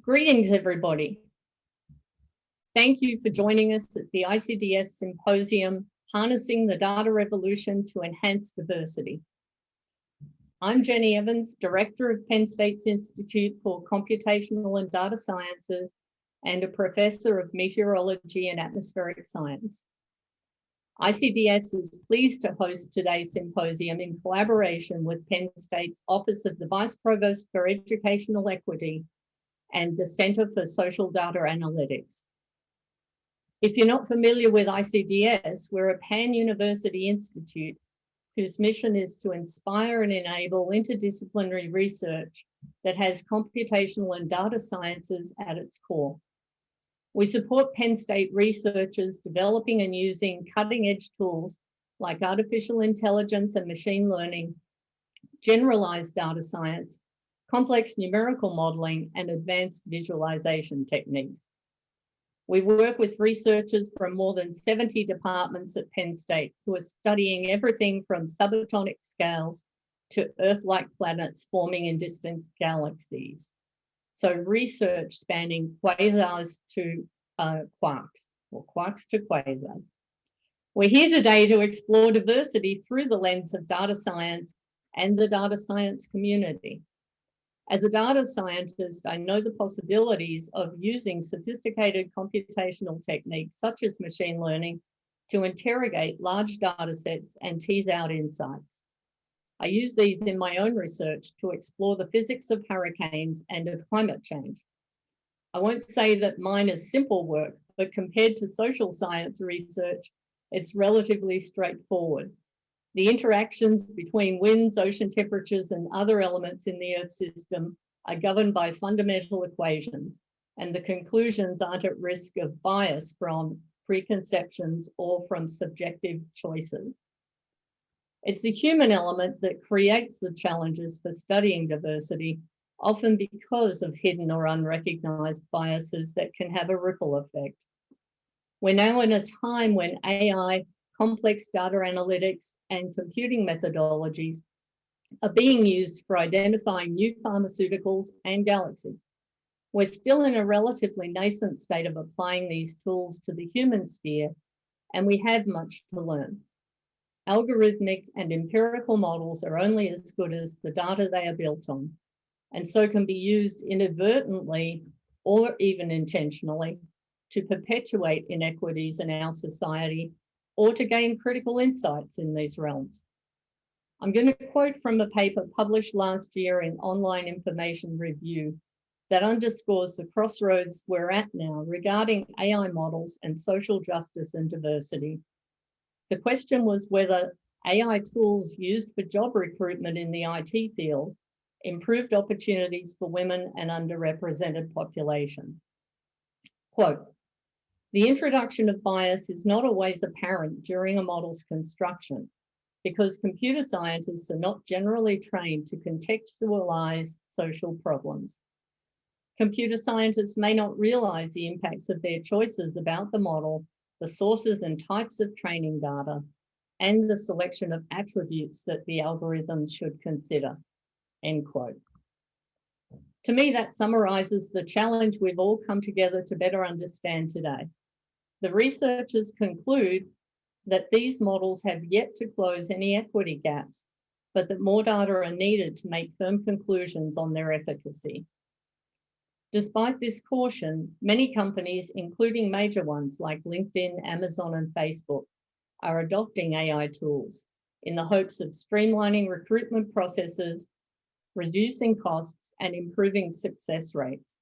Greetings, everybody. Thank you for joining us at the ICDS Symposium, Harnessing the Data Revolution to Enhance Diversity. I'm Jenni Evans, Director of Penn State's Institute for Computational and Data Sciences and a Professor of Meteorology and Atmospheric Science. ICDS is pleased to host today's symposium in collaboration with Penn State's Office of the Vice Provost for Educational Equity and the Center for Social Data Analytics. If you're not familiar with ICDS, we're a pan-university institute whose mission is to inspire and enable interdisciplinary research that has computational and data sciences at its core. We support Penn State researchers developing and using cutting-edge tools like artificial intelligence and machine learning, generalized data science, complex numerical modeling, and advanced visualization techniques. We work with researchers from more than 70 departments at Penn State who are studying everything from subatomic scales to Earth-like planets forming in distant galaxies. So research spanning quasars to quarks, or quarks to quasars. We're here today to explore diversity through the lens of data science and the data science community. As a data scientist, I know the possibilities of using sophisticated computational techniques such as machine learning to interrogate large data sets and tease out insights. I use these in my own research to explore the physics of hurricanes and of climate change. I won't say that mine is simple work, but compared to social science research, it's relatively straightforward. The interactions between winds, ocean temperatures, and other elements in the Earth system are governed by fundamental equations, and the conclusions aren't at risk of bias from preconceptions or from subjective choices. It's the human element that creates the challenges for studying diversity, often because of hidden or unrecognized biases that can have a ripple effect. We're now in a time when AI, complex data analytics, and computing methodologies are being used for identifying new pharmaceuticals and galaxies. We're still in a relatively nascent state of applying these tools to the human sphere, and we have much to learn. Algorithmic and empirical models are only as good as the data they are built on, and so can be used inadvertently or even intentionally to perpetuate inequities in our society or to gain critical insights in these realms. I'm going to quote from a paper published last year in Online Information Review that underscores the crossroads we're at now regarding AI models and social justice and diversity. The question was whether AI tools used for job recruitment in the IT field improved opportunities for women and underrepresented populations. Quote, "The introduction of bias is not always apparent during a model's construction because computer scientists are not generally trained to contextualize social problems. Computer scientists may not realize the impacts of their choices about the model, the sources and types of training data, and the selection of attributes that the algorithms should consider," end quote. To me, that summarizes the challenge we've all come together to better understand today. The researchers conclude that these models have yet to close any equity gaps, but that more data are needed to make firm conclusions on their efficacy. Despite this caution, many companies, including major ones like LinkedIn, Amazon, and Facebook, are adopting AI tools in the hopes of streamlining recruitment processes, reducing costs, and improving success rates.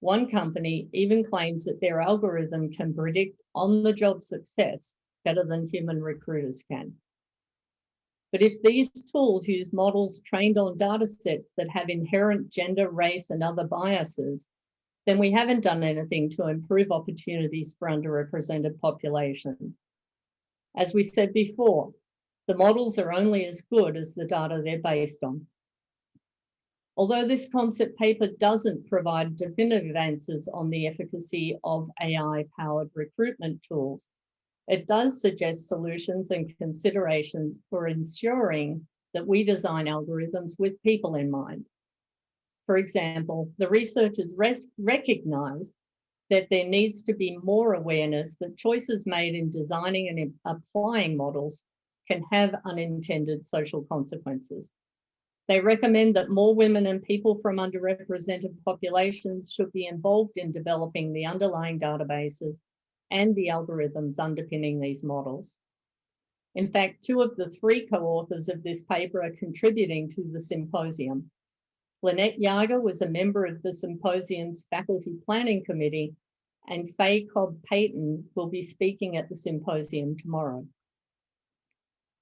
One company even claims that their algorithm can predict on-the-job success better than human recruiters can. But if these tools use models trained on data sets that have inherent gender, race, and other biases, then we haven't done anything to improve opportunities for underrepresented populations. As we said before, the models are only as good as the data they're based on. Although this concept paper doesn't provide definitive answers on the efficacy of AI-powered recruitment tools, it does suggest solutions and considerations for ensuring that we design algorithms with people in mind. For example, the researchers recognize that there needs to be more awareness that choices made in designing and applying models can have unintended social consequences. They recommend that more women and people from underrepresented populations should be involved in developing the underlying databases and the algorithms underpinning these models. In fact, 2 of the 3 co-authors of this paper are contributing to the symposium. Lynette Yager was a member of the symposium's faculty planning committee, and Faye Cobb-Payton will be speaking at the symposium tomorrow.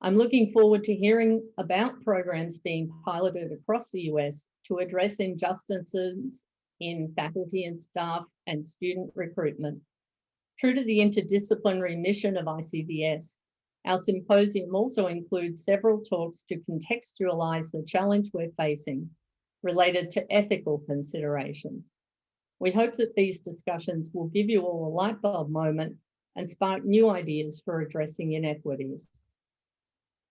I'm looking forward to hearing about programs being piloted across the US to address injustices in faculty and staff and student recruitment. True to the interdisciplinary mission of ICDS, our symposium also includes several talks to contextualize the challenge we're facing related to ethical considerations. We hope that these discussions will give you all a light bulb moment and spark new ideas for addressing inequities.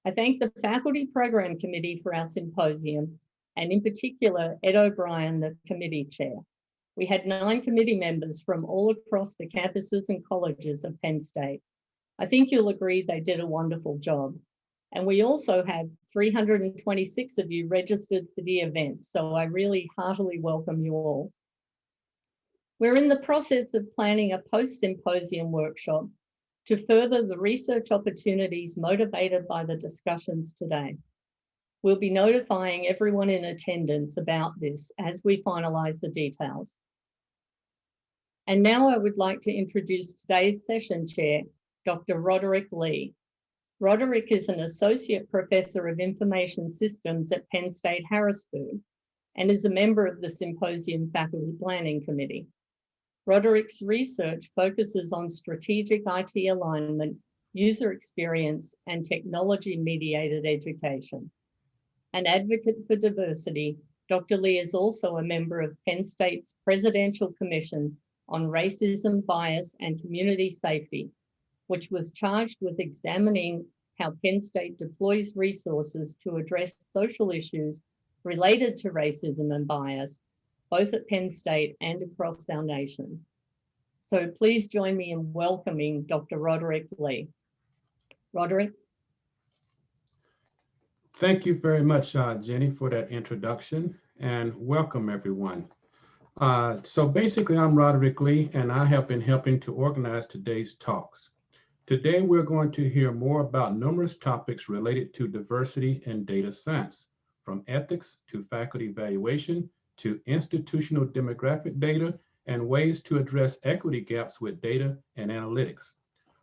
I thank the Faculty Program Committee for our symposium, and in particular, Ed O'Brien, the committee chair. We had 9 committee members from all across the campuses and colleges of Penn State. I think you'll agree they did a wonderful job. And we also have 326 of you registered for the event, so I really heartily welcome you all. We're in the process of planning a post-symposium workshop to further the research opportunities motivated by the discussions today. We'll be notifying everyone in attendance about this as we finalize the details. And now I would like to introduce today's session chair, Dr. Roderick Lee. Roderick is an Associate Professor of Information Systems at Penn State Harrisburg and is a member of the Symposium Faculty Planning Committee. Roderick's research focuses on strategic IT alignment, user experience, and technology-mediated education. An advocate for diversity, Dr. Lee is also a member of Penn State's Presidential Commission on Racism, Bias, and Community Safety, which was charged with examining how Penn State deploys resources to address social issues related to racism and bias, both at Penn State and across our nation. So please join me in welcoming Dr. Roderick Lee. Roderick. Thank you very much, Jenny, for that introduction, and welcome everyone. So basically, I'm Roderick Lee, and I have been helping to organize today's talks. Today, we're going to hear more about numerous topics related to diversity in data science, from ethics to faculty evaluation to institutional demographic data and ways to address equity gaps with data and analytics.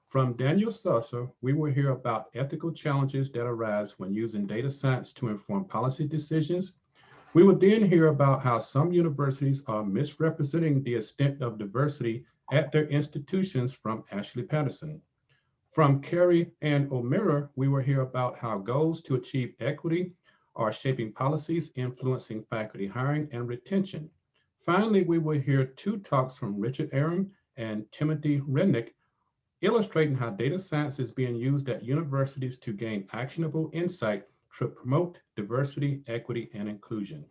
From Daniel Susser, we will hear about ethical challenges that arise when using data science to inform policy decisions. We will then hear about how some universities are misrepresenting the extent of diversity at their institutions from Ashley Patterson. From KerryAnn O'Meara, we will hear about how goals to achieve equity are shaping policies influencing faculty hiring and retention. Finally, we will hear 2 talks from Richard Arum and Timothy Renick, illustrating how data science is being used at universities to gain actionable insight to promote diversity, equity, and inclusion.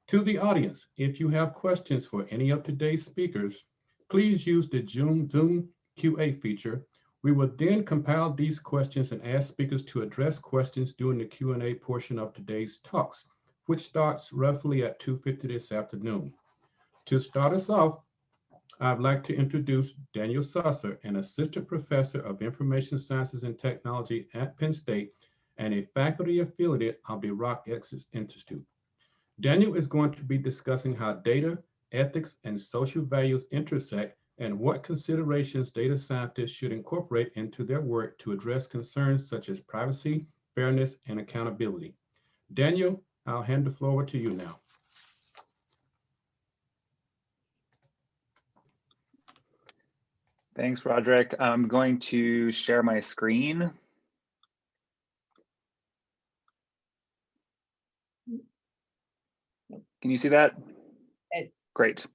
To the audience, if you have questions for any of today's speakers, please use the Zoom QA feature. We will then compile these questions and ask speakers to address questions during the Q&A portion of today's talks, which starts roughly at 2:50 this afternoon. To start us off, I'd like to introduce Daniel Susser, an Assistant Professor of Information Sciences and Technology at Penn State and a faculty affiliate of the Rock-X Institute. Daniel is going to be discussing how data, ethics, and social values intersect and what considerations data scientists should incorporate into their work to address concerns such as privacy, fairness, and accountability. Daniel, I'll hand the floor over to you now. Thanks, Roderick. I'm going to share my screen. Can you see that? Yes. Great.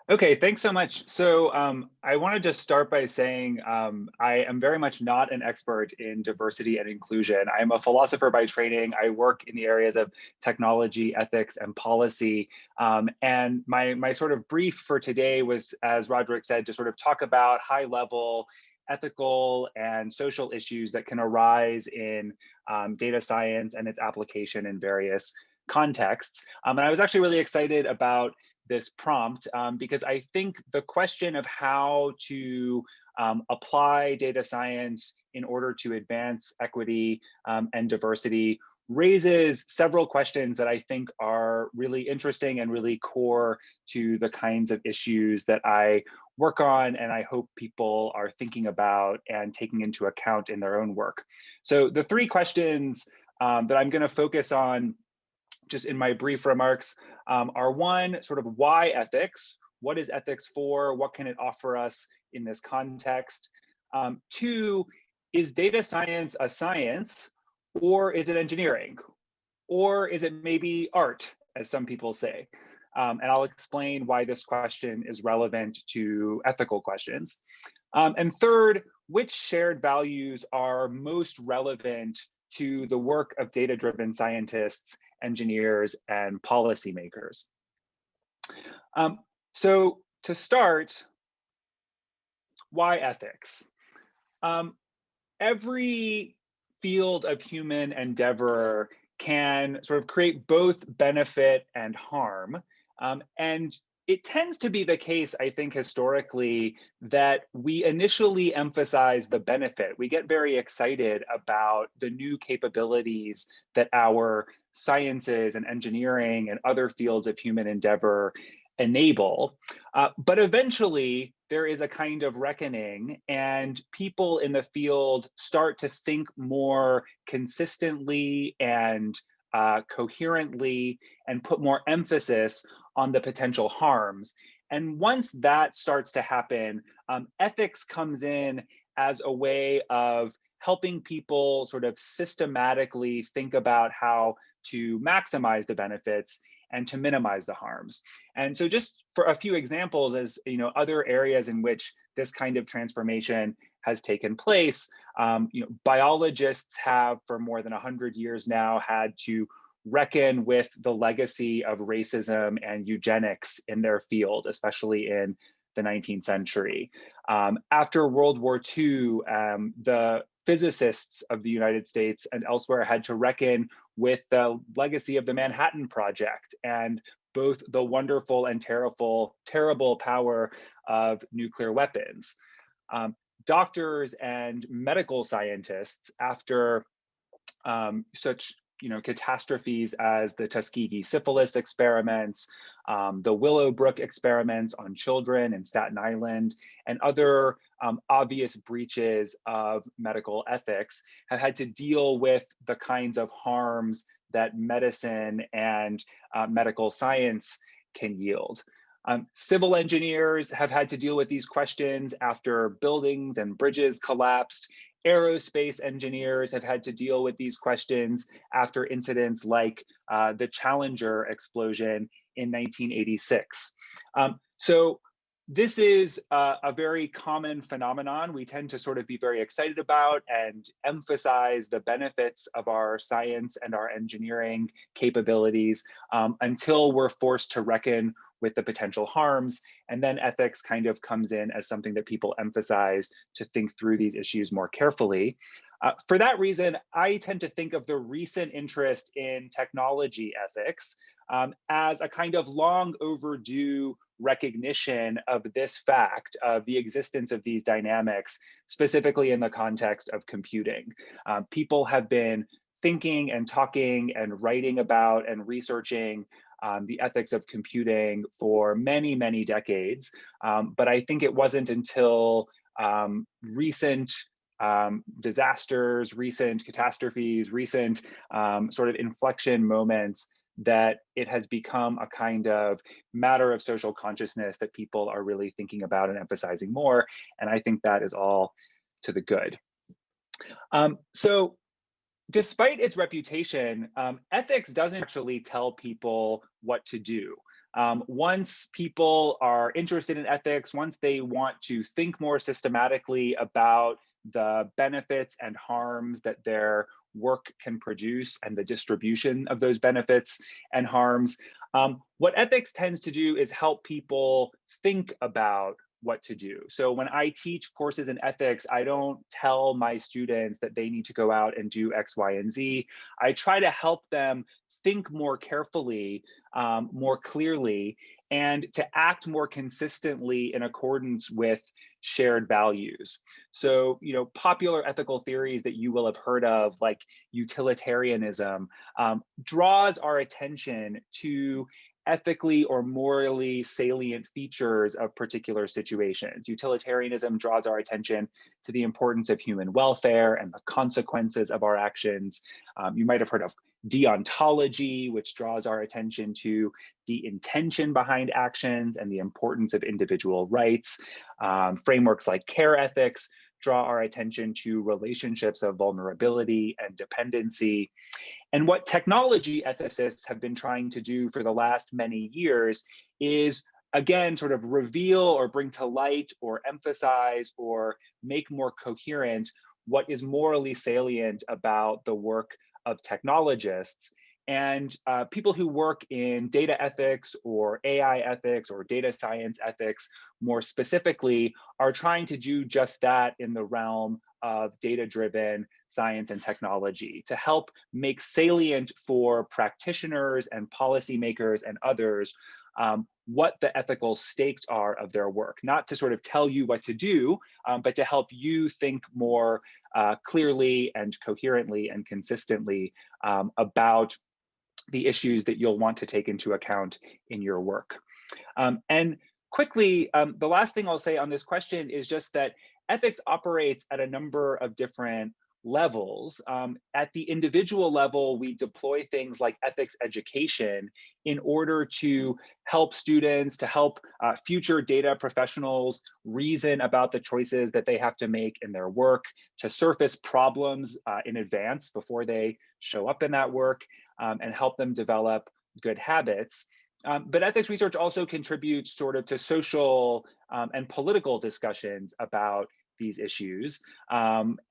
Okay, thanks so much. So I want to just start by saying I am very much not an expert in diversity and inclusion. I am a philosopher by training. I work in the areas of technology, ethics, and policy. And my sort of brief for today was, as Roderick said, to sort of talk about high-level ethical and social issues that can arise in data science and its application in various contexts. And I was actually really excited about this prompt because I think the question of how to apply data science in order to advance equity and diversity raises several questions that I think are really interesting and really core to the kinds of issues that I work on and I hope people are thinking about and taking into account in their own work. So the three questions that I'm going to focus on just in my brief remarks are one, sort of why ethics? What is ethics for? What can it offer us in this context? Two, is data science a science or is it engineering? Or is it maybe art, as some people say? And I'll explain why this question is relevant to ethical questions. And third, which shared values are most relevant to the work of data-driven scientists, engineers, and policymakers? So to start, why ethics? Every field of human endeavor can sort of create both benefit and harm. And it tends to be the case, I think, historically, that we initially emphasize the benefit. We get very excited about the new capabilities that our sciences and engineering and other fields of human endeavor enable. But eventually, there is a kind of reckoning, and people in the field start to think more consistently and coherently and put more emphasis on the potential harms. And once that starts to happen, ethics comes in as a way of helping people sort of systematically think about how to maximize the benefits and to minimize the harms. And so just for a few examples, as other areas in which this kind of transformation has taken place, biologists have for more than 100 years now had to reckon with the legacy of racism and eugenics in their field, especially in the 19th century. After World War II, the physicists of the United States and elsewhere had to reckon with the legacy of the Manhattan Project and both the wonderful and terrible power of nuclear weapons. Doctors and medical scientists, after such catastrophes as the Tuskegee syphilis experiments, the Willowbrook experiments on children in Staten Island, and other obvious breaches of medical ethics, have had to deal with the kinds of harms that medicine and medical science can yield. Civil engineers have had to deal with these questions after buildings and bridges collapsed. Aerospace engineers have had to deal with these questions after incidents like the Challenger explosion in 1986. So this is a very common phenomenon we tend to sort of be very excited about and emphasize the benefits of our science and our engineering capabilities until we're forced to reckon with the potential harms. And then ethics kind of comes in as something that people emphasize to think through these issues more carefully. For that reason, I tend to think of the recent interest in technology ethics as a kind of long overdue recognition of this fact of the existence of these dynamics, specifically in the context of computing. People have been thinking and talking and writing about and researching the ethics of computing for many, many decades. But I think it wasn't until recent disasters, recent catastrophes, recent sort of inflection moments that it has become a kind of matter of social consciousness that people are really thinking about and emphasizing more. And I think that is all to the good. So despite its reputation, ethics doesn't actually tell people what to do. Once people are interested in ethics, once they want to think more systematically about the benefits and harms that their work can produce and the distribution of those benefits and harms, what ethics tends to do is help people think about what to do. So when I teach courses in ethics, I don't tell my students that they need to go out and do X, Y, and Z. I try to help them think more carefully, more clearly, and to act more consistently in accordance with shared values. So, popular ethical theories that you will have heard of, like utilitarianism, draws our attention to ethically or morally salient features of particular situations. Utilitarianism draws our attention to the importance of human welfare and the consequences of our actions. You might have heard of deontology, which draws our attention to the intention behind actions and the importance of individual rights. Frameworks like care ethics draw our attention to relationships of vulnerability and dependency. And what technology ethicists have been trying to do for the last many years is, again, sort of reveal or bring to light or emphasize or make more coherent what is morally salient about the work of technologists. And people who work in data ethics or AI ethics or data science ethics more specifically are trying to do just that in the realm of data-driven science and technology, to help make salient for practitioners and policymakers and others what the ethical stakes are of their work, not to sort of tell you what to do, but to help you think more clearly and coherently and consistently about the issues that you'll want to take into account in your work. And quickly, the last thing I'll say on this question is just that ethics operates at a number of different levels. At the individual level, we deploy things like ethics education in order to help students, to help future data professionals reason about the choices that they have to make in their work, to surface problems in advance before they show up in that work, and help them develop good habits. But ethics research also contributes sort of to social and political discussions about these issues.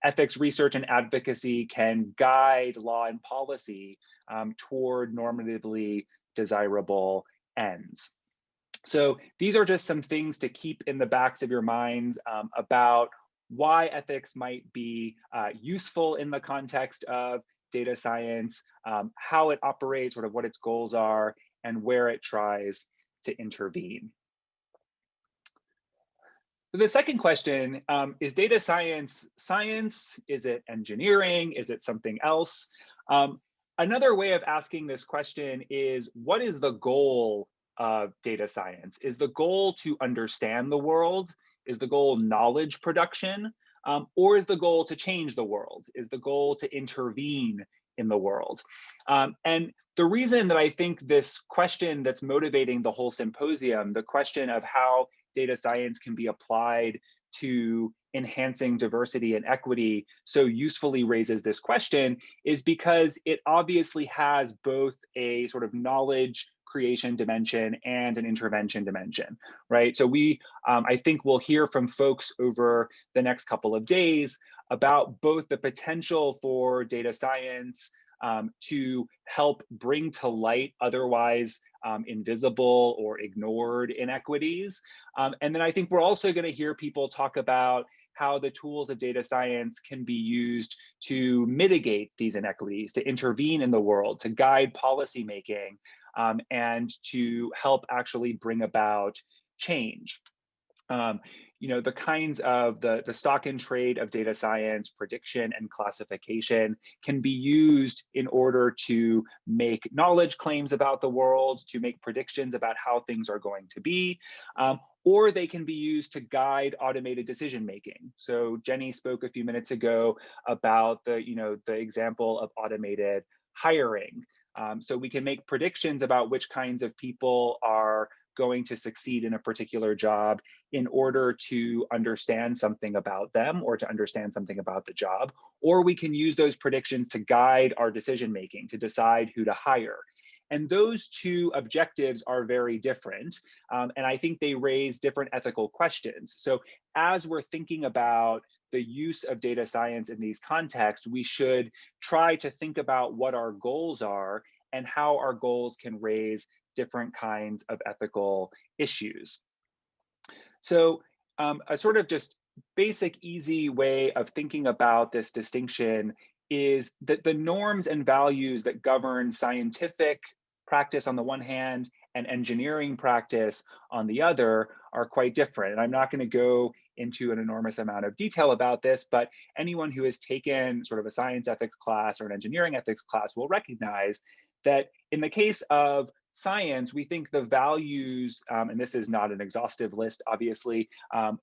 Ethics research and advocacy can guide law and policy toward normatively desirable ends. So these are just some things to keep in the backs of your minds about why ethics might be useful in the context of data science, how it operates, sort of what its goals are, and where it tries to intervene. The second question, is data science science? Is it engineering? Is it something else? Another way of asking this question is, what is the goal of data science? Is the goal to understand the world? Is the goal knowledge production? Or is the goal to change the world? Is the goal to intervene in the world? And the reason that I think this question that's motivating the whole symposium, the question of how data science can be applied to enhancing diversity and equity, so usefully raises this question, is because it obviously has both a sort of knowledge creation dimension and an intervention dimension, right? So I think we'll hear from folks over the next couple of days about both the potential for data science to help bring to light otherwise invisible or ignored inequities. And then I think we're also going to hear people talk about how the tools of data science can be used to mitigate these inequities, to intervene in the world, to guide policymaking, and to help actually bring about change. The kinds of the stock and trade of data science, prediction and classification can be used in order to make knowledge claims about the world, to make predictions about how things are going to be, or they can be used to guide automated decision making. So Jenni spoke a few minutes ago about the example of automated hiring. So we can make predictions about which kinds of people are going to succeed in a particular job in order to understand something about them or to understand something about the job. Or we can use those predictions to guide our decision making, to decide who to hire. And those two objectives are very different. And I think they raise different ethical questions. So as we're thinking about the use of data science in these contexts, we should try to think about what our goals are and how our goals can raise different kinds of ethical issues. So a sort of just basic, easy way of thinking about this distinction is that the norms and values that govern scientific practice on the one hand and engineering practice on the other are quite different. And I'm not going to go into an enormous amount of detail about this, but anyone who has taken sort of a science ethics class or an engineering ethics class will recognize that in the case of science, we think the values, and this is not an exhaustive list, obviously,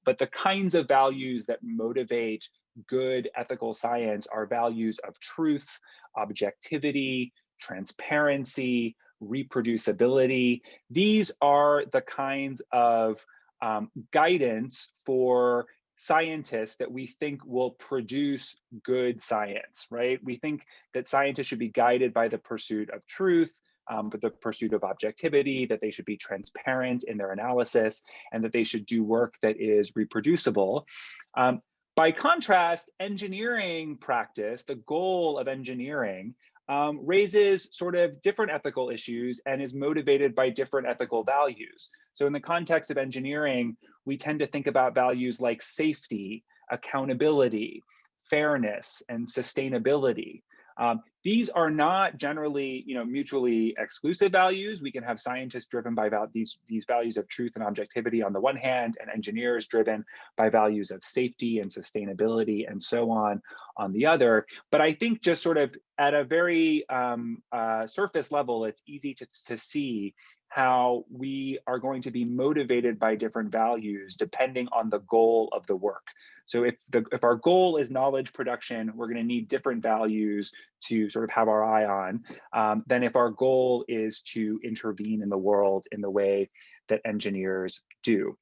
but the kinds of values that motivate good ethical science are values of truth, objectivity, transparency, reproducibility. These are the kinds of guidance for scientists that we think will produce good science, right? We think that scientists should be guided by the pursuit of truth, but the pursuit of objectivity, that they should be transparent in their analysis, and that they should do work that is reproducible. By contrast, engineering practice, the goal of engineering, raises sort of different ethical issues and is motivated by different ethical values. So in the context of engineering, we tend to think about values like safety, accountability, fairness, and sustainability. These are not generally, mutually exclusive values. We can have scientists driven by these values of truth and objectivity on the one hand, and engineers driven by values of safety and sustainability and so on the other. But I think just sort of at a very surface level, it's easy to see how we are going to be motivated by different values depending on the goal of the work. So if our goal is knowledge production, we're going to need different values to sort of have our eye on than if our goal is to intervene in the world in the way that engineers do.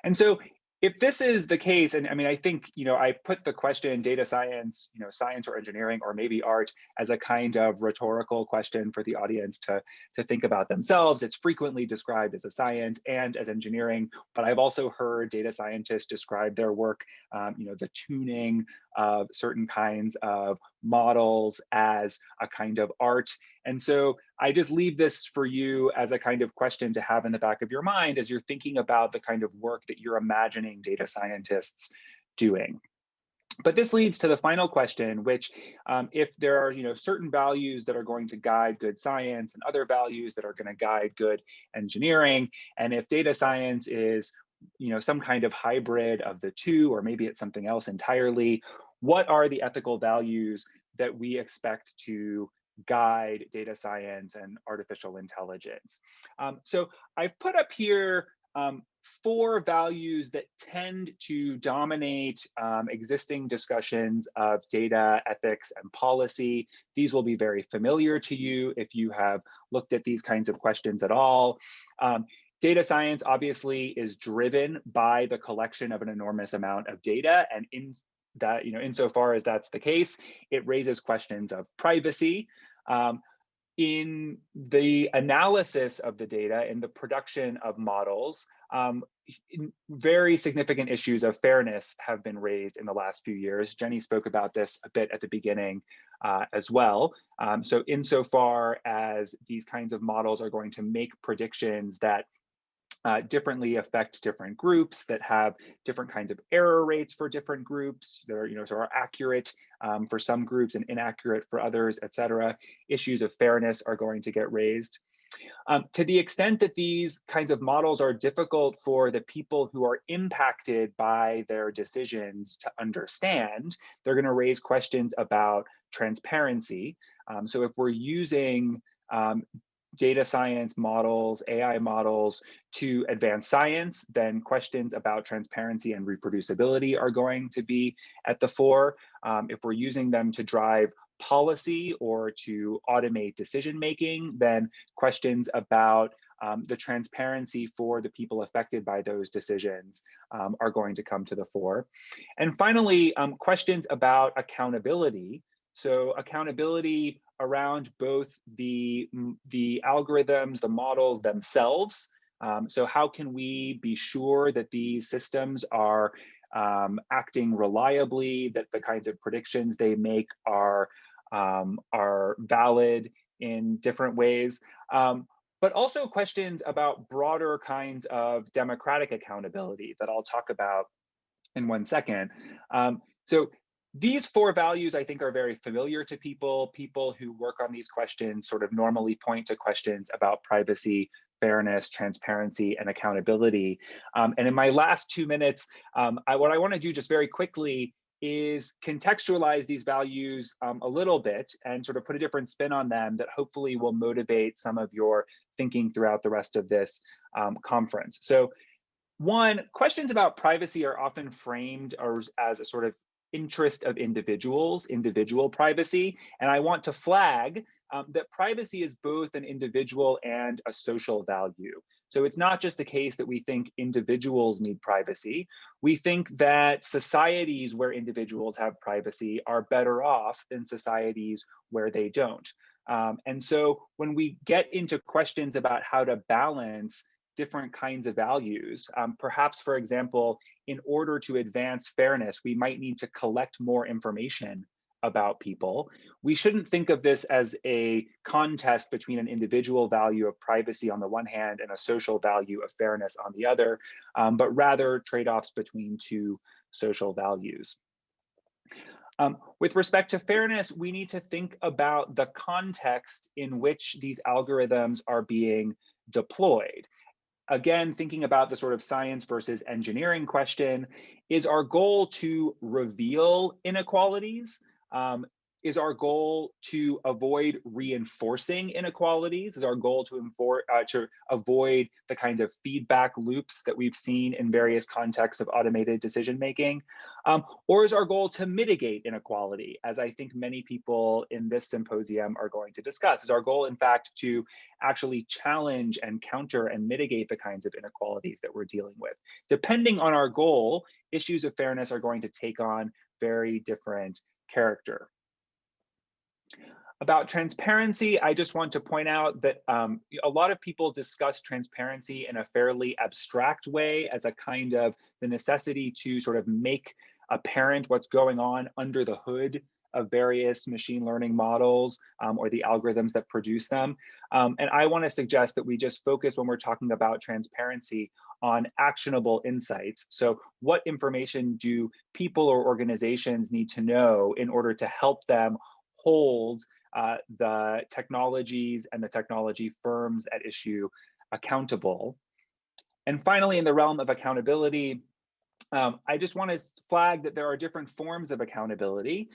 And so if this is the case, and I mean, I think, I put the question data science, science or engineering, or maybe art, as a kind of rhetorical question for the audience to think about themselves. It's frequently described as a science and as engineering, but I've also heard data scientists describe their work, the tuning of certain kinds of models as a kind of art. And so I just leave this for you as a kind of question to have in the back of your mind as you're thinking about the kind of work that you're imagining data scientists doing. But this leads to the final question, which if there are certain values that are going to guide good science and other values that are going to guide good engineering, and if data science is some kind of hybrid of the two, or maybe it's something else entirely, what are the ethical values that we expect to guide data science and artificial intelligence? So I've put up here 4 values that tend to dominate existing discussions of data ethics and policy. These will be very familiar to you if you have looked at these kinds of questions at all. Data science obviously is driven by the collection of an enormous amount of data, and in that, insofar as that's the case, it raises questions of privacy. In the analysis of the data, in the production of models, very significant issues of fairness have been raised in the last few years. Jenni spoke about this a bit at the beginning as well. So insofar as these kinds of models are going to make predictions that differently affect different groups, that have different kinds of error rates for different groups, that are, sort of accurate for some groups and inaccurate for others, et cetera, issues of fairness are going to get raised. To the extent that these kinds of models are difficult for the people who are impacted by their decisions to understand, they're going to raise questions about transparency. So if we're using data science models, AI models to advance science, then questions about transparency and reproducibility are going to be at the fore. If we're using them to drive policy or to automate decision-making, then questions about the transparency for the people affected by those decisions are going to come to the fore. And finally, questions about accountability. So accountability around both the algorithms, the models themselves. So how can we be sure that these systems are acting reliably, that the kinds of predictions they make are valid in different ways, but also questions about broader kinds of democratic accountability that I'll talk about in 1 second. So these 4 values, I think, are very familiar to people. People who work on these questions sort of normally point to questions about privacy, fairness, transparency, and accountability. And in my last 2 minutes, what I want to do just very quickly is contextualize these values a little bit and sort of put a different spin on them that hopefully will motivate some of your thinking throughout the rest of this conference. So 1, questions about privacy are often framed as a sort of interest of individuals, individual privacy. And I want to flag that privacy is both an individual and a social value. So it's not just the case that we think individuals need privacy. We think that societies where individuals have privacy are better off than societies where they don't. And so when we get into questions about how to balance different kinds of values, perhaps, for example, in order to advance fairness, we might need to collect more information about people. We shouldn't think of this as a contest between an individual value of privacy on the one hand and a social value of fairness on the other, but rather trade-offs between 2 social values. With respect to fairness, we need to think about the context in which these algorithms are being deployed. Again, thinking about the sort of science versus engineering question, is our goal to reveal inequalities? Is our goal to avoid reinforcing inequalities? Is our goal to avoid the kinds of feedback loops that we've seen in various contexts of automated decision making? Or is our goal to mitigate inequality, as I think many people in this symposium are going to discuss? Is our goal, in fact, to actually challenge and counter and mitigate the kinds of inequalities that we're dealing with? Depending on our goal, issues of fairness are going to take on very different character. About transparency, I just want to point out that a lot of people discuss transparency in a fairly abstract way as a kind of the necessity to sort of make apparent what's going on under the hood of various machine learning models or the algorithms that produce them. And I want to suggest that we just focus when we're talking about transparency on actionable insights. So what information do people or organizations need to know in order to help them hold the technologies and the technology firms at issue accountable? And finally, in the realm of accountability, I just want to flag that there are different forms of accountability.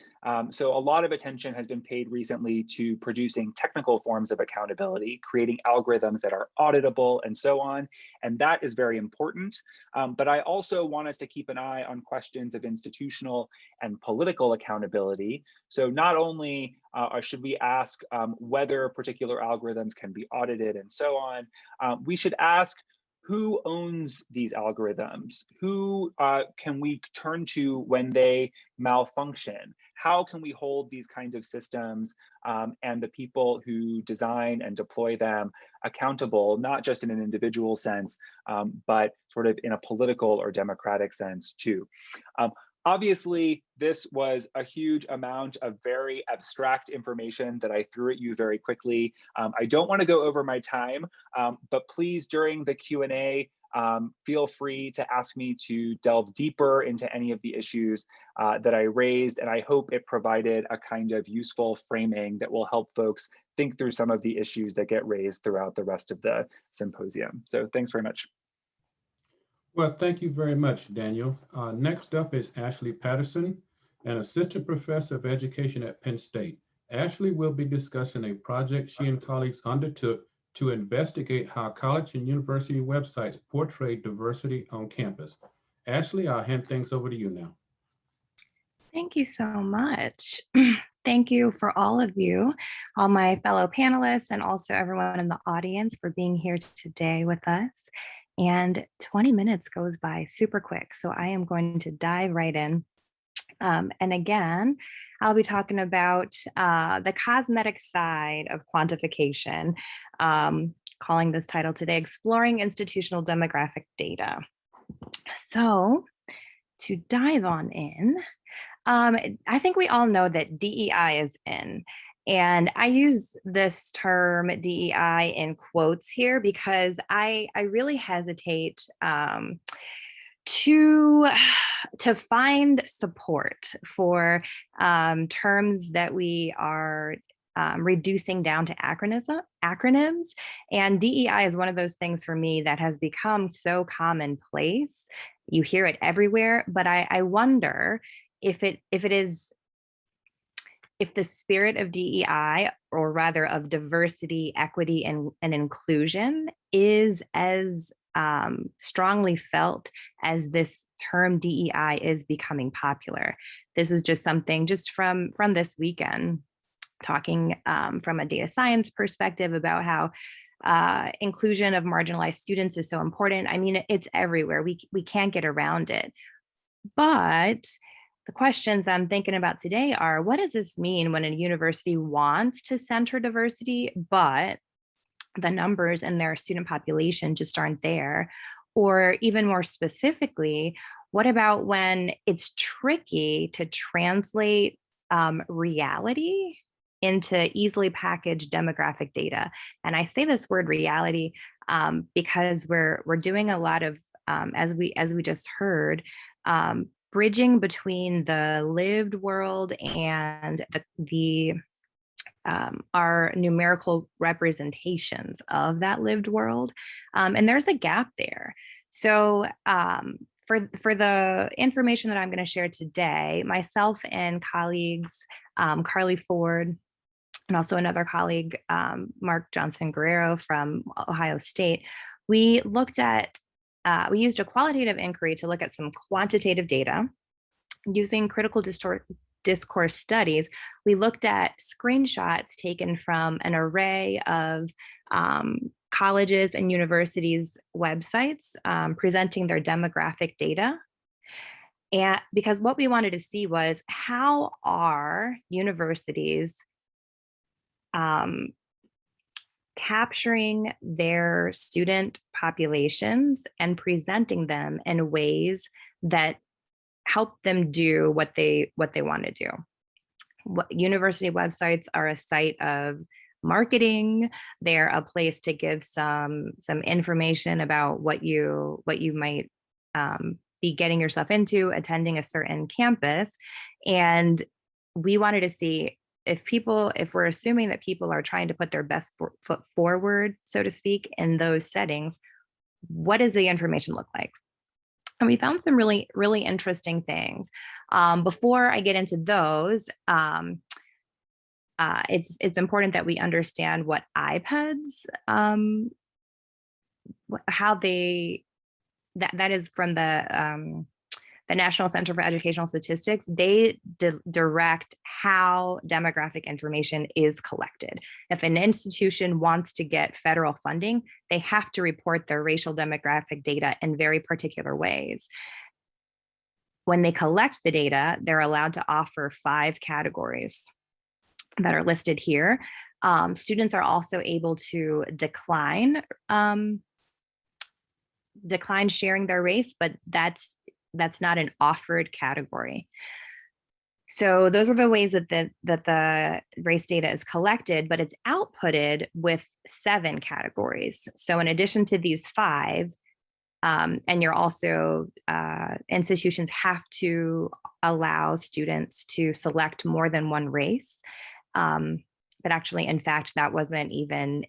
So a lot of attention has been paid recently to producing technical forms of accountability, creating algorithms that are auditable and so on. And that is very important. But I also want us to keep an eye on questions of institutional and political accountability. So not only should we ask whether particular algorithms can be audited and so on, we should ask, who owns these algorithms? Who can we turn to when they malfunction? How can we hold these kinds of systems and the people who design and deploy them accountable, not just in an individual sense, but sort of in a political or democratic sense too? Obviously, this was a huge amount of very abstract information that I threw at you very quickly. I don't want to go over my time, but please, during the Q&A, feel free to ask me to delve deeper into any of the issues that I raised, and I hope it provided a kind of useful framing that will help folks think through some of the issues that get raised throughout the rest of the symposium. So thanks very much. Well, thank you very much, Daniel. Next up is Ashley Patterson, an assistant professor of education at Penn State. Ashley will be discussing a project she and colleagues undertook to investigate how college and university websites portray diversity on campus. Ashley, I'll hand things over to you now. Thank you so much. Thank you for all of you, all my fellow panelists, and also everyone in the audience for being here today with us. And 20 minutes goes by super quick, so I am going to dive right in. And again, I'll be talking about the cosmetic side of quantification, calling this title today, Exploring Institutional Demographic Data. So to dive on in, I think we all know that DEI is in. And I use this term DEI in quotes here because I really hesitate to find support for terms that we are reducing down to acronyms. And DEI is one of those things for me that has become so commonplace. You hear it everywhere, but I wonder if the spirit of DEI, or rather of diversity, equity, and inclusion, is as strongly felt as this term DEI is becoming popular. This is just something just from this weekend, talking from a data science perspective about how inclusion of marginalized students is so important. I mean, it's everywhere. We can't get around it. But the questions I'm thinking about today are, what does this mean when a university wants to center diversity, but the numbers in their student population just aren't there? Or even more specifically, what about when it's tricky to translate reality into easily packaged demographic data? And I say this word reality because we're doing a lot of, as we just heard, bridging between the lived world and our numerical representations of that lived world. And there's a gap there. So for the information that I'm going to share today, myself and colleagues, Carly Ford, and also another colleague, Mark Johnson Guerrero from Ohio State, we looked at we used a qualitative inquiry to look at some quantitative data. Using critical discourse studies, we looked at screenshots taken from an array of colleges and universities' websites presenting their demographic data. And because what we wanted to see was, how are universities capturing their student populations and presenting them in ways that help them do what they want to do. University websites are a site of marketing. They're a place to give some information about what you might be getting yourself into attending a certain campus. And we wanted to see if we're assuming that people are trying to put their best foot forward, so to speak, in those settings, what does the information look like? And we found some really, really interesting things. Before I get into those, it's important that we understand what iPads, how they, that is from the National Center for Educational Statistics. They direct how demographic information is collected. If an institution wants to get federal funding, they have to report their racial demographic data in very particular ways. When they collect the data, they're allowed to offer 5 categories that are listed here. Students are also able to decline sharing their race, but that's not an offered category. So those are the ways that the race data is collected, but it's outputted with 7 categories. So in addition to these 5, and you're also, institutions have to allow students to select more than one race. But actually, in fact, that wasn't even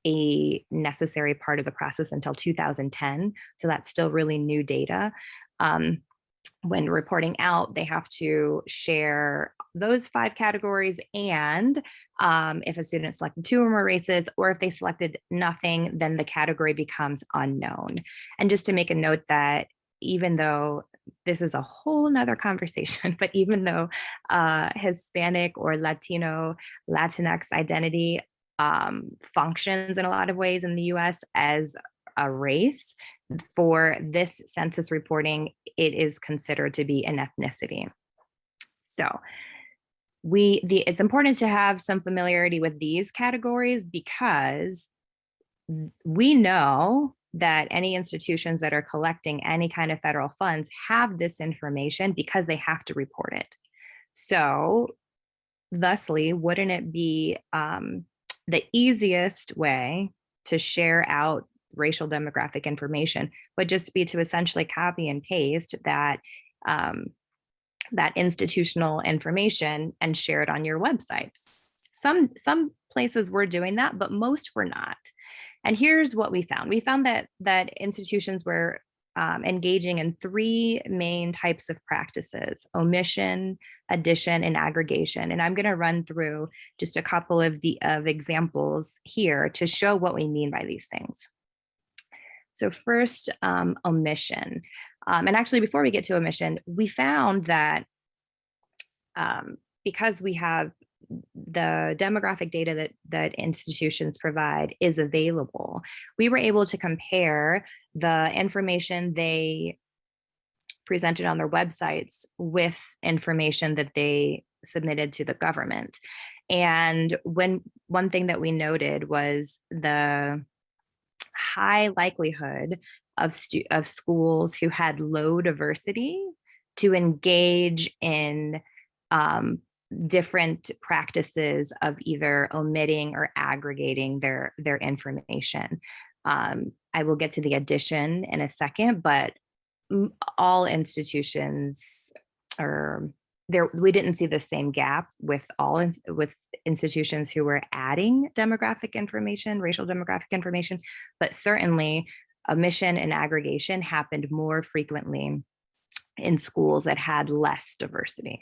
a necessary part of the process until 2010. So that's still really new data. When reporting out, they have to share those 5 categories, and if a student selected 2 or more races, or if they selected nothing, then the category becomes unknown. And just to make a note that even though this is a whole nother conversation, but even though Hispanic or Latino, Latinx identity functions in a lot of ways in the US as a race, for this census reporting, it is considered to be an ethnicity. So it's important to have some familiarity with these categories because we know that any institutions that are collecting any kind of federal funds have this information because they have to report it. So thusly, wouldn't it be the easiest way to share out racial demographic information would just be to essentially copy and paste that that institutional information and share it on your websites. Some places were doing that, but most were not. And here's what we found. We found that institutions were engaging in three main types of practices: omission, addition, and aggregation. And I'm going to run through just a couple of examples here to show what we mean by these things. So first, omission. And actually, before we get to omission, we found that because we have the demographic data that institutions provide is available, we were able to compare the information they presented on their websites with information that they submitted to the government. And one thing that we noted was the high likelihood of schools who had low diversity to engage in different practices of either omitting or aggregating their information. I will get to the addition in a second, but all institutions we didn't see the same gap with with institutions who were adding demographic information, racial demographic information, but certainly omission and aggregation happened more frequently in schools that had less diversity.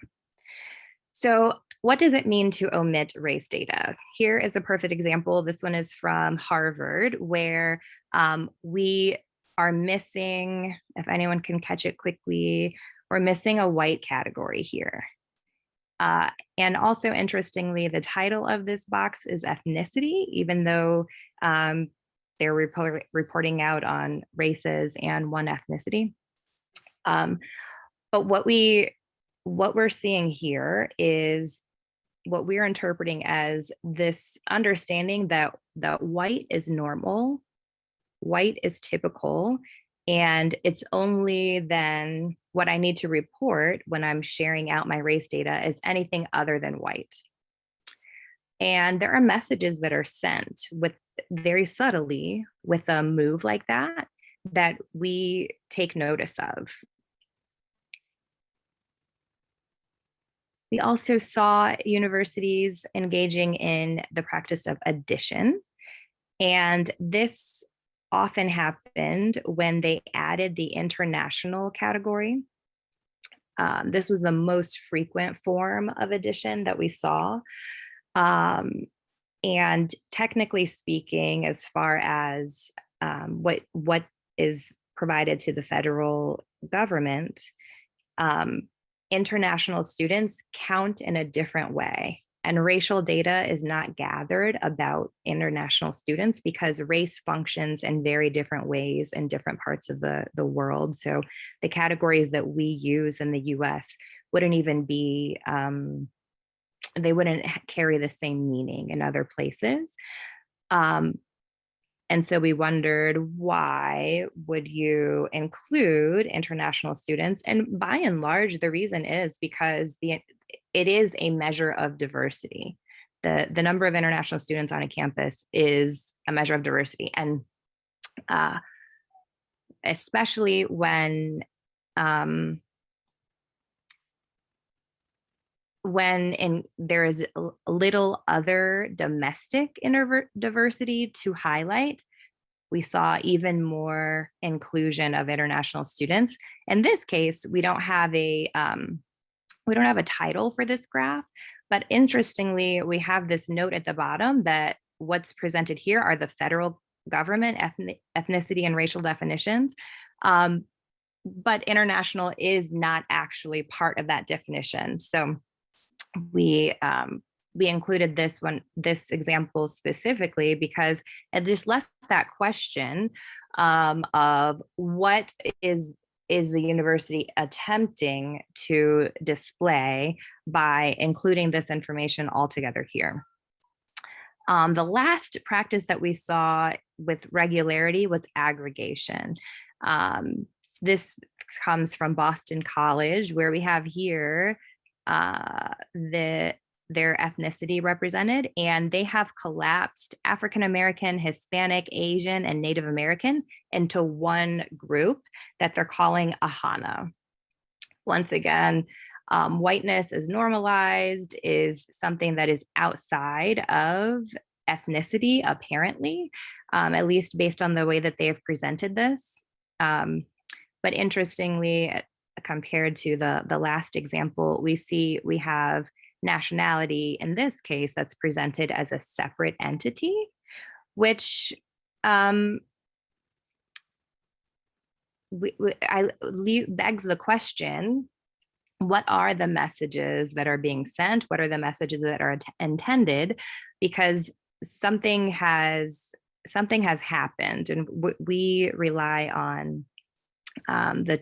So what does it mean to omit race data? Here is a perfect example. This one is from Harvard, where we are missing, if anyone can catch it quickly, we're missing a white category here. And also, interestingly, the title of this box is ethnicity, even though they're reporting out on races and one ethnicity. But what we're seeing here is what we're interpreting as this understanding that white is normal, white is typical, and it's only then what I need to report when I'm sharing out my race data is anything other than white. And there are messages that are sent with very subtly with a move like that we take notice of. We also saw universities engaging in the practice of addition. And this often happened when they added the international category. This was the most frequent form of addition that we saw. And technically speaking, as far as what is provided to the federal government, international students count in a different way. And racial data is not gathered about international students because race functions in very different ways in different parts of the world. So the categories that we use in the US wouldn't even be, they wouldn't carry the same meaning in other places. And so we wondered, why would you include international students? And by and large, the reason is because it is a measure of diversity. The number of international students on a campus is a measure of diversity. And especially when there is a little other domestic diversity to highlight, we saw even more inclusion of international students. In this case, we don't have a title for this graph, but interestingly, we have this note at the bottom that what's presented here are the federal government ethnicity and racial definitions. But international is not actually part of that definition. So we included this example specifically because it just left that question of what is is the university attempting to display by including this information all together here? The last practice that we saw with regularity was aggregation. This comes from Boston College, where we have here their ethnicity represented, and they have collapsed African American, Hispanic, Asian, and Native American into one group that they're calling AHANA. Once again, whiteness is normalized, is something that is outside of ethnicity, apparently, at least based on the way that they have presented this. But interestingly, compared to the last example, we have nationality in this case that's presented as a separate entity, which begs the question, what are the messages that are being sent? What are the messages that are intended? Because something has happened, and we rely on the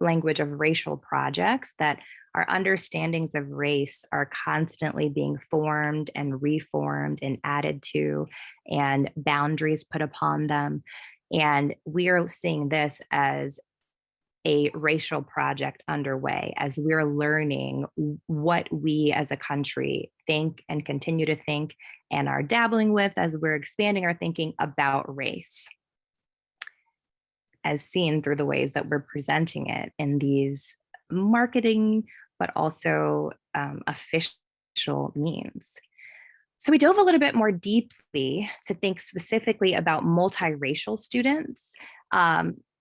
language of racial projects, that our understandings of race are constantly being formed and reformed and added to, and boundaries put upon them. And we are seeing this as a racial project underway, as we're learning what we as a country think and continue to think and are dabbling with as we're expanding our thinking about race, as seen through the ways that we're presenting it in these marketing, but also official means. So we dove a little bit more deeply to think specifically about multiracial students.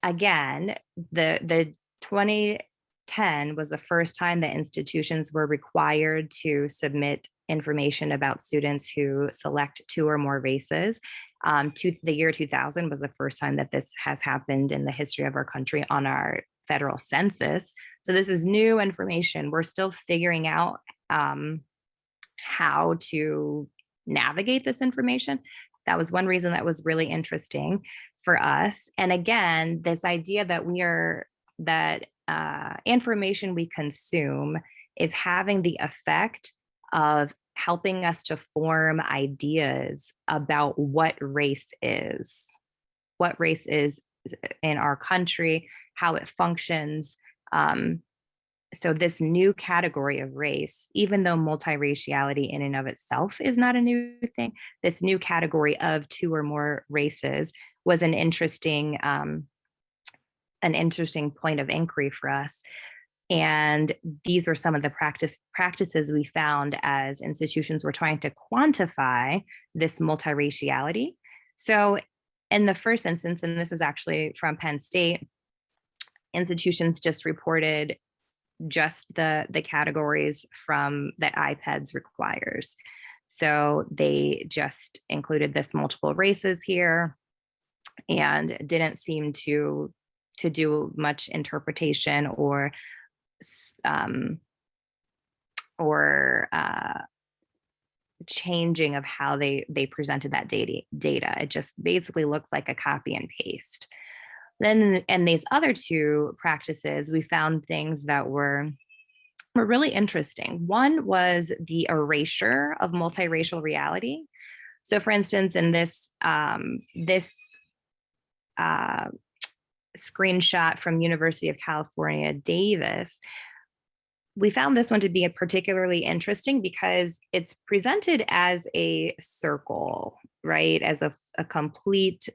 Again, the 2010 was the first time that institutions were required to submit information about students who select 2 or more races. The year 2000 was the first time that this has happened in the history of our country on our federal census. So this is new information. We're still figuring out how to navigate this information. That was one reason that was really interesting for us. And again, this idea that information we consume is having the effect of helping us to form ideas about what race is in our country, how it functions. So this new category of race, even though multiraciality in and of itself is not a new thing, this new category of 2 or more races was an interesting point of inquiry for us. And these were some of the practices we found as institutions were trying to quantify this multiraciality. So in the first instance, and this is actually from Penn State, institutions just reported just the categories from that IPEDS requires. So they just included this multiple races here and didn't seem to do much interpretation or changing of how they presented that data. It just basically looks like a copy and paste. Then in these other 2 practices, we found things that were really interesting. One was the erasure of multiracial reality. So for instance, in this screenshot from University of California, Davis, we found this one to be particularly interesting because it's presented as a circle, right? As a complete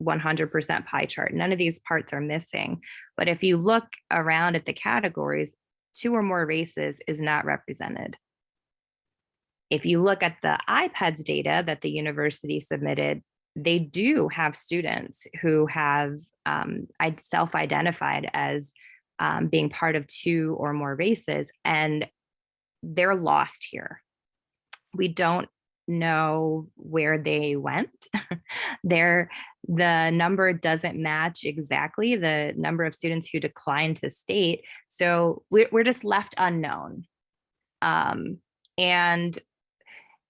100% pie chart. None of these parts are missing. But if you look around at the categories, 2 or more races is not represented. If you look at the IPEDS data that the university submitted, they do have students who have self-identified as being part of 2 or more races, and they're lost here. We don't know where they went. The number doesn't match exactly the number of students who declined to state. So we're just left unknown. And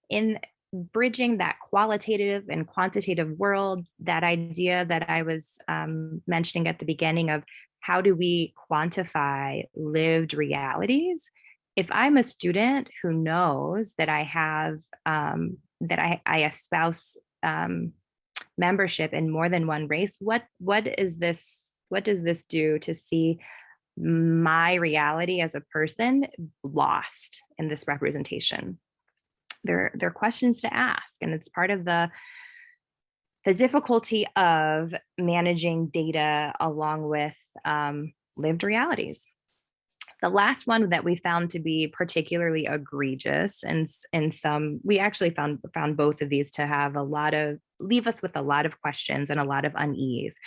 in bridging that qualitative and quantitative world, that idea that I was mentioning at the beginning of how do we quantify lived realities? If I'm a student who knows that I have, that I espouse membership in more than one race, what does this do to see my reality as a person lost in this representation? They're questions to ask, and it's part of the difficulty of managing data along with lived realities. The last one that we found to be particularly egregious, and in some, we actually found both of these to have leave us with a lot of questions and a lot of unease,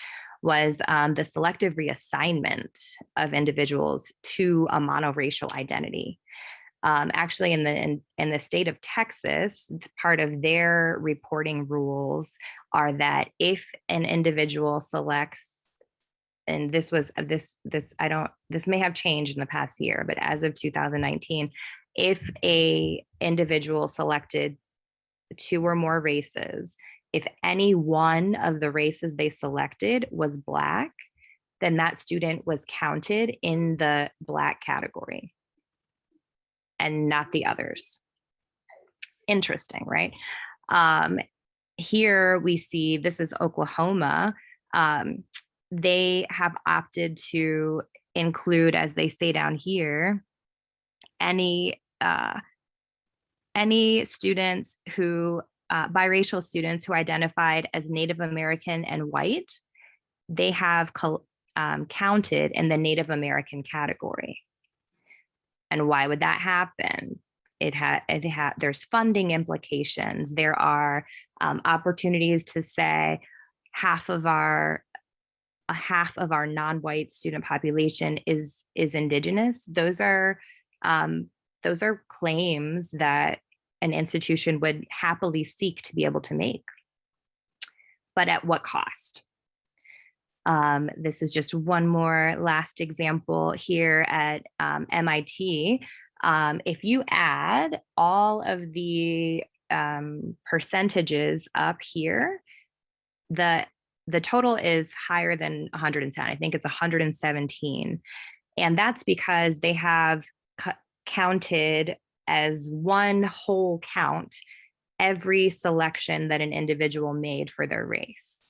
was the selective reassignment of individuals to a monoracial identity. Actually, in the state of Texas, part of their reporting rules are that if an individual selects, and this may have changed in the past year, but as of 2019, if a individual selected 2 or more races, if any one of the races they selected was Black, then that student was counted in the Black category and not the others. Interesting, right? Here we see, this is Oklahoma. They have opted to include, as they say down here, any students who, biracial students who identified as Native American and white, they have counted in the Native American category. And why would that happen? There's funding implications. There are opportunities to say half of our non-white student population is Indigenous. Those are claims that an institution would happily seek to be able to make, but at what cost? This is just one more last example here at MIT. If you add all of the percentages up here, the total is higher than 110. I think it's 117. And that's because they have counted as one whole count every selection that an individual made for their race,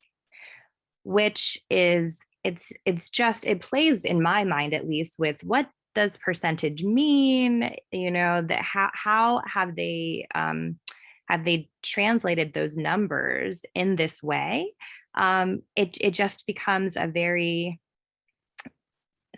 which is, it plays, in my mind at least, with what does percentage mean? You know, that how have they translated those numbers in this way? It just becomes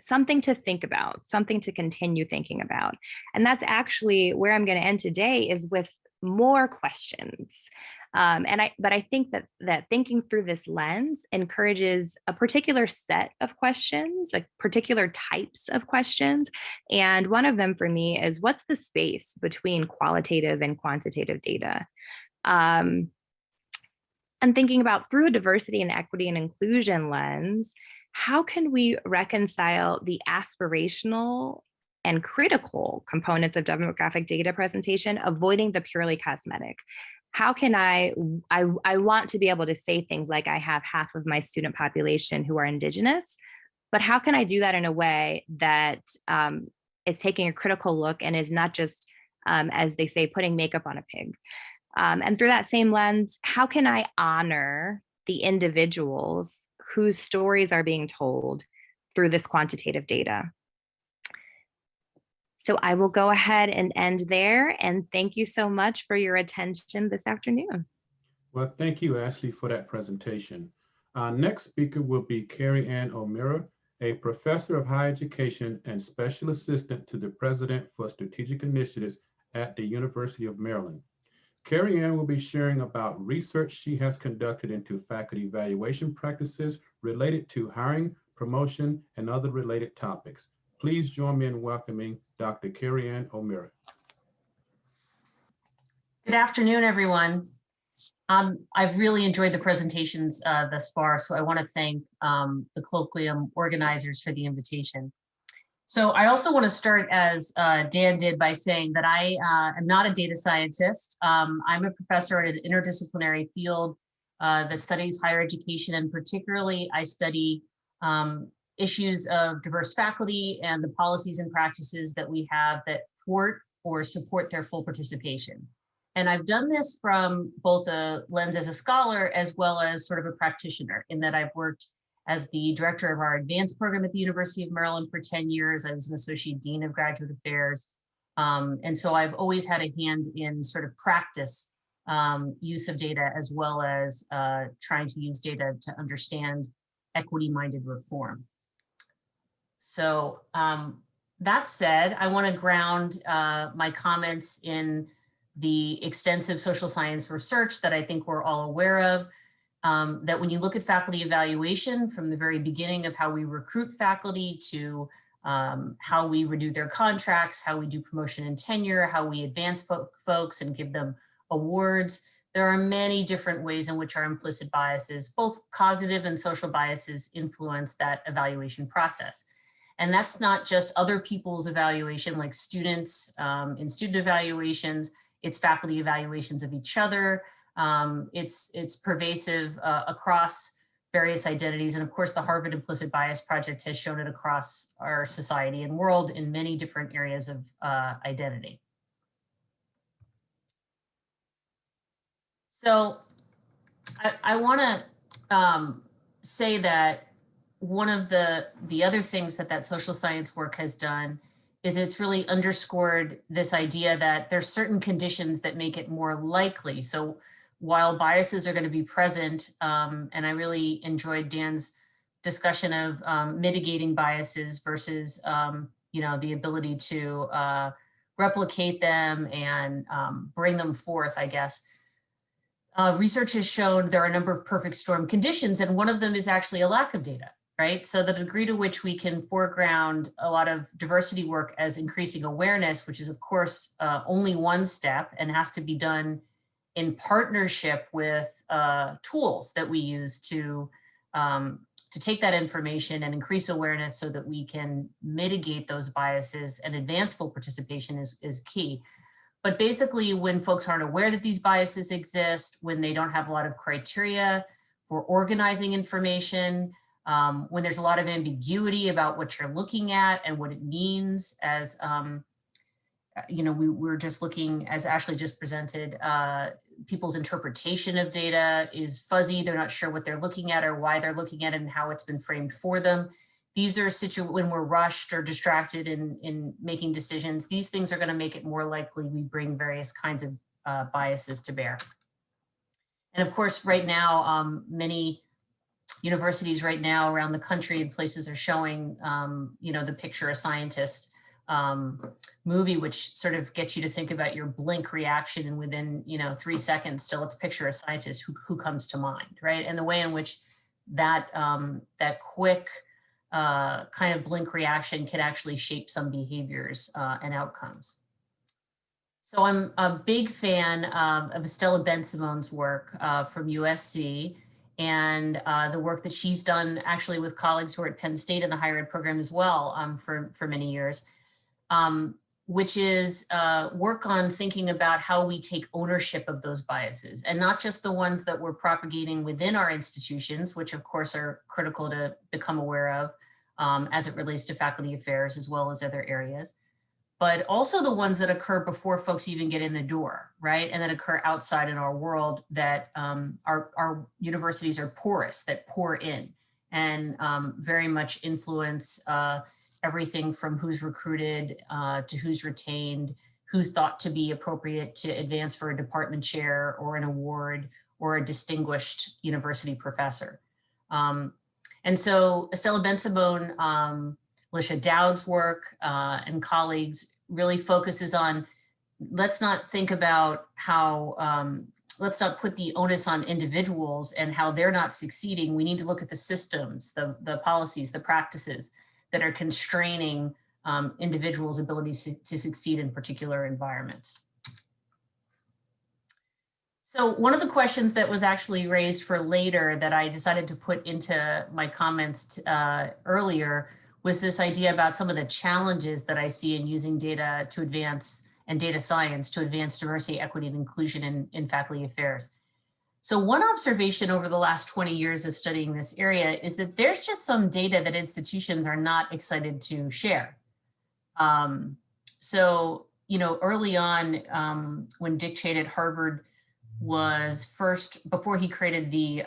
something to think about, something to continue thinking about. And that's actually where I'm going to end today, is with more questions. But I think that thinking through this lens encourages a particular set of questions, like particular types of questions. And one of them for me is, what's the space between qualitative and quantitative data? And thinking about, through a diversity and equity and inclusion lens, how can we reconcile the aspirational and critical components of demographic data presentation, avoiding the purely cosmetic? How can I want to be able to say things like, I have half of my student population who are Indigenous, but how can I do that in a way that is taking a critical look and is not just, as they say, putting makeup on a pig? And through that same lens, how can I honor the individuals whose stories are being told through this quantitative data? So I will go ahead and end there, and thank you so much for your attention this afternoon. Well, thank you, Ashley, for that presentation. Our next speaker will be KerryAnn O'Meara, a professor of higher education and special assistant to the president for strategic initiatives at the University of Maryland. KerryAnn will be sharing about research she has conducted into faculty evaluation practices related to hiring, promotion, and other related topics. Please join me in welcoming Dr. KerryAnn O'Meara. Good afternoon, everyone. I've really enjoyed the presentations thus far, so I want to thank the colloquium organizers for the invitation. So I also want to start, as Dan did, by saying that I am not a data scientist. I'm a professor at an interdisciplinary field that studies higher education, and particularly I study issues of diverse faculty and the policies and practices that we have that thwart or support their full participation. And I've done this from both a lens as a scholar as well as sort of a practitioner, in that I've worked as the director of our advanced program at the University of Maryland for 10 years. I was an associate dean of graduate affairs. And so I've always had a hand in sort of practice use of data, as well as trying to use data to understand equity-minded reform. So that said, I want to ground my comments in the extensive social science research that I think we're all aware of, that when you look at faculty evaluation from the very beginning of how we recruit faculty to how we renew their contracts, how we do promotion and tenure, how we advance folks and give them awards, there are many different ways in which our implicit biases, both cognitive and social biases, influence that evaluation process. And that's not just other people's evaluation, like students in student evaluations, it's faculty evaluations of each other. It's pervasive across various identities. And of course, the Harvard Implicit Bias Project has shown it across our society and world in many different areas of identity. So I want to say that one of the other things that social science work has done is it's really underscored this idea that there's certain conditions that make it more likely. So while biases are going to be present, and I really enjoyed Dan's discussion of mitigating biases versus the ability to replicate them and bring them forth, I guess. Research has shown there are a number of perfect storm conditions, and one of them is actually a lack of data, right? So the degree to which we can foreground a lot of diversity work as increasing awareness, which is of course only one step and has to be done in partnership with tools that we use to take that information and increase awareness so that we can mitigate those biases and advance full participation is key. But basically, when folks aren't aware that these biases exist, when they don't have a lot of criteria for organizing information, when there's a lot of ambiguity about what you're looking at and what it means, as we were just looking, as Ashley just presented, people's interpretation of data is fuzzy. They're not sure what they're looking at or why they're looking at it and how it's been framed for them. These are when we're rushed or distracted in making decisions. These things are going to make it more likely we bring various kinds of biases to bear. And of course, right now, many universities right now around the country and places are showing, the Picture a Scientist movie, which sort of gets you to think about your blink reaction, and within 3 seconds, still let's picture a scientist who comes to mind, right? And the way in which that quick kind of blink reaction can actually shape some behaviors and outcomes. So I'm a big fan of Estella Ben-Simone's work from USC, and the work that she's done actually with colleagues who are at Penn State in the higher ed program as well for many years, which is work on thinking about how we take ownership of those biases, and not just the ones that we're propagating within our institutions, which of course are critical to become aware of as it relates to faculty affairs as well as other areas, but also the ones that occur before folks even get in the door, right? And that occur outside in our world, that our universities are porous, that pour in and very much influence everything from who's recruited to who's retained, who's thought to be appropriate to advance for a department chair or an award or a distinguished university professor. And so Estella Ben-Simone, Alicia Dowd's work and colleagues really focuses on, let's not think about how, let's not put the onus on individuals and how they're not succeeding. We need to look at the systems, the policies, the practices that are constraining individuals' abilities to succeed in particular environments. So one of the questions that was actually raised for later that I decided to put into my comments earlier was this idea about some of the challenges that I see in using data to advance, and data science to advance diversity, equity, and inclusion in faculty affairs. So one observation over the last 20 years of studying this area is that there's just some data that institutions are not excited to share. So, early on, when Dick Chait at Harvard was first, before he created the,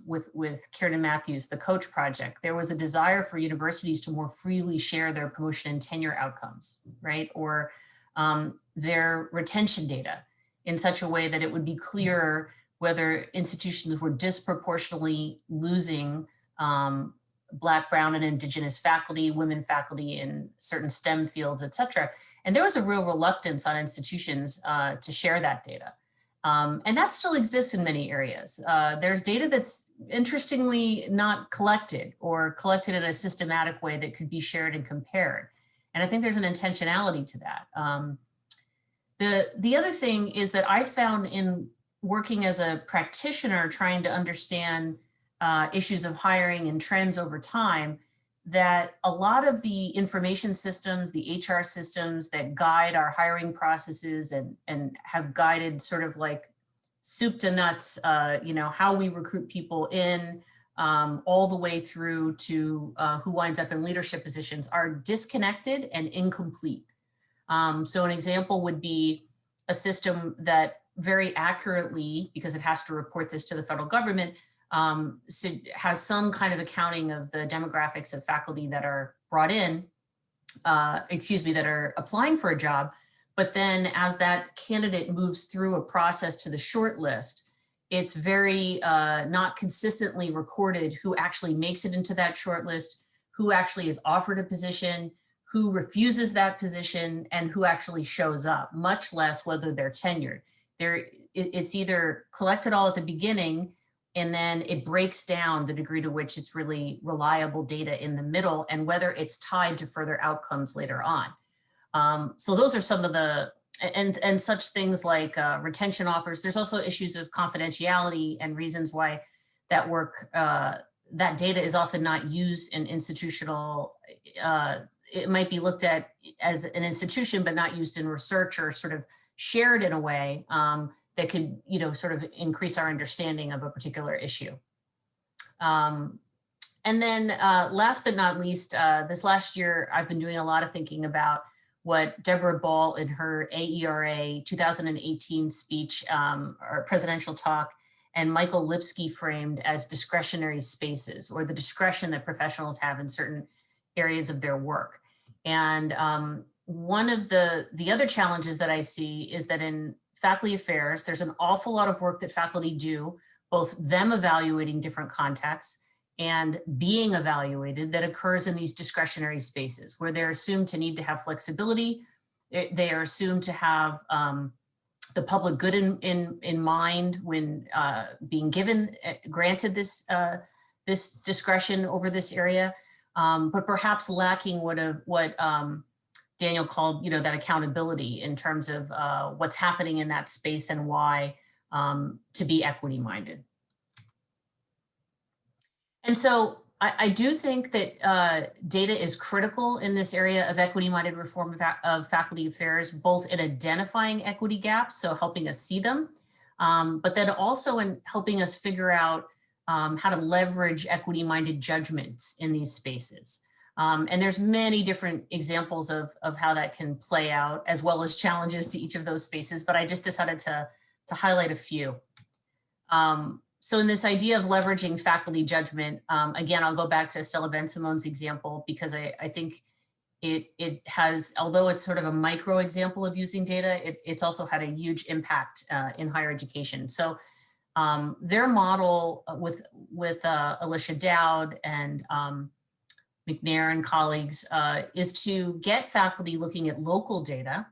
with Karen Matthews, the Coach Project, there was a desire for universities to more freely share their promotion and tenure outcomes, right? Or their retention data in such a way that it would be clearer whether institutions were disproportionately losing Black, Brown, and Indigenous faculty, women faculty in certain STEM fields, et cetera. And there was a real reluctance on institutions to share that data. And that still exists in many areas. There's data that's interestingly not collected or collected in a systematic way that could be shared and compared. And I think there's an intentionality to that. The other thing is that I found in working as a practitioner trying to understand issues of hiring and trends over time, that a lot of the information systems, the HR systems that guide our hiring processes and have guided sort of like soup to nuts, how we recruit people in, all the way through to who winds up in leadership positions are disconnected and incomplete. So an example would be a system that very accurately, because it has to report this to the federal government, so has some kind of accounting of the demographics of faculty that are brought in, that are applying for a job. But then as that candidate moves through a process to the short list, it's very not consistently recorded who actually makes it into that short list, who actually is offered a position, who refuses that position, and who actually shows up, much less whether they're tenured. It's either collected all at the beginning, and then it breaks down the degree to which it's really reliable data in the middle and whether it's tied to further outcomes later on. So those are some of the, and such things like retention offers. There's also issues of confidentiality and reasons why that work, that data is often not used in institutional, it might be looked at as an institution, but not used in research or sort of shared in a way that could, sort of increase our understanding of a particular issue. And then last but not least, this last year, I've been doing a lot of thinking about what Deborah Ball in her AERA 2018 speech or presidential talk and Michael Lipsky framed as discretionary spaces, or the discretion that professionals have in certain areas of their work. And one of the other challenges that I see is that in faculty affairs, there's an awful lot of work that faculty do, both them evaluating different contexts and being evaluated, that occurs in these discretionary spaces where they're assumed to need to have flexibility. They are assumed to have the public good in mind when being granted this discretion over this area, but perhaps lacking what Daniel called, that accountability in terms of what's happening in that space and why, to be equity minded. And so I do think that data is critical in this area of equity-minded reform of faculty affairs, both in identifying equity gaps, so helping us see them, but then also in helping us figure out how to leverage equity-minded judgments in these spaces. And there's many different examples of how that can play out, as well as challenges to each of those spaces, but I just decided to highlight a few. So in this idea of leveraging faculty judgment, again, I'll go back to Stella Ben-Simone's example, because I think it has, although it's sort of a micro example of using data, it's also had a huge impact in higher education. So their model with Alicia Dowd and McNair and colleagues is to get faculty looking at local data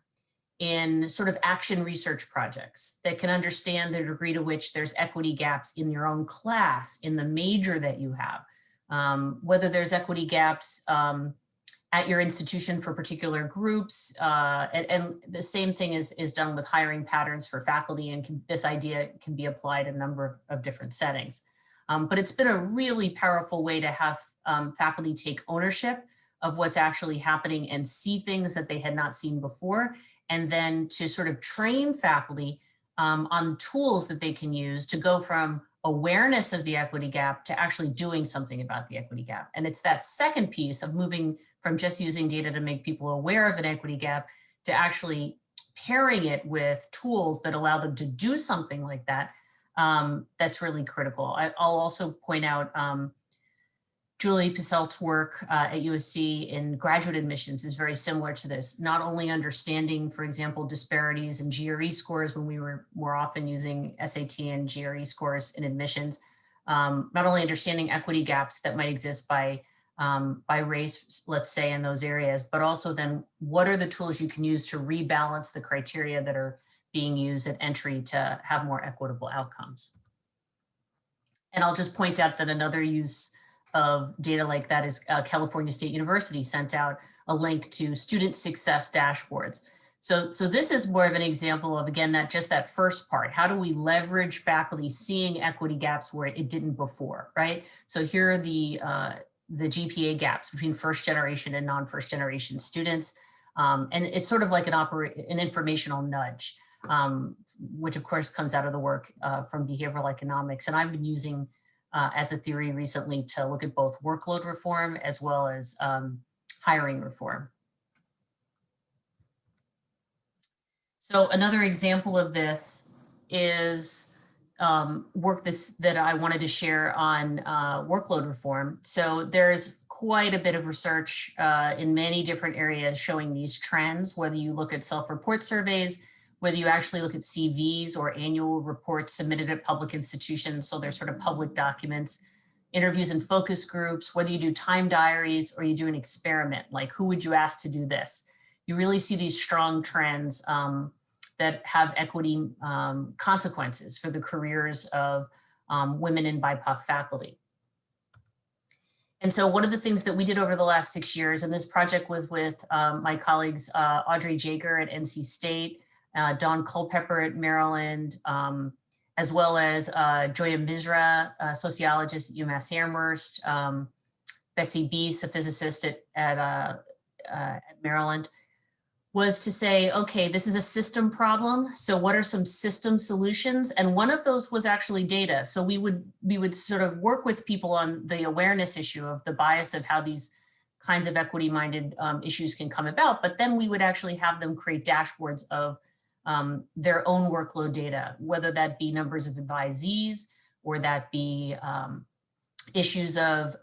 in sort of action research projects that can understand the degree to which there's equity gaps in your own class, in the major that you have, whether there's equity gaps at your institution for particular groups, and the same thing is done with hiring patterns for faculty, and this idea can be applied in a number of different settings. But it's been a really powerful way to have faculty take ownership of what's actually happening and see things that they had not seen before, and then to sort of train faculty on tools that they can use to go from awareness of the equity gap to actually doing something about the equity gap. And it's that second piece of moving from just using data to make people aware of an equity gap to actually pairing it with tools that allow them to do something like that. That's really critical. I'll also point out Julie Pisselt's work at USC in graduate admissions is very similar to this. Not only understanding, for example, disparities in GRE scores when we were more often using SAT and GRE scores in admissions, not only understanding equity gaps that might exist by race, let's say, in those areas, but also then what are the tools you can use to rebalance the criteria that are being used at entry to have more equitable outcomes. And I'll just point out that another use of data like that is California State University sent out a link to student success dashboards. So this is more of an example of, again, that first part. How do we leverage faculty seeing equity gaps where it didn't before, right? So here are the GPA gaps between first generation and non-first generation students. And it's sort of like an informational nudge, which of course comes out of the work from behavioral economics. And I've been using as a theory recently to look at both workload reform as well as hiring reform. So another example of this is work that I wanted to share on workload reform. So there's quite a bit of research in many different areas showing these trends, whether you look at self-report surveys, whether you actually look at CVs or annual reports submitted at public institutions, so they're sort of public documents, interviews and focus groups, whether you do time diaries or you do an experiment, like who would you ask to do this? You really see these strong trends that have equity consequences for the careers of women in BIPOC faculty. And so one of the things that we did over the last 6 years, and this project was with my colleagues, Audrey Jager at NC State, Dawn Culpepper at Maryland, as well as Joya Misra, a sociologist at UMass Amherst, Betsy Beese, a physicist at Maryland, was to say, okay, this is a system problem. So what are some system solutions? And one of those was actually data. So we would sort of work with people on the awareness issue of the bias of how these kinds of equity-minded issues can come about, but then we would actually have them create dashboards of their own workload data, whether that be numbers of advisees or that be issues of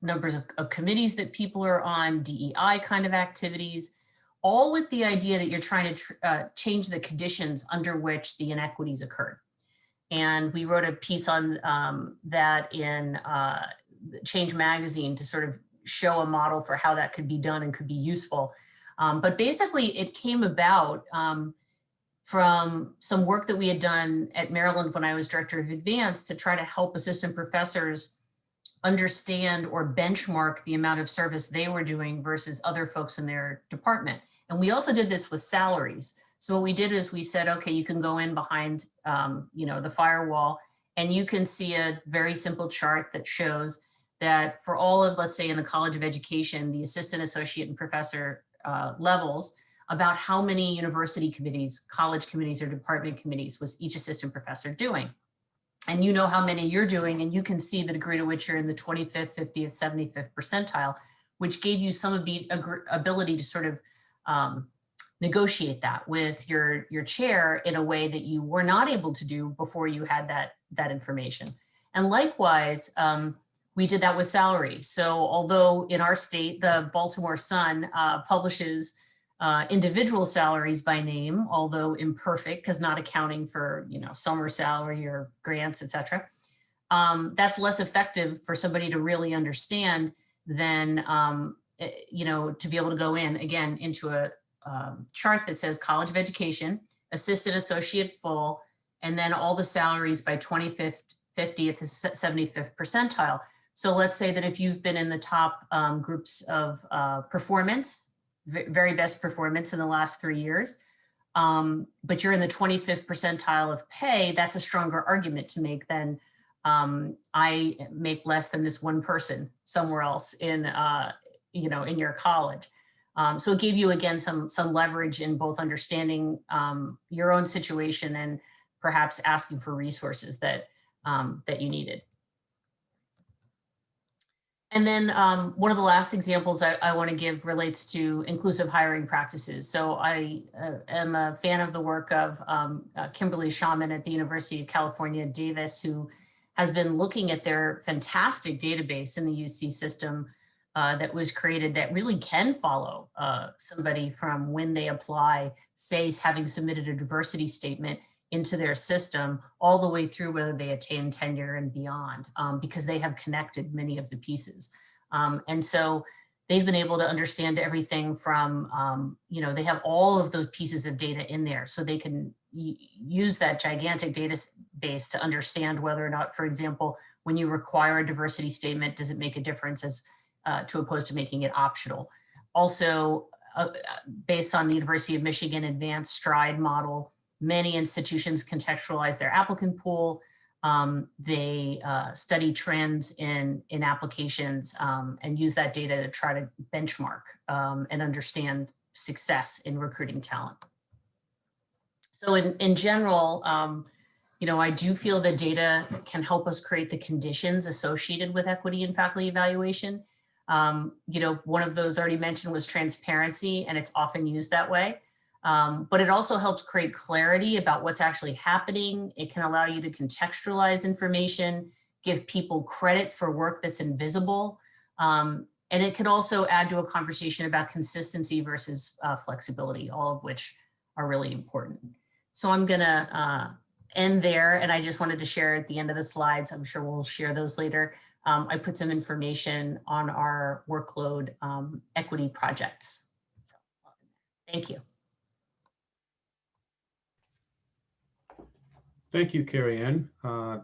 numbers of committees that people are on, DEI kind of activities, all with the idea that you're trying to change the conditions under which the inequities occurred. And we wrote a piece on that in Change Magazine to sort of show a model for how that could be done and could be useful. But basically it came about from some work that we had done at Maryland when I was director of advanced to try to help assistant professors understand or benchmark the amount of service they were doing versus other folks in their department. And we also did this with salaries. So what we did is we said, okay, you can go in behind the firewall and you can see a very simple chart that shows that for all of, let's say in the College of Education, the assistant, associate, and professor levels, about how many university committees, college committees, or department committees was each assistant professor doing. And you know how many you're doing, and you can see the degree to which you're in the 25th, 50th, 75th percentile, which gave you some ability to sort of negotiate that with your chair in a way that you were not able to do before you had that information. And likewise, we did that with salary. So although in our state, the Baltimore Sun publishes individual salaries by name, although imperfect because not accounting for summer salary or grants, et cetera. That's less effective for somebody to really understand than to be able to go in again into a chart that says College of Education, assistant, associate, full, and then all the salaries by 25th, 50th, 75th percentile. So let's say that if you've been in the top groups of performance, very best performance in the last 3 years, but you're in the 25th percentile of pay, that's a stronger argument to make than I make less than this one person somewhere else in, in your college. So it gave you, again, some leverage in both understanding your own situation and perhaps asking for resources that you needed. And then one of the last examples I want to give relates to inclusive hiring practices. So I am a fan of the work of Kimberly Shaman at the University of California, Davis, who has been looking at their fantastic database in the UC system that was created that really can follow somebody from when they apply, say, having submitted a diversity statement into their system all the way through whether they attain tenure and beyond, because they have connected many of the pieces. And so they've been able to understand everything from, they have all of those pieces of data in there, so they can use that gigantic database to understand whether or not, for example, when you require a diversity statement, does it make a difference as to opposed to making it optional? Also, based on the University of Michigan Advanced Stride model, many institutions contextualize their applicant pool. They study trends in applications and use that data to try to benchmark and understand success in recruiting talent. So in general, I do feel that data can help us create the conditions associated with equity in faculty evaluation. One of those already mentioned was transparency, and it's often used that way. But it also helps create clarity about what's actually happening. It can allow you to contextualize information, give people credit for work that's invisible. And it could also add to a conversation about consistency versus flexibility, all of which are really important. So I'm gonna end there, and I just wanted to share at the end of the slides, I'm sure we'll share those later. I put some information on our workload equity projects. So, thank you. Thank you, KerryAnn.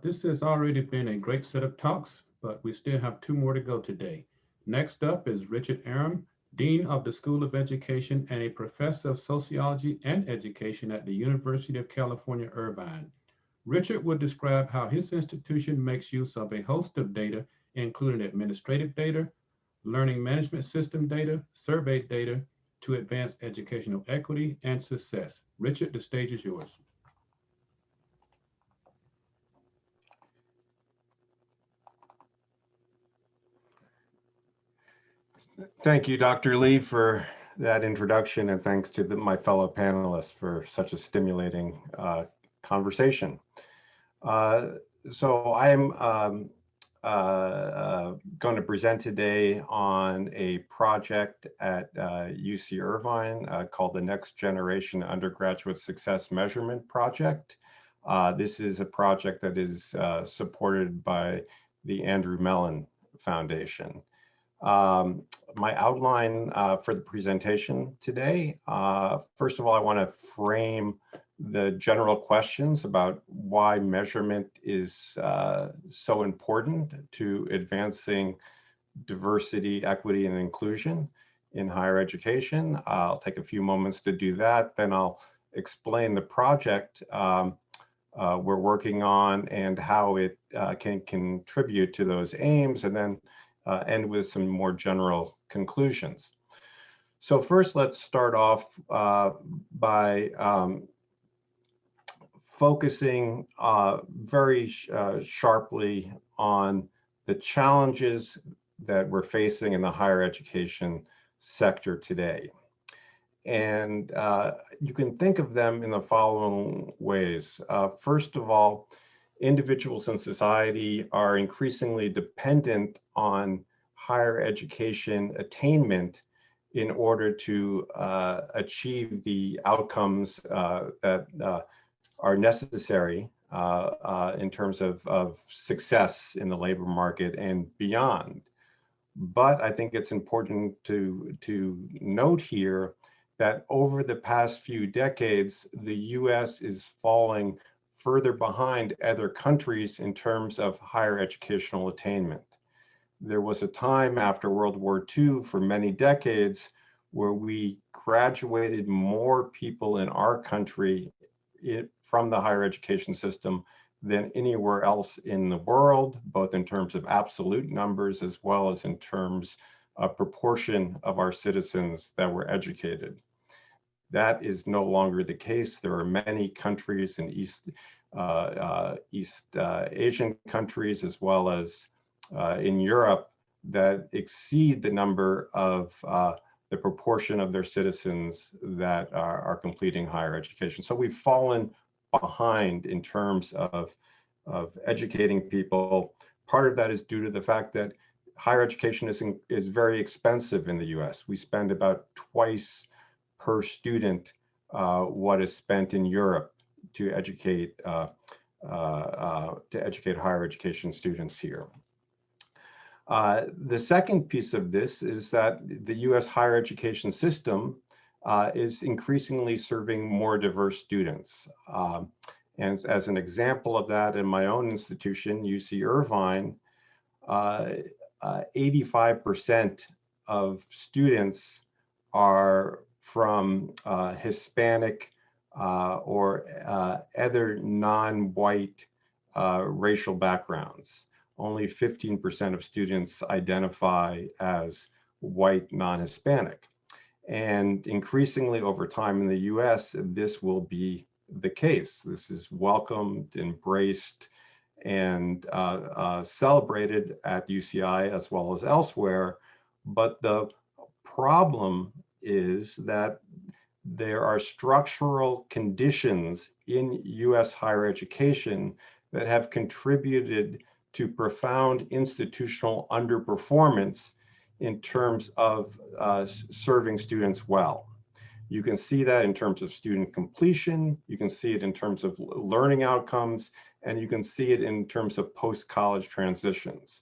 This has already been a great set of talks, but we still have 2 more to go today. Next up is Richard Arum, Dean of the School of Education and a Professor of Sociology and Education at the University of California, Irvine. Richard will describe how his institution makes use of a host of data, including administrative data, learning management system data, survey data, to advance educational equity and success. Richard, the stage is yours. Thank you, Dr. Lee, for that introduction, and thanks to my fellow panelists for such a stimulating conversation. So I'm going to present today on a project at UC Irvine called the Next Generation Undergraduate Success Measurement Project. This is a project that is supported by the Andrew Mellon Foundation. My outline for the presentation today, first of all, I want to frame the general questions about why measurement is so important to advancing diversity, equity, and inclusion in higher education. I'll take a few moments to do that. Then I'll explain the project we're working on and how it can contribute to those aims, and then end with some more general conclusions. So first, let's start off by focusing very sharply on the challenges that we're facing in the higher education sector today. And you can think of them in the following ways. First of all, individuals in society are increasingly dependent on higher education attainment in order to achieve the outcomes that are necessary in terms of success in the labor market and beyond. But I think it's important to note here that over the past few decades, the US is falling further behind other countries in terms of higher educational attainment. There was a time after World War II for many decades where we graduated more people in our country from the higher education system than anywhere else in the world, both in terms of absolute numbers as well as in terms a proportion of our citizens that were educated. That is no longer the case. There are many countries in East Asian countries, as well as in Europe, that exceed the number of the proportion of their citizens that are completing higher education. So we've fallen behind in terms of educating people. Part of that is due to the fact that higher education is very expensive in the US. We spend about twice per student what is spent in Europe to educate higher education students here. The second piece of this is that the US higher education system is increasingly serving more diverse students. And as an example of that, in my own institution, UC Irvine, 85% of students are from Hispanic or other non-white racial backgrounds. Only 15% of students identify as white non-Hispanic. And increasingly over time in the US, this will be the case. This is welcomed, embraced, and celebrated at UCI as well as elsewhere. But the problem is that there are structural conditions in US higher education that have contributed to profound institutional underperformance in terms of serving students well. You can see that in terms of student completion, you can see it in terms of learning outcomes, and you can see it in terms of post-college transitions.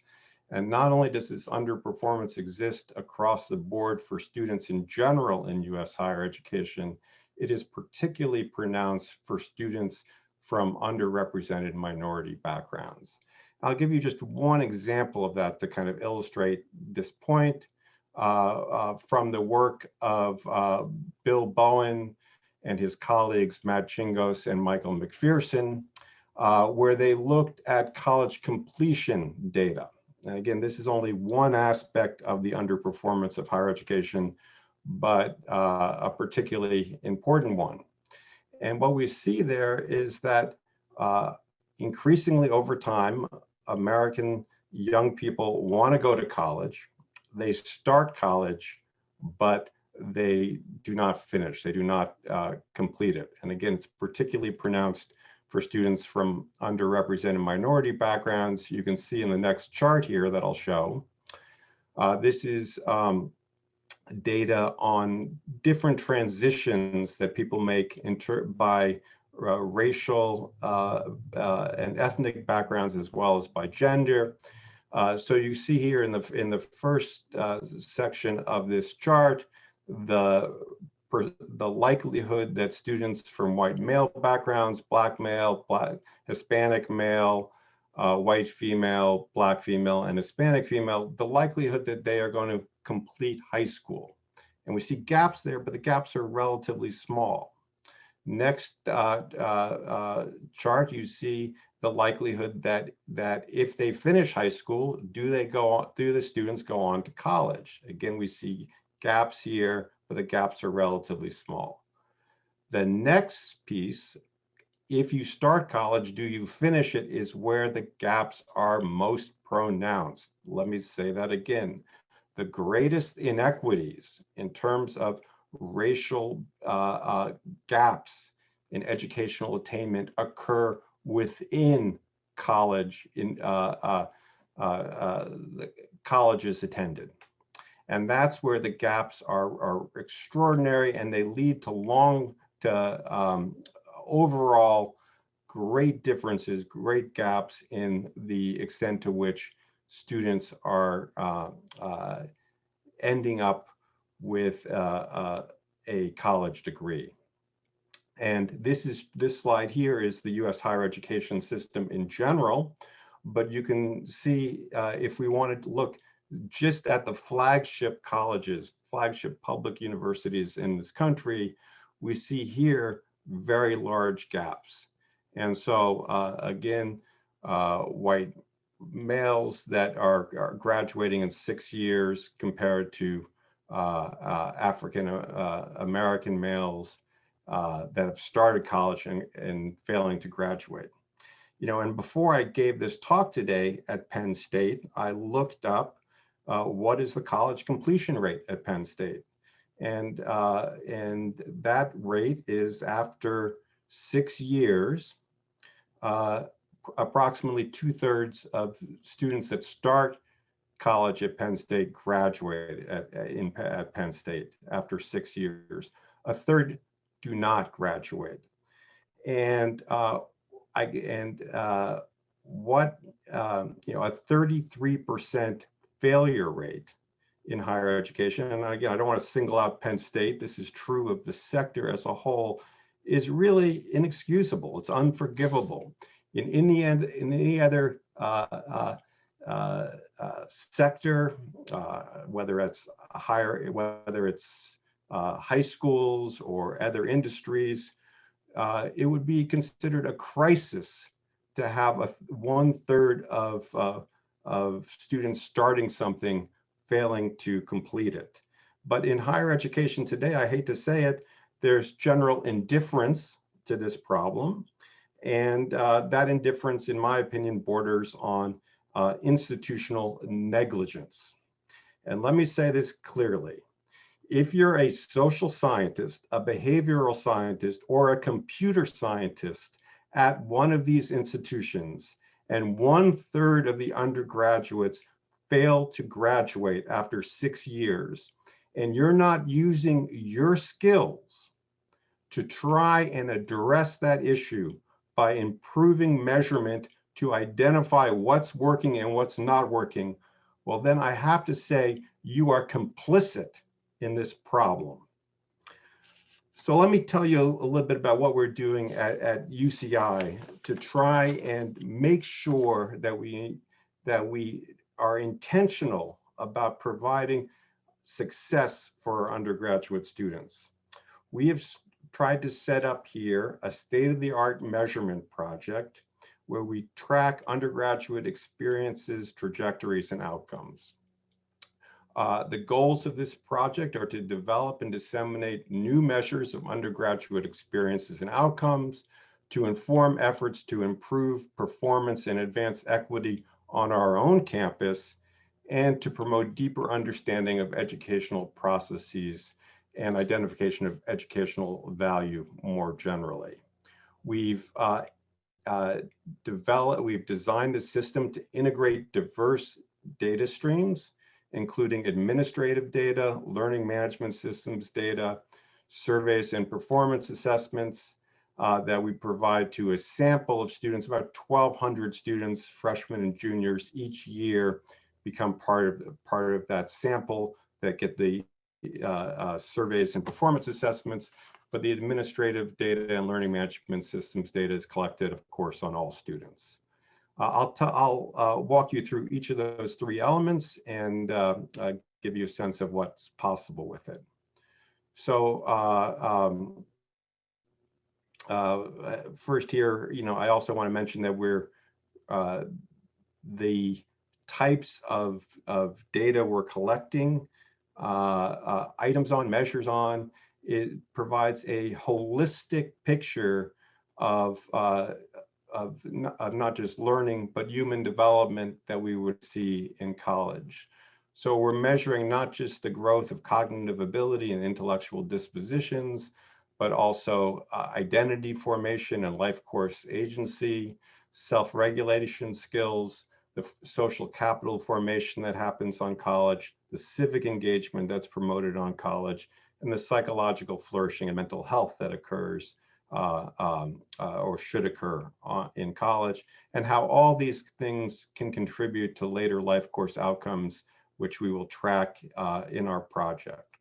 And not only does this underperformance exist across the board for students in general in US higher education, it is particularly pronounced for students from underrepresented minority backgrounds. I'll give you just one example of that to kind of illustrate this point from the work of Bill Bowen and his colleagues, Matt Chingos and Michael McPherson, where they looked at college completion data. And again, this is only one aspect of the underperformance of higher education, but a particularly important one. And what we see there is that increasingly over time, American young people want to go to college. They start college, but they do not finish. They do not complete it. And again, it's particularly pronounced for students from underrepresented minority backgrounds. You can see in the next chart here that I'll show. This is data on different transitions that people make by racial and ethnic backgrounds, as well as by gender. So you see here in the first section of this chart, the likelihood that students from white male backgrounds, black male, Hispanic male, white female, black female, and Hispanic female, the likelihood that they are going to complete high school. And we see gaps there, but the gaps are relatively small. Next chart, you see the likelihood that if they finish high school, do the students go on to college? Again, we see gaps here, but the gaps are relatively small. The next piece, if you start college, do you finish it, is where the gaps are most pronounced. Let me say that again. The greatest inequities in terms of racial gaps in educational attainment occur within college, in colleges attended. And that's where the gaps are extraordinary, and they lead to overall great differences, great gaps in the extent to which students are ending up with a college degree. And this slide here is the US higher education system in general, but you can see if we wanted to look just at the flagship colleges, flagship public universities in this country, we see here very large gaps. And so again, white males that are graduating in 6 years compared to African American males that have started college and failing to graduate. You know, and before I gave this talk today at Penn State, I looked up what is the college completion rate at Penn State, and that rate is after 6 years. Approximately 2/3 of students that start college at Penn State graduate at Penn State after 6 years. A third do not graduate, and you know, a 33% failure rate in higher education. And again, I don't want to single out Penn State. This is true of the sector as a whole. Is really inexcusable. It's unforgivable. In the end, in any other sector, whether it's high schools or other industries, it would be considered a crisis to have 1/3 of students starting something failing to complete it. But in higher education today, I hate to say it, there's general indifference to this problem. And that indifference, in my opinion, borders on institutional negligence. And let me say this clearly. If you're a social scientist, a behavioral scientist, or a computer scientist at one of these institutions, and 1/3 of the undergraduates fail to graduate after 6 years, and you're not using your skills to try and address that issue by improving measurement to identify what's working and what's not working, well, then I have to say you are complicit in this problem. So let me tell you a little bit about what we're doing at UCI to try and make sure that we are intentional about providing success for our undergraduate students. We have tried to set up here a state-of-the-art measurement project where we track undergraduate experiences, trajectories, and outcomes. The goals of this project are to develop and disseminate new measures of undergraduate experiences and outcomes, to inform efforts to improve performance and advance equity on our own campus, and to promote deeper understanding of educational processes and identification of educational value more generally. We've designed the system to integrate diverse data streams, including administrative data, learning management systems data, surveys and performance assessments that we provide to a sample of students. About 1,200 students, freshmen and juniors each year, become part of that sample that get the surveys and performance assessments, but the administrative data and learning management systems data is collected, of course, on all students. I'll walk you through each of those 3 elements and give you a sense of what's possible with it. So first here, you know, I also want to mention that we're the types of data we're collecting, items on, measures on, it provides a holistic picture of not just learning, but human development that we would see in college. So we're measuring not just the growth of cognitive ability and intellectual dispositions, but also identity formation and life course agency, self-regulation skills, the social capital formation that happens on college, the civic engagement that's promoted on college, and the psychological flourishing and mental health that occurs or should occur in college, and how all these things can contribute to later life course outcomes, which we will track in our project.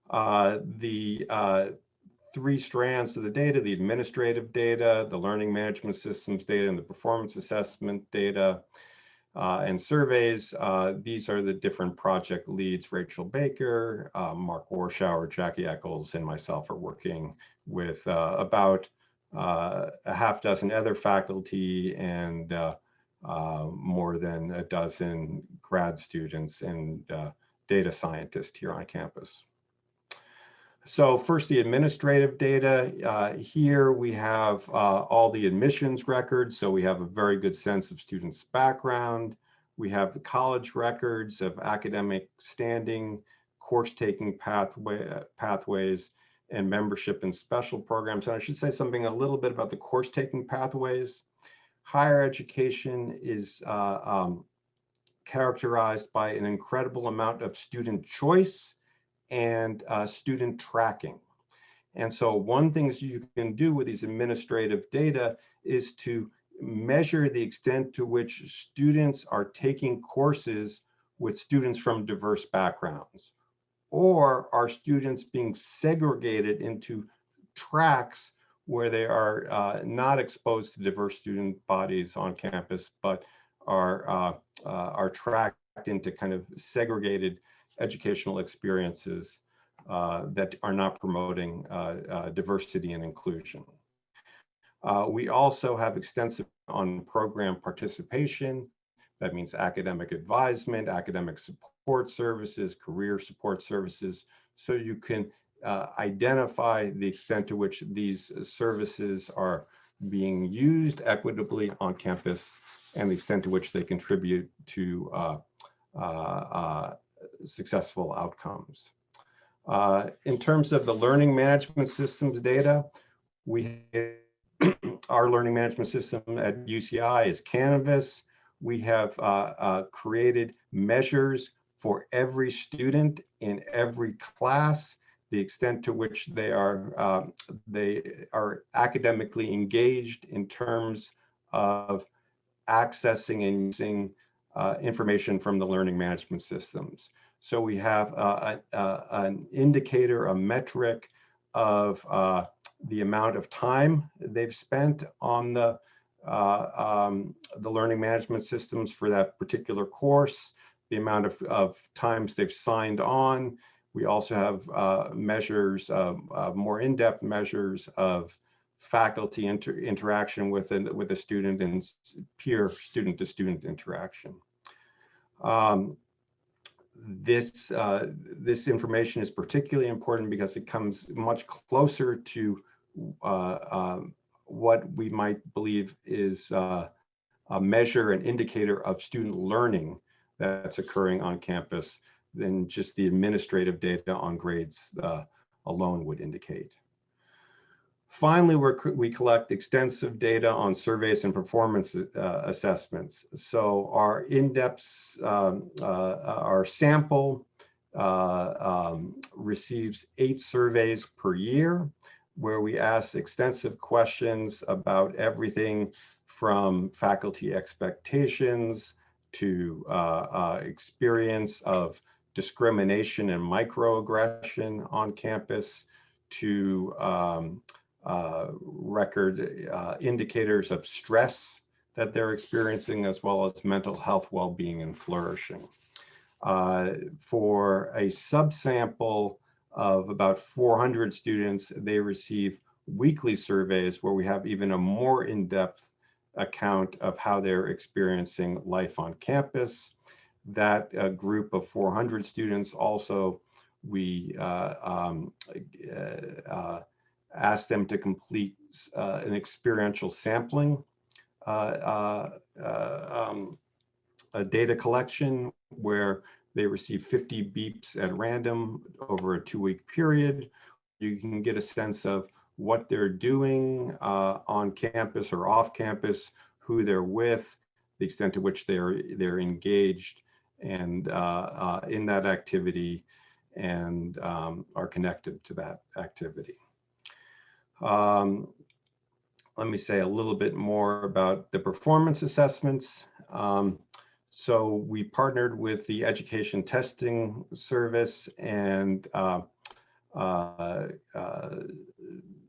The 3 strands of the data, the administrative data, the learning management systems data, and the performance assessment data and surveys. These are the different project leads. Rachel Baker, Mark Warschauer, Jackie Eccles, and myself are working with about a half dozen other faculty and more than a dozen grad students and data scientists here on campus. So first, the administrative data. Here we have all the admissions records. So we have a very good sense of students' background. We have the college records of academic standing, course-taking pathways, and membership in special programs. And I should say something a little bit about the course-taking pathways. Higher education is characterized by an incredible amount of student choice and student tracking. And so one thing you can do with these administrative data is to measure the extent to which students are taking courses with students from diverse backgrounds, or are students being segregated into tracks where they are not exposed to diverse student bodies on campus, but are tracked into kind of segregated educational experiences that are not promoting diversity and inclusion. We also have extensive on program participation. That means academic advisement, academic support services, career support services. So you can identify the extent to which these services are being used equitably on campus and the extent to which they contribute to successful outcomes. In terms of the learning management systems data, our learning management system at UCI is Canvas. We have created measures for every student in every class, the extent to which they are academically engaged in terms of accessing and using information from the learning management systems. So we have an indicator, a metric of the amount of time they've spent on the learning management systems for that particular course, the amount of times they've signed on. We also have measures, more in-depth measures of faculty interaction with a student and peer student-to-student interaction. This information is particularly important because it comes much closer to what we might believe is a measure, an indicator of student learning that's occurring on campus than just the administrative data on grades alone would indicate. Finally, we collect extensive data on surveys and performance assessments. So our in-depth, our sample receives 8 surveys per year, where we ask extensive questions about everything from faculty expectations to experience of discrimination and microaggression on campus, to record indicators of stress that they're experiencing, as well as mental health, well-being, and flourishing. For a subsample of about 400 students, they receive weekly surveys where we have even a more in-depth account of how they're experiencing life on campus. That group of 400 students also, we ask them to complete an experiential sampling a data collection where they receive 50 beeps at random over a 2-week period. You can get a sense of what they're doing on campus or off campus, who they're with, the extent to which they're engaged and in that activity, and are connected to that activity. Let me say a little bit more about the performance assessments. So we partnered with the Education Testing Service and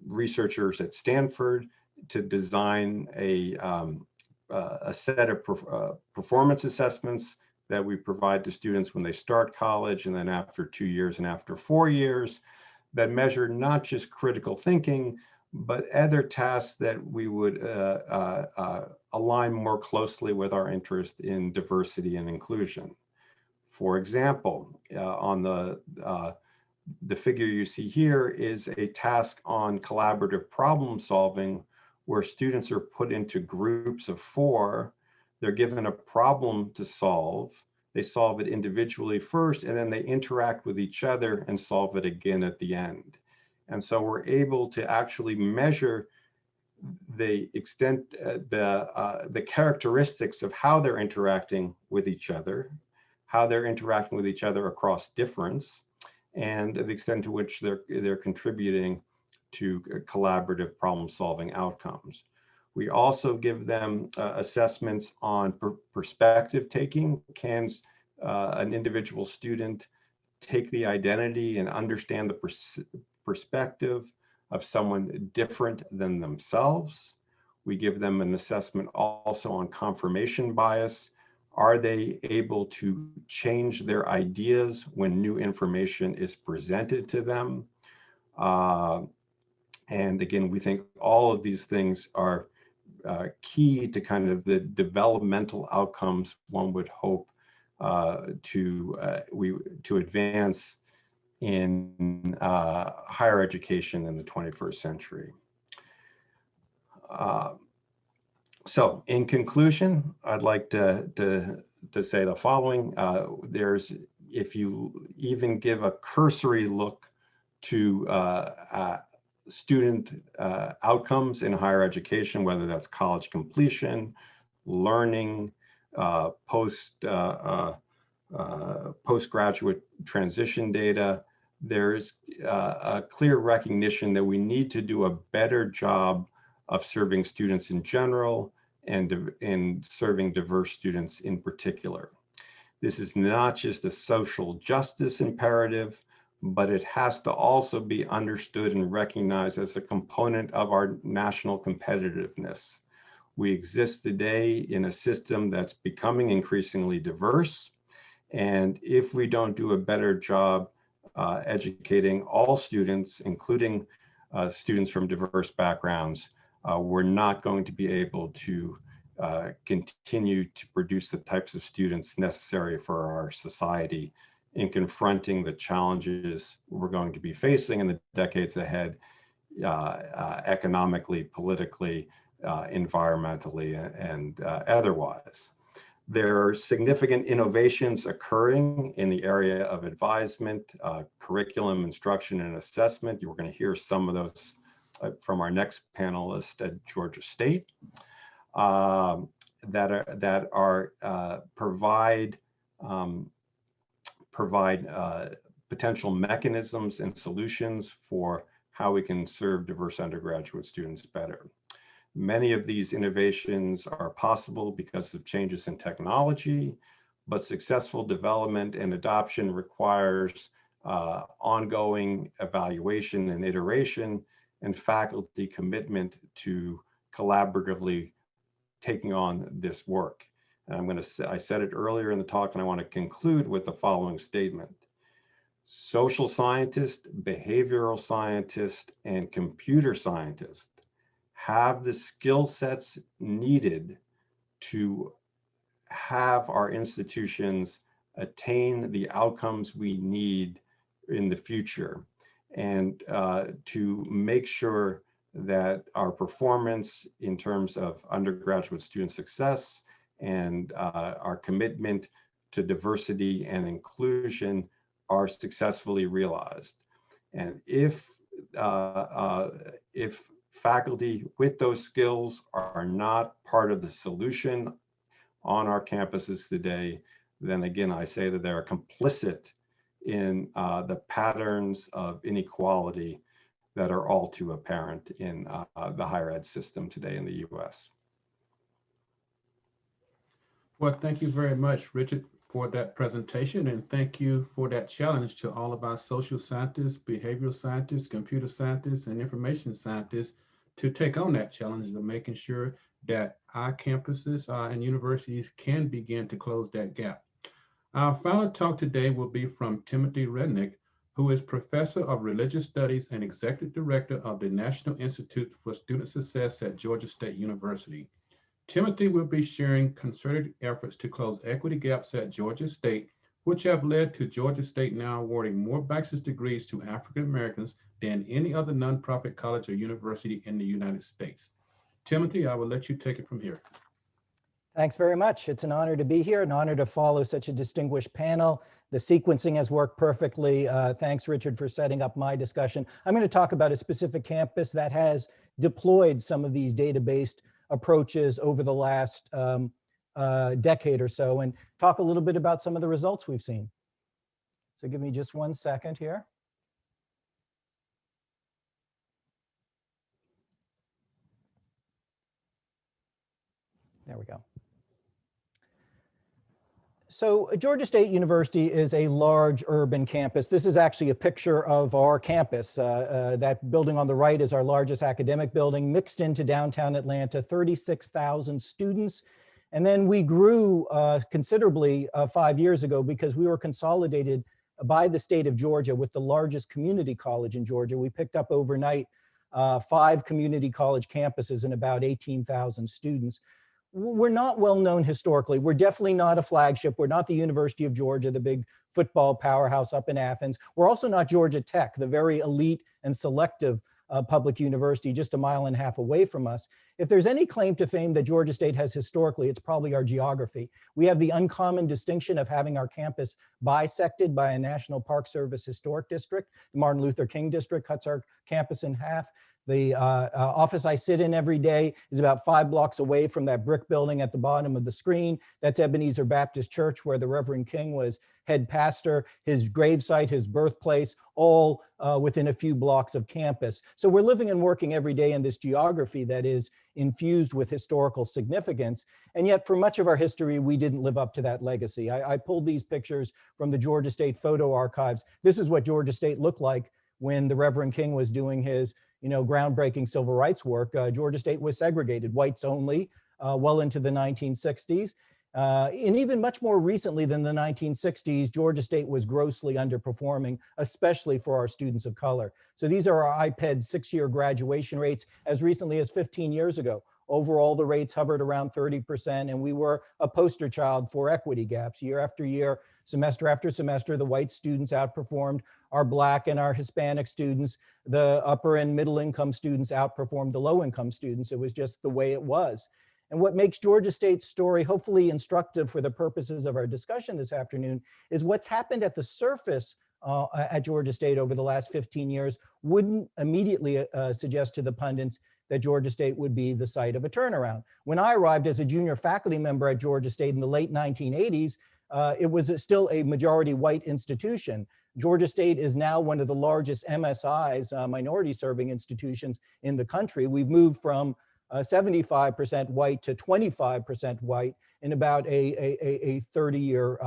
researchers at Stanford to design a set of performance assessments that we provide to students when they start college, and then after 2 years and after 4 years, that measure not just critical thinking, but other tasks that we would align more closely with our interest in diversity and inclusion. For example, on the figure you see here is a task on collaborative problem solving, where students are put into groups of 4. They're given a problem to solve. They solve it individually first, and then they interact with each other and solve it again at the end. And so we're able to actually measure the extent, the characteristics of how they're interacting with each other, how they're interacting with each other across difference, and the extent to which they're contributing to collaborative problem-solving outcomes. We also give them assessments on perspective taking. Can an individual student take the identity and understand the perspective of someone different than themselves? We give them an assessment also on confirmation bias. Are they able to change their ideas when new information is presented to them? And again, we think all of these things are key to kind of the developmental outcomes one would hope to advance in higher education in the 21st century. So in conclusion, I'd like to say the following. If you even give a cursory look to student outcomes in higher education, whether that's college completion, learning, postgraduate transition data, there's a clear recognition that we need to do a better job of serving students in general and in serving diverse students in particular. This is not just a social justice imperative, but it has to also be understood and recognized as a component of our national competitiveness. We exist today in a system that's becoming increasingly diverse, and if we don't do a better job educating all students, including students from diverse backgrounds, we're not going to be able to continue to produce the types of students necessary for our society in confronting the challenges we're going to be facing in the decades ahead, economically, politically, environmentally, and otherwise. There are significant innovations occurring in the area of advisement, curriculum, instruction, and assessment. You're going to hear some of those from our next panelist at Georgia State, provide potential mechanisms and solutions for how we can serve diverse undergraduate students better. Many of these innovations are possible because of changes in technology, but successful development and adoption requires ongoing evaluation and iteration and faculty commitment to collaboratively taking on this work. And I said it earlier in the talk, and I want to conclude with the following statement. Social scientists, behavioral scientists, and computer scientists have the skill sets needed to have our institutions attain the outcomes we need in the future, and to make sure that our performance in terms of undergraduate student success and our commitment to diversity and inclusion are successfully realized. And if faculty with those skills are not part of the solution on our campuses today, then again, I say that they're complicit in the patterns of inequality that are all too apparent in the higher ed system today in the US. Well, thank you very much, Richard, for that presentation, and thank you for that challenge to all of our social scientists, behavioral scientists, computer scientists, and information scientists to take on that challenge of making sure that our campuses and universities can begin to close that gap. Our final talk today will be from Timothy Renick, who is Professor of Religious Studies and Executive Director of the National Institute for Student Success at Georgia State University. Timothy will be sharing concerted efforts to close equity gaps at Georgia State, which have led to Georgia State now awarding more bachelor's degrees to African Americans than any other nonprofit college or university in the United States. Timothy, I will let you take it from here. Thanks very much. It's an honor to be here, an honor to follow such a distinguished panel. The sequencing has worked perfectly. Thanks, Richard, for setting up my discussion. I'm going to talk about a specific campus that has deployed some of these data-based approaches over the last decade or so, and talk a little bit about some of the results we've seen. So give me just 1 second here. There we go. So Georgia State University is a large urban campus. This is actually a picture of our campus. That building on the right is our largest academic building, mixed into downtown Atlanta, 36,000 students. And then we grew considerably 5 years ago because we were consolidated by the state of Georgia with the largest community college in Georgia. We picked up overnight 5 community college campuses and about 18,000 students. We're not well known historically. We're definitely not a flagship. We're not the University of Georgia, the big football powerhouse up in Athens. We're also not Georgia Tech, the very elite and selective public university just a mile and a half away from us. If there's any claim to fame that Georgia State has historically, it's probably our geography. We have the uncommon distinction of having our campus bisected by a National Park Service historic district. The Martin Luther King district cuts our campus in half. The office I sit in every day is about 5 blocks away from that brick building at the bottom of the screen. That's Ebenezer Baptist Church, where the Reverend King was head pastor, his gravesite, his birthplace, all within a few blocks of campus. So we're living and working every day in this geography that is infused with historical significance. And yet for much of our history, we didn't live up to that legacy. I pulled these pictures from the Georgia State photo archives. This is what Georgia State looked like when the Reverend King was doing his groundbreaking civil rights work. Georgia State was segregated, whites only, well into the 1960s. And even much more recently than the 1960s, Georgia State was grossly underperforming, especially for our students of color. So these are our IPED 6-year graduation rates as recently as 15 years ago. Overall, the rates hovered around 30%, and we were a poster child for equity gaps. Year after year, semester after semester, the white students outperformed our Black and our Hispanic students. The upper and middle income students outperformed the low income students. It was just the way it was. And what makes Georgia State's story hopefully instructive for the purposes of our discussion this afternoon is what's happened at the surface at Georgia State over the last 15 years wouldn't immediately suggest to the pundits that Georgia State would be the site of a turnaround. When I arrived as a junior faculty member at Georgia State in the late 1980s, it was still a majority white institution. Georgia State is now one of the largest MSIs, minority serving institutions in the country. We've moved from 75% white to 25% white in about a 30-year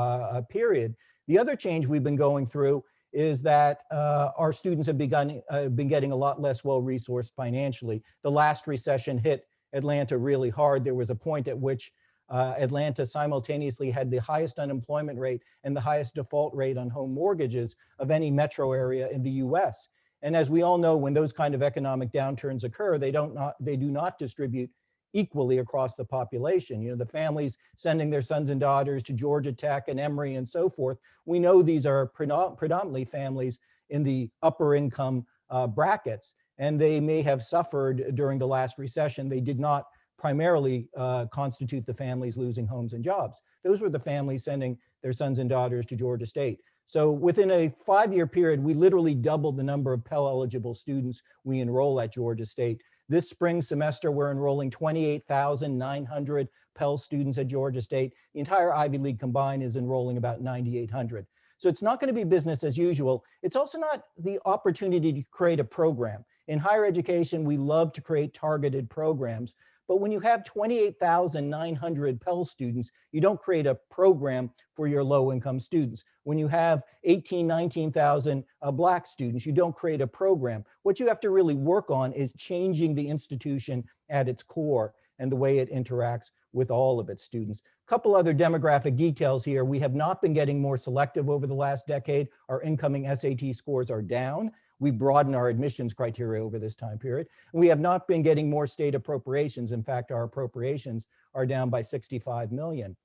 period. The other change we've been going through is that our students have been getting a lot less well-resourced financially. The last recession hit Atlanta really hard. There was a point at which Atlanta simultaneously had the highest unemployment rate and the highest default rate on home mortgages of any metro area in the US. And as we all know, when those kind of economic downturns occur, they do not distribute equally across the population. The families sending their sons and daughters to Georgia Tech and Emory and so forth, we know these are predominantly families in the upper income brackets, and they may have suffered during the last recession. They did not primarily constitute the families losing homes and jobs. Those were the families sending their sons and daughters to Georgia State. So within a 5-year period, we literally doubled the number of Pell eligible students we enroll at Georgia State. This spring semester, we're enrolling 28,900 Pell students at Georgia State. The entire Ivy League combined is enrolling about 9,800. So it's not going to be business as usual. It's also not the opportunity to create a program. In higher education, we love to create targeted programs. But when you have 28,900 Pell students, you don't create a program for your low-income students. When you have 19,000 Black students, you don't create a program. What you have to really work on is changing the institution at its core and the way it interacts with all of its students. A couple other demographic details here. We have not been getting more selective over the last decade. Our incoming SAT scores are down. We broadened our admissions criteria over this time period. We have not been getting more state appropriations. In fact, our appropriations are down by 65 million.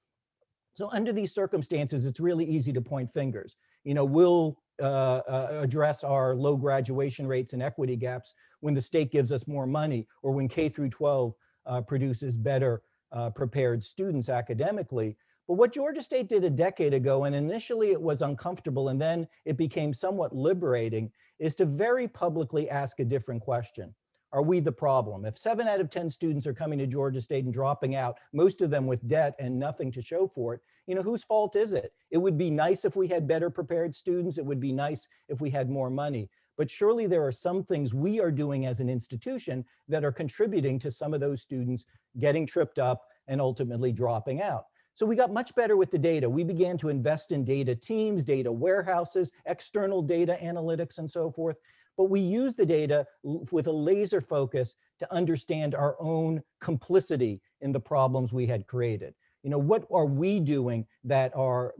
So under these circumstances, it's really easy to point fingers. We'll address our low graduation rates and equity gaps when the state gives us more money, or when K through 12 produces better prepared students academically. But what Georgia State did a decade ago, and initially it was uncomfortable and then it became somewhat liberating, is to very publicly ask a different question. Are we the problem? If 7 out of 10 students are coming to Georgia State and dropping out, most of them with debt and nothing to show for it, whose fault is it? It would be nice if we had better prepared students. It would be nice if we had more money. But surely there are some things we are doing as an institution that are contributing to some of those students getting tripped up and ultimately dropping out. So we got much better with the data. We began to invest in data teams, data warehouses, external data analytics, and so forth. But we use the data with a laser focus to understand our own complicity in the problems we had created. What are we doing that are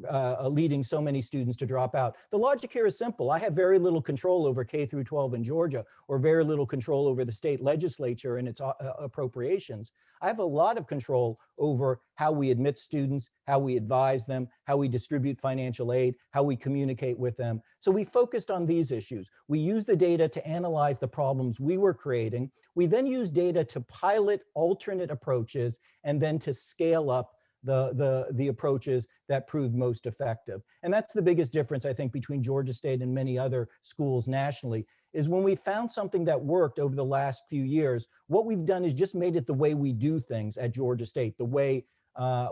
leading so many students to drop out? The logic here is simple. I have very little control over K through 12 in Georgia, or very little control over the state legislature and its appropriations. I have a lot of control over how we admit students, how we advise them, how we distribute financial aid, how we communicate with them. So we focused on these issues. We used the data to analyze the problems we were creating. We then used data to pilot alternate approaches and then to scale up the approaches that proved most effective. And that's the biggest difference, I think, between Georgia State and many other schools nationally, is when we found something that worked over the last few years, what we've done is just made it the way we do things at Georgia State, the way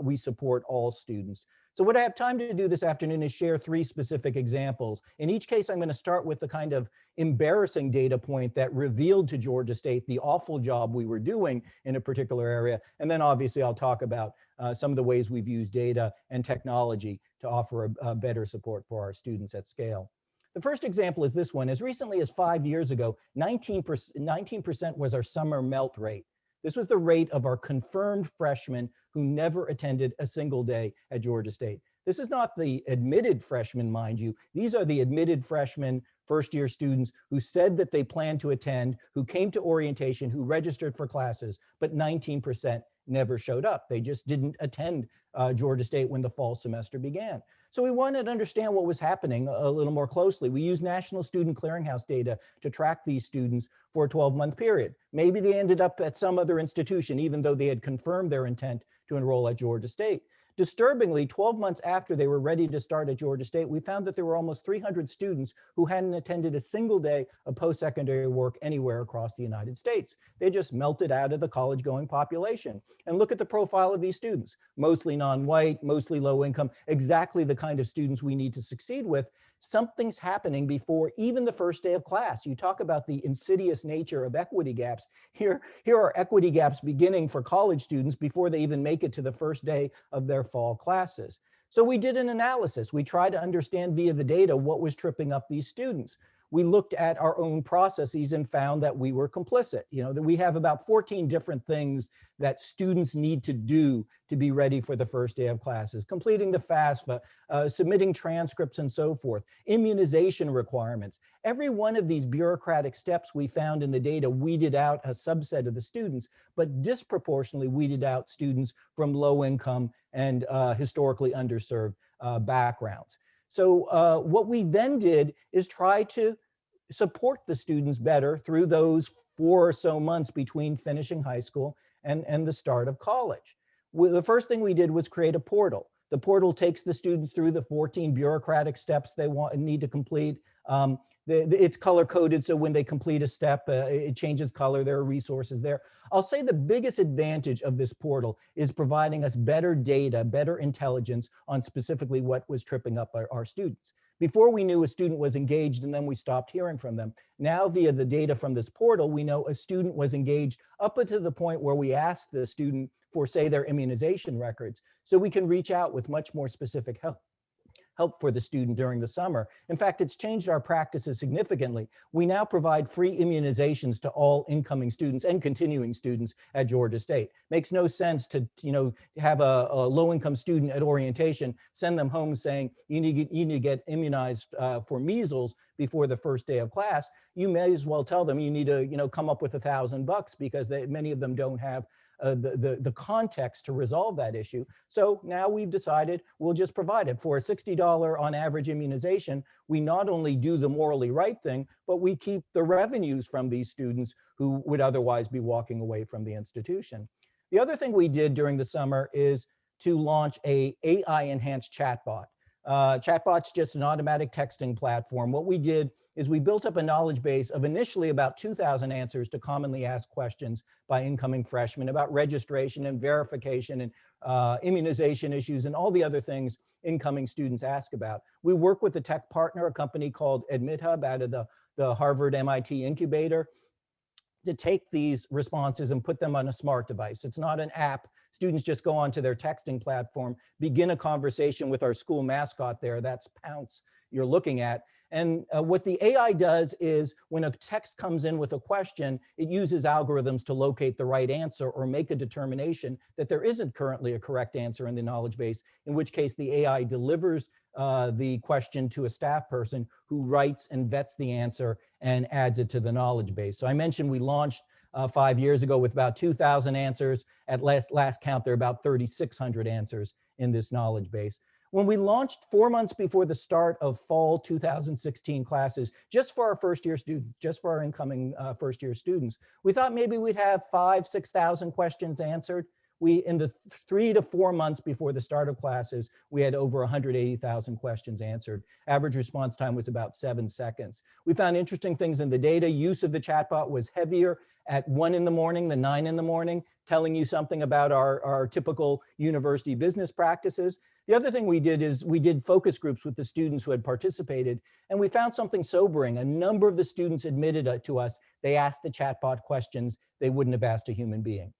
we support all students. So what I have time to do this afternoon is share 3 specific examples. In each case, I'm going to start with the kind of embarrassing data point that revealed to Georgia State the awful job we were doing in a particular area. And then obviously I'll talk about some of the ways we've used data and technology to offer a better support for our students at scale. The first example is this one. As recently as 5 years ago, 19% was our summer melt rate. This was the rate of our confirmed freshmen who never attended a single day at Georgia State. This is not the admitted freshmen, mind you. These are the admitted freshmen, first-year students who said that they planned to attend, who came to orientation, who registered for classes, but 19% never showed up. They just didn't attend Georgia State when the fall semester began. So we wanted to understand what was happening a little more closely. We used National Student Clearinghouse data to track these students for a 12-month period. Maybe they ended up at some other institution, even though they had confirmed their intent to enroll at Georgia State. Disturbingly, 12 months after they were ready to start at Georgia State, we found that there were almost 300 students who hadn't attended a single day of post-secondary work anywhere across the United States. They just melted out of the college-going population. And look at the profile of these students. Mostly non-white, mostly low income, exactly the kind of students we need to succeed with. Something's happening before even the first day of class. You talk about the insidious nature of equity gaps. Here are equity gaps beginning for college students before they even make it to the first day of their fall classes. So we did an analysis. We tried to understand via the data what was tripping up these students. We looked at our own processes and found that we were complicit. That we have about 14 different things that students need to do to be ready for the first day of classes: completing the FAFSA, submitting transcripts and so forth, immunization requirements. Every one of these bureaucratic steps we found in the data weeded out a subset of the students, but disproportionately weeded out students from low income and historically underserved backgrounds. So what we then did is try to support the students better through those 4 or so months between finishing high school and the start of college. The first thing we did was create a portal. The portal takes the students through the 14 bureaucratic steps they need to complete. It's color coded, so when they complete a step, it changes color. There are resources there. I'll say the biggest advantage of this portal is providing us better data, better intelligence on specifically what was tripping up our students. Before, we knew a student was engaged and then we stopped hearing from them. Now, via the data from this portal, we know a student was engaged up until the point where we asked the student for, say, their immunization records. So we can reach out with much more specific help for the student during the summer. In fact, it's changed our practices significantly. We now provide free immunizations to all incoming students and continuing students at Georgia State. Makes no sense to have a low-income student at orientation, send them home saying you need to get immunized for measles before the first day of class. You may as well tell them you need to come up with $1,000 because many of them don't have the context to resolve that issue. So now we've decided we'll just provide it. For a $60 on average immunization, we not only do the morally right thing, but we keep the revenues from these students who would otherwise be walking away from the institution. The other thing we did during the summer is to launch a AI-enhanced chatbot. Chatbot's just an automatic texting platform. What we did is we built up a knowledge base of initially about 2,000 answers to commonly asked questions by incoming freshmen about registration and verification and immunization issues and all the other things incoming students ask about. We work with a tech partner, a company called AdmitHub out of the Harvard MIT incubator, to take these responses and put them on a smart device. It's not an app. Students just go onto their texting platform, begin a conversation with our school mascot there, that's Pounce you're looking at. And what the AI does is when a text comes in with a question, it uses algorithms to locate the right answer or make a determination that there isn't currently a correct answer in the knowledge base, in which case the AI delivers the question to a staff person who writes and vets the answer and adds it to the knowledge base. So I mentioned we launched 5 years ago with about 2,000 answers. At last count, there are about 3,600 answers in this knowledge base. When we launched 4 months before the start of fall 2016 classes, just for our first year students, just for our incoming first year students, we thought maybe we'd have 5,000 to 6,000 questions answered. In the 3 to 4 months before the start of classes, we had over 180,000 questions answered. Average response time was about 7 seconds. We found interesting things in the data. Use of the chatbot was heavier at 1 in the morning than 9 in the morning, telling you something about our typical university business practices. The other thing we did is we did focus groups with the students who had participated, and we found something sobering. A number of the students admitted to us they asked the chatbot questions they wouldn't have asked a human being.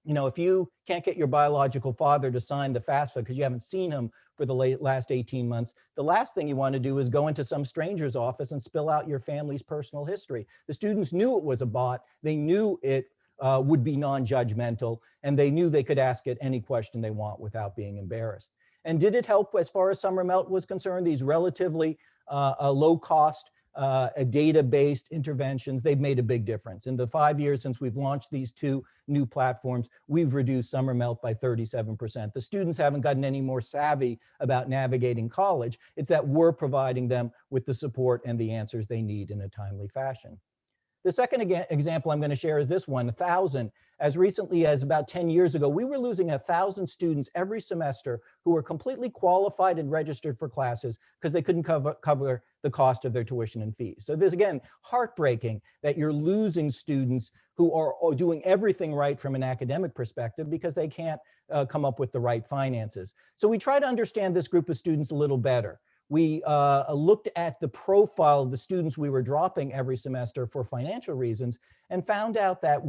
You know, if you can't get your biological father to sign the FAFSA because you haven't seen him for the last 18 months, the last thing you want to do is go into some stranger's office and spill out your family's personal history. The students knew it was a bot. They knew it would be non-judgmental, and they knew they could ask it any question they want without being embarrassed. And did it help as far as summer melt was concerned? These relatively low cost data-based interventions, they've made a big difference. In the 5 years since we've launched these 2 new platforms, we've reduced summer melt by 37%. The students haven't gotten any more savvy about navigating college. It's that we're providing them with the support and the answers they need in a timely fashion. The second example I'm going to share is this one, 1,000. As recently as about 10 years ago, we were losing 1,000 students every semester who were completely qualified and registered for classes because they couldn't cover the cost of their tuition and fees. So this, again, heartbreaking that you're losing students who are doing everything right from an academic perspective because they can't come up with the right finances. So we try to understand this group of students a little better. We looked at the profile of the students we were dropping every semester for financial reasons and found out that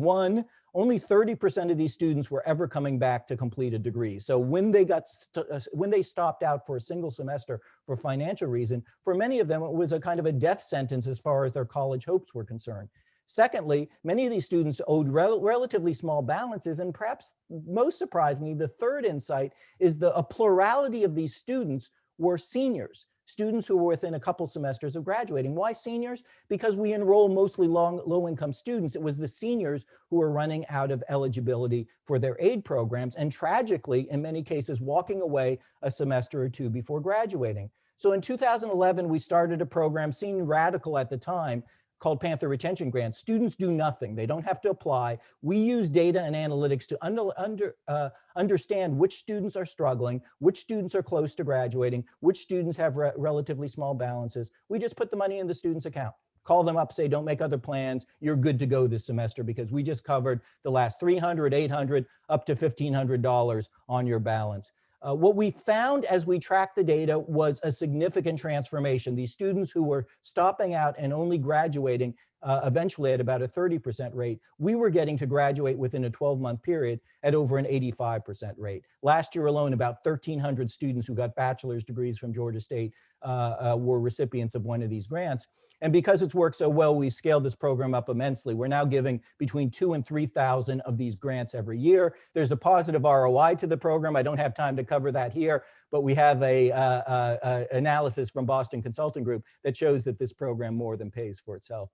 only 30% of these students were ever coming back to complete a degree. So when they stopped out for a single semester for financial reason, for many of them, it was a kind of a death sentence as far as their college hopes were concerned. Secondly, many of these students owed relatively small balances, and perhaps most surprisingly, the third insight is a plurality of these students were seniors, students who were within a couple semesters of graduating. Why seniors? Because we enroll mostly low-income students. It was the seniors who were running out of eligibility for their aid programs, and tragically, in many cases, walking away a semester or 2 before graduating. So in 2011, we started a program, seemed radical at the time, called Panther Retention Grants. Students do nothing. They don't have to apply. We use data and analytics to understand which students are struggling, which students are close to graduating, which students have relatively small balances. We just put the money in the student's account. Call them up, say, don't make other plans. You're good to go this semester because we just covered the last $300, $800, up to $1,500 on your balance. What we found as we tracked the data was a significant transformation. These students who were stopping out and only graduating eventually at about a 30% rate, we were getting to graduate within a 12-month period at over an 85% rate. Last year alone, about 1,300 students who got bachelor's degrees from Georgia State were recipients of one of these grants. And because it's worked so well, we've scaled this program up immensely. We're now giving between 2,000 and 3,000 of these grants every year. There's a positive ROI to the program. I don't have time to cover that here, but we have a analysis from Boston Consulting Group that shows that this program more than pays for itself.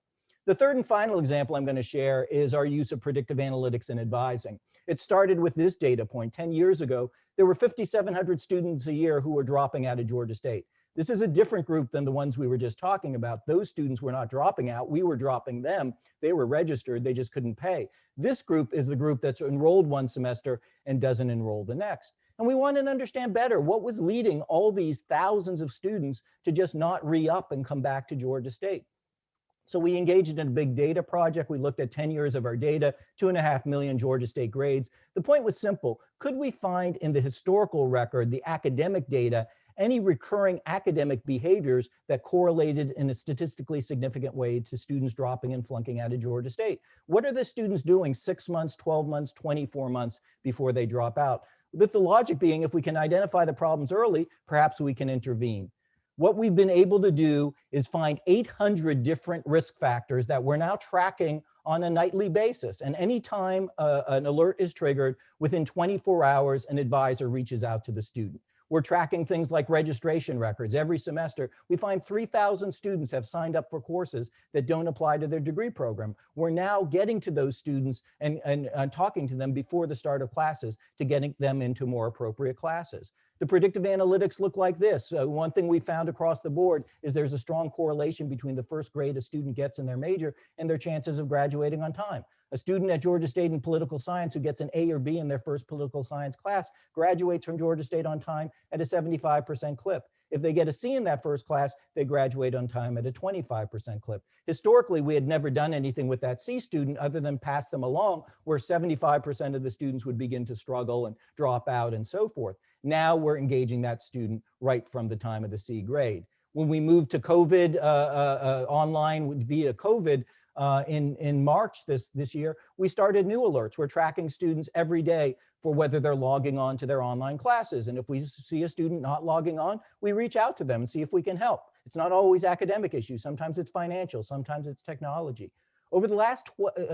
The third and final example I'm going to share is our use of predictive analytics in advising. It started with this data point. 10 years ago, there were 5,700 students a year who were dropping out of Georgia State. This is a different group than the ones we were just talking about. Those students were not dropping out. We were dropping them. They were registered. They just couldn't pay. This group is the group that's enrolled one semester and doesn't enroll the next. And we wanted to understand better what was leading all these thousands of students to just not re-up and come back to Georgia State. So we engaged in a big data project. We looked at 10 years of our data, 2.5 million Georgia State grades. The point was simple. Could we find in the historical record, the academic data, any recurring academic behaviors that correlated in a statistically significant way to students dropping and flunking out of Georgia State? What are the students doing 6 months, 12 months, 24 months before they drop out? With the logic being, if we can identify the problems early, perhaps we can intervene. What we've been able to do is find 800 different risk factors that we're now tracking on a nightly basis. And anytime an alert is triggered, within 24 hours, an advisor reaches out to the student. We're tracking things like registration records. Every semester, we find 3,000 students have signed up for courses that don't apply to their degree program. We're now getting to those students and talking to them before the start of classes to getting them into more appropriate classes. The predictive analytics look like this. One thing we found across the board is there's a strong correlation between the first grade a student gets in their major and their chances of graduating on time. A student at Georgia State in political science who gets an A or B in their first political science class graduates from Georgia State on time at a 75% clip. If they get a C in that first class, they graduate on time at a 25% clip. Historically, we had never done anything with that C student other than pass them along, where 75% of the students would begin to struggle and drop out and so forth. Now we're engaging that student right from the time of the C grade. When we moved to COVID, online via COVID, in March this year, we started new alerts. We're tracking students every day for whether they're logging on to their online classes. And if we see a student not logging on, we reach out to them and see if we can help. It's not always academic issues. Sometimes it's financial, sometimes it's technology. Over the last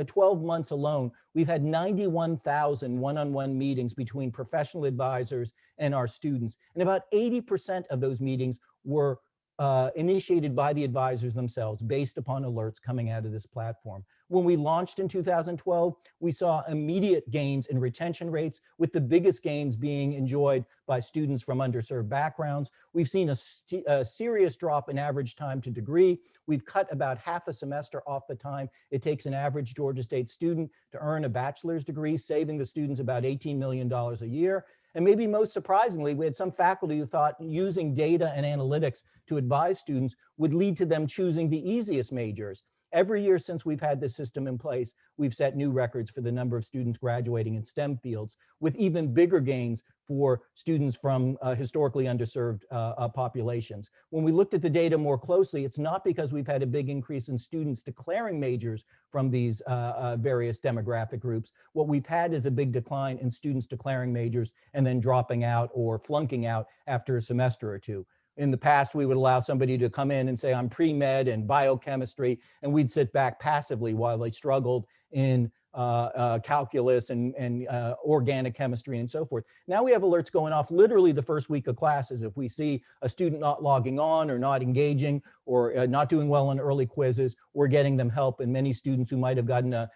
12 months alone, we've had 91,000 one-on-one meetings between professional advisors and our students. And about 80% of those meetings were initiated by the advisors themselves based upon alerts coming out of this platform. When we launched in 2012, we saw immediate gains in retention rates, with the biggest gains being enjoyed by students from underserved backgrounds. We've seen a serious drop in average time to degree. We've cut about half a semester off the time it takes an average Georgia State student to earn a bachelor's degree, saving the students about $18 million a year. And maybe most surprisingly, we had some faculty who thought using data and analytics to advise students would lead to them choosing the easiest majors. Every year since we've had this system in place, we've set new records for the number of students graduating in STEM fields, with even bigger gains for students from historically underserved populations. When we looked at the data more closely, it's not because we've had a big increase in students declaring majors from these various demographic groups. What we've had is a big decline in students declaring majors and then dropping out or flunking out after a semester or two. In the past, we would allow somebody to come in and say, I'm pre-med and biochemistry, and we'd sit back passively while they struggled in calculus and organic chemistry and so forth. Now we have alerts going off literally the first week of classes. If we see a student not logging on or not engaging or not doing well on early quizzes, we're getting them help. And many students who might have gotten a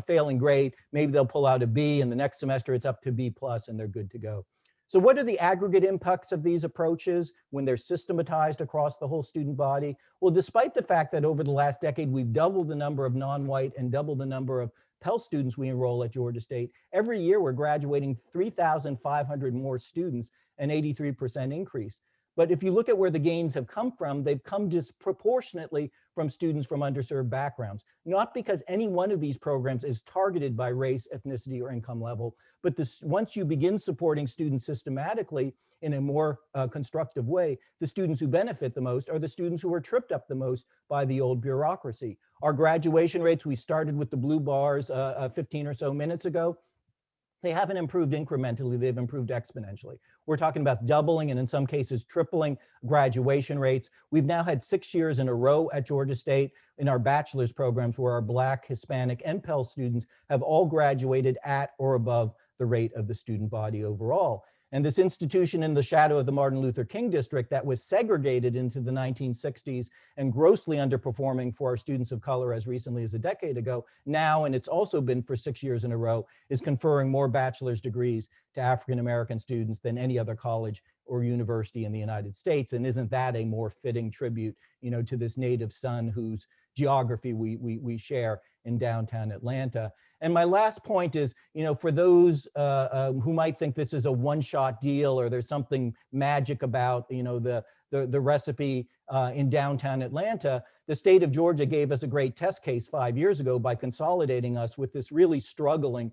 failing grade, maybe they'll pull out a B, and the next semester it's up to B+ and they're good to go. So what are the aggregate impacts of these approaches when they're systematized across the whole student body? Well, despite the fact that over the last decade, we've doubled the number of non-white and doubled the number of Pell students we enroll at Georgia State, every year we're graduating 3,500 more students, an 83% increase. But if you look at where the gains have come from, they've come disproportionately from students from underserved backgrounds, not because any one of these programs is targeted by race, ethnicity, or income level, but once you begin supporting students systematically in a more constructive way, the students who benefit the most are the students who are tripped up the most by the old bureaucracy. Our graduation rates, we started with the blue bars 15 or so minutes ago. They haven't improved incrementally, they've improved exponentially. We're talking about doubling and in some cases tripling graduation rates. We've now had 6 years in a row at Georgia State in our bachelor's programs where our Black, Hispanic, and Pell students have all graduated at or above the rate of the student body overall. And this institution in the shadow of the Martin Luther King district that was segregated into the 1960s and grossly underperforming for our students of color as recently as a decade ago, now, and it's also been for 6 years in a row, is conferring more bachelor's degrees to African-American students than any other college or university in the United States. And isn't that a more fitting tribute, to this native son whose geography we share in downtown Atlanta? And my last point is, for those who might think this is a one-shot deal or there's something magic about, the recipe in downtown Atlanta, the state of Georgia gave us a great test case 5 years ago by consolidating us with this really struggling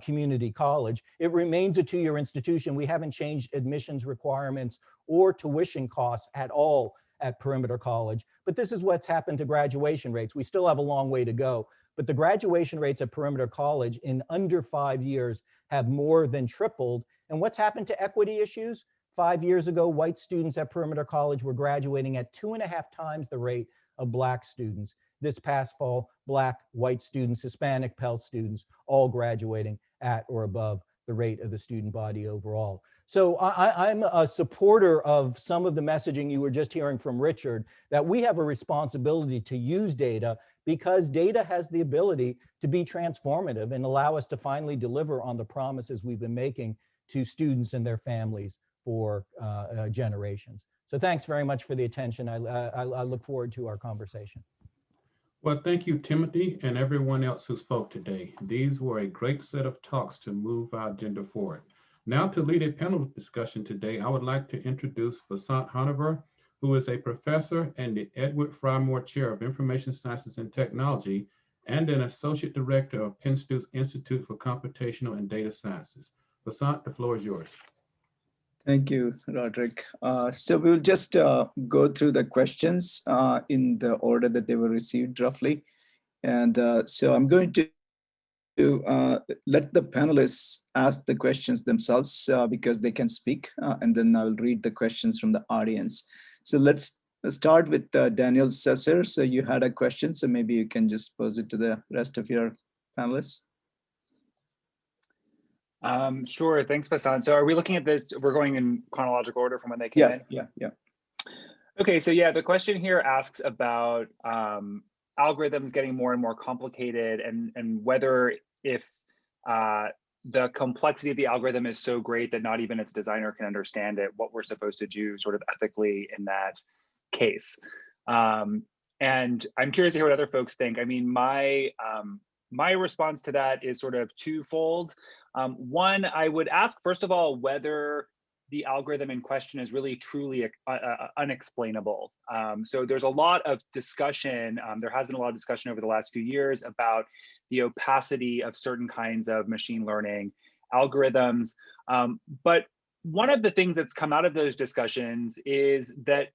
community college. It remains a two-year institution. We haven't changed admissions requirements or tuition costs at all at Perimeter College, but this is what's happened to graduation rates. We still have a long way to go, but the graduation rates at Perimeter College in under 5 years have more than tripled. And what's happened to equity issues? 5 years ago, white students at Perimeter College were graduating at 2.5 times the rate of Black students. This past fall, Black, white students, Hispanic, Pell students, all graduating at or above the rate of the student body overall. So I'm a supporter of some of the messaging you were just hearing from Richard, that we have a responsibility to use data because data has the ability to be transformative and allow us to finally deliver on the promises we've been making to students and their families for generations. So thanks very much for the attention. I look forward to our conversation. Well, thank you, Timothy, and everyone else who spoke today. These were a great set of talks to move our agenda forward. Now, to lead a panel discussion today, I would like to introduce Vasant Hanover, who is a professor and the Edward Frymore Chair of Information Sciences and Technology and an Associate Director of Penn State's Institute for Computational and Data Sciences. Vasant, the floor is yours. Thank you, Roderick. So we'll just go through the questions in the order that they were received roughly. And so I'm going to let the panelists ask the questions themselves because they can speak, and then I'll read the questions from the audience. So let's start with Daniel Sesser. So you had a question, so maybe you can just pose it to the rest of your panelists. Sure, thanks, Vasant. So are we looking at this, we're going in chronological order from when they came in? Yeah. Okay, so yeah, the question here asks about algorithms getting more and more complicated and whether if the complexity of the algorithm is so great that not even its designer can understand it, what we're supposed to do sort of ethically in that case. And I'm curious to hear what other folks think. I mean, my response to that is sort of twofold. One, I would ask, first of all, whether the algorithm in question is really truly unexplainable. So there's a lot of discussion, there has been a lot of discussion over the last few years about the opacity of certain kinds of machine learning algorithms. But one of the things that's come out of those discussions is that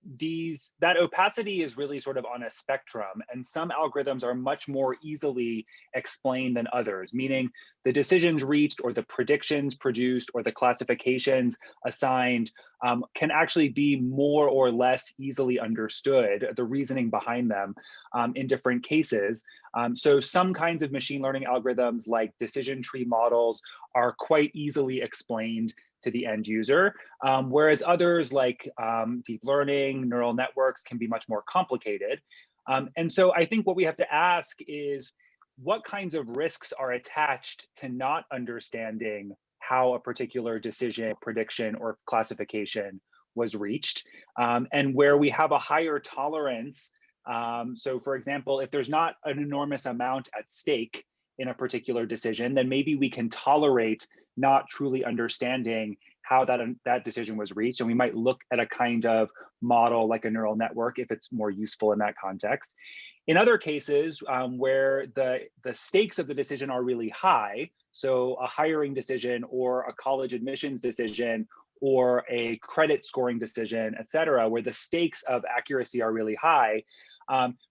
that opacity is really sort of on a spectrum, and some algorithms are much more easily explained than others, meaning the decisions reached or the predictions produced or the classifications assigned can actually be more or less easily understood, the reasoning behind them in different cases. So some kinds of machine learning algorithms like decision tree models are quite easily explained to the end user, whereas others like deep learning, neural networks can be much more complicated. And so I think what we have to ask is what kinds of risks are attached to not understanding how a particular decision, prediction, or classification was reached, and where we have a higher tolerance. So for example, if there's not an enormous amount at stake in a particular decision, then maybe we can tolerate not truly understanding how that decision was reached. And we might look at a kind of model like a neural network if it's more useful in that context. In other cases where the stakes of the decision are really high, so a hiring decision or a college admissions decision or a credit scoring decision, et cetera, where the stakes of accuracy are really high,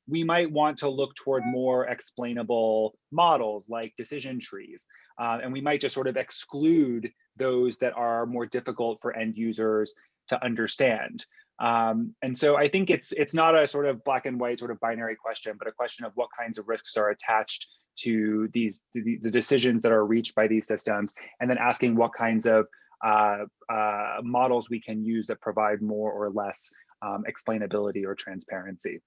we might want to look toward more explainable models like decision trees. And we might just sort of exclude those that are more difficult for end users to understand. And so I think it's not a sort of black and white sort of binary question, but a question of what kinds of risks are attached to the decisions that are reached by these systems, and then asking what kinds of models we can use that provide more or less explainability or transparency.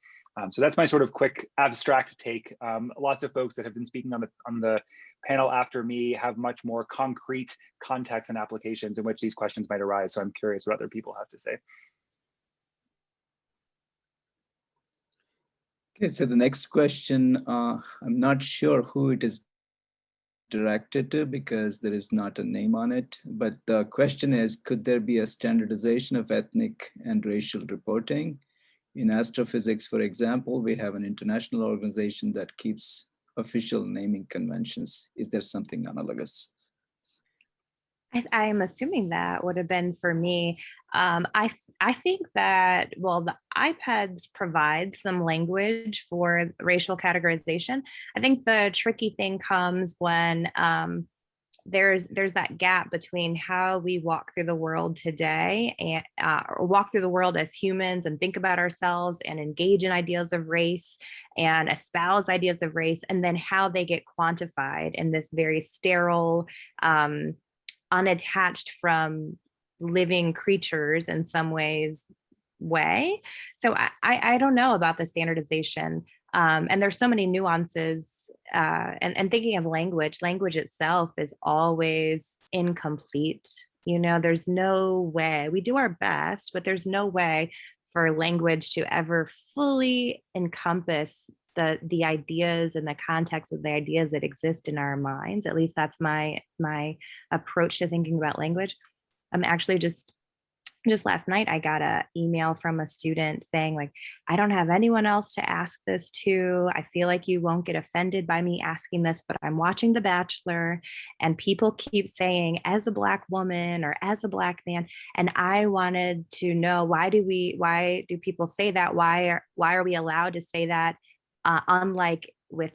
So that's my sort of quick abstract take. Lots of folks that have been speaking on the panel after me have much more concrete contexts and applications in which these questions might arise. So I'm curious what other people have to say. Okay, so the next question, I'm not sure who it is directed to because there is not a name on it, but the question is, could there be a standardization of ethnic and racial reporting? In astrophysics, for example, we have an international organization that keeps official naming conventions. Is there something analogous? I'm assuming that would have been for me. I think that, well, the iPads provide some language for racial categorization. I think the tricky thing comes when there's that gap between how we walk through the world today and or walk through the world as humans and think about ourselves and engage in ideas of race and espouse ideas of race, and then how they get quantified in this very sterile, unattached from living creatures in some ways way. So I don't know about the standardization. And there's so many nuances, and thinking of language itself is always incomplete. You know, there's no way, we do our best, but there's no way for language to ever fully encompass the ideas and the context of the ideas that exist in our minds. At least that's my approach to thinking about language. I'm actually just last night, I got an email from a student saying, like, I don't have anyone else to ask this to. I feel like you won't get offended by me asking this, but I'm watching The Bachelor and people keep saying as a Black woman or as a Black man. And I wanted to know, why do people say that? Why are we allowed to say that? Unlike with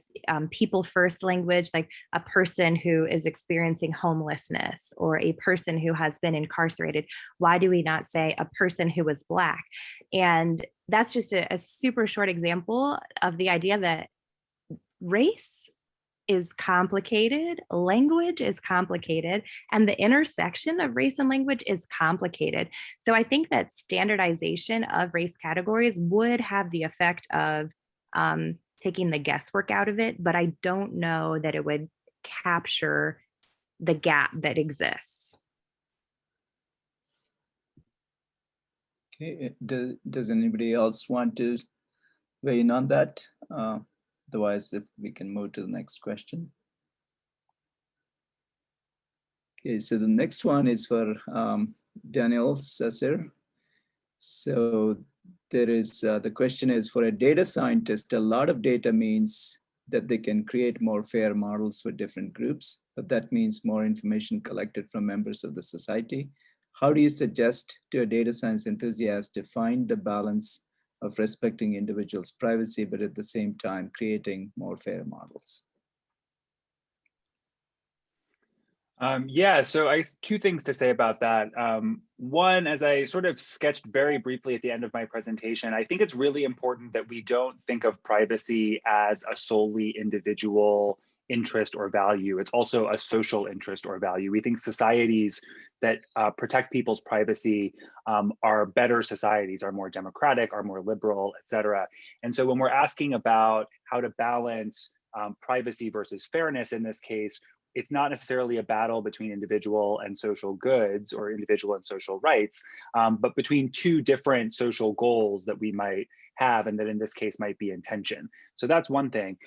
people first language, like a person who is experiencing homelessness or a person who has been incarcerated, why do we not say a person who was Black? And that's just a super short example of the idea that race is complicated, language is complicated, and the intersection of race and language is complicated. So I think that standardization of race categories would have the effect of taking the guesswork out of it, but I don't know that it would capture the gap that exists. Okay, does anybody else want to weigh in on that? Otherwise, if we can move to the next question. Okay, so the next one is for Daniel Sasser. So there is, the question is, for a data scientist, a lot of data means that they can create more fair models for different groups, but that means more information collected from members of the society. How do you suggest to a data science enthusiast to find the balance of respecting individuals' privacy, but at the same time creating more fair models? Yeah, so I two things to say about that. One, as I sort of sketched very briefly at the end of my presentation, I think it's really important that we don't think of privacy as a solely individual interest or value. It's also a social interest or value. We think societies that protect people's privacy are better societies, are more democratic, are more liberal, et cetera. And so when we're asking about how to balance privacy versus fairness in this case, it's not necessarily a battle between individual and social goods or individual and social rights, but between two different social goals that we might have, and that in this case might be in tension. So that's one thing.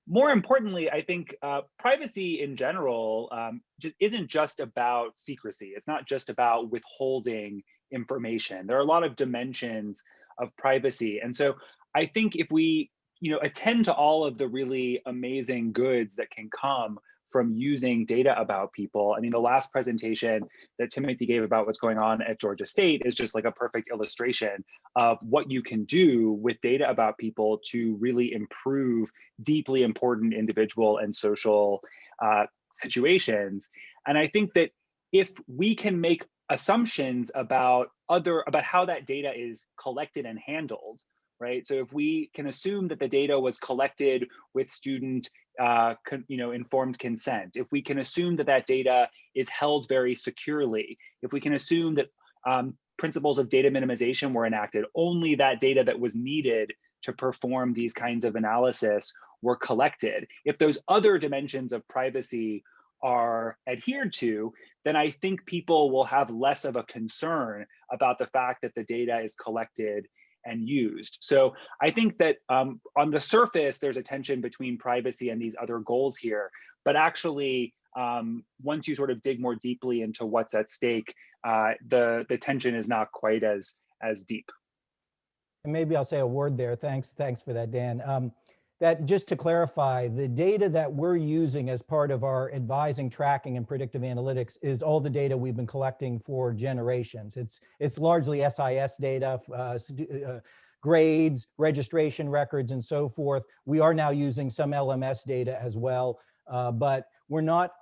More importantly, I think privacy in general just isn't just about secrecy. It's not just about withholding information. There are a lot of dimensions of privacy. And so I think if we attend to all of the really amazing goods that can come from using data about people. I mean, the last presentation that Timothy gave about what's going on at Georgia State is just like a perfect illustration of what you can do with data about people to really improve deeply important individual and social situations. And I think that if we can make assumptions about how that data is collected and handled, right? So if we can assume that the data was collected with student informed consent, if we can assume that that data is held very securely, if we can assume that principles of data minimization were enacted, only that data that was needed to perform these kinds of analysis were collected. If those other dimensions of privacy are adhered to, then I think people will have less of a concern about the fact that the data is collected and used. So I think that on the surface, there's a tension between privacy and these other goals here, but actually, once you sort of dig more deeply into what's at stake, the tension is not quite as deep. And maybe I'll say a word there. Thanks for that, Dan. That just to clarify, the data that we're using as part of our advising, tracking, and predictive analytics is all the data we've been collecting for generations. It's largely SIS data, grades, registration records, and so forth. We are now using some LMS data as well, but we're not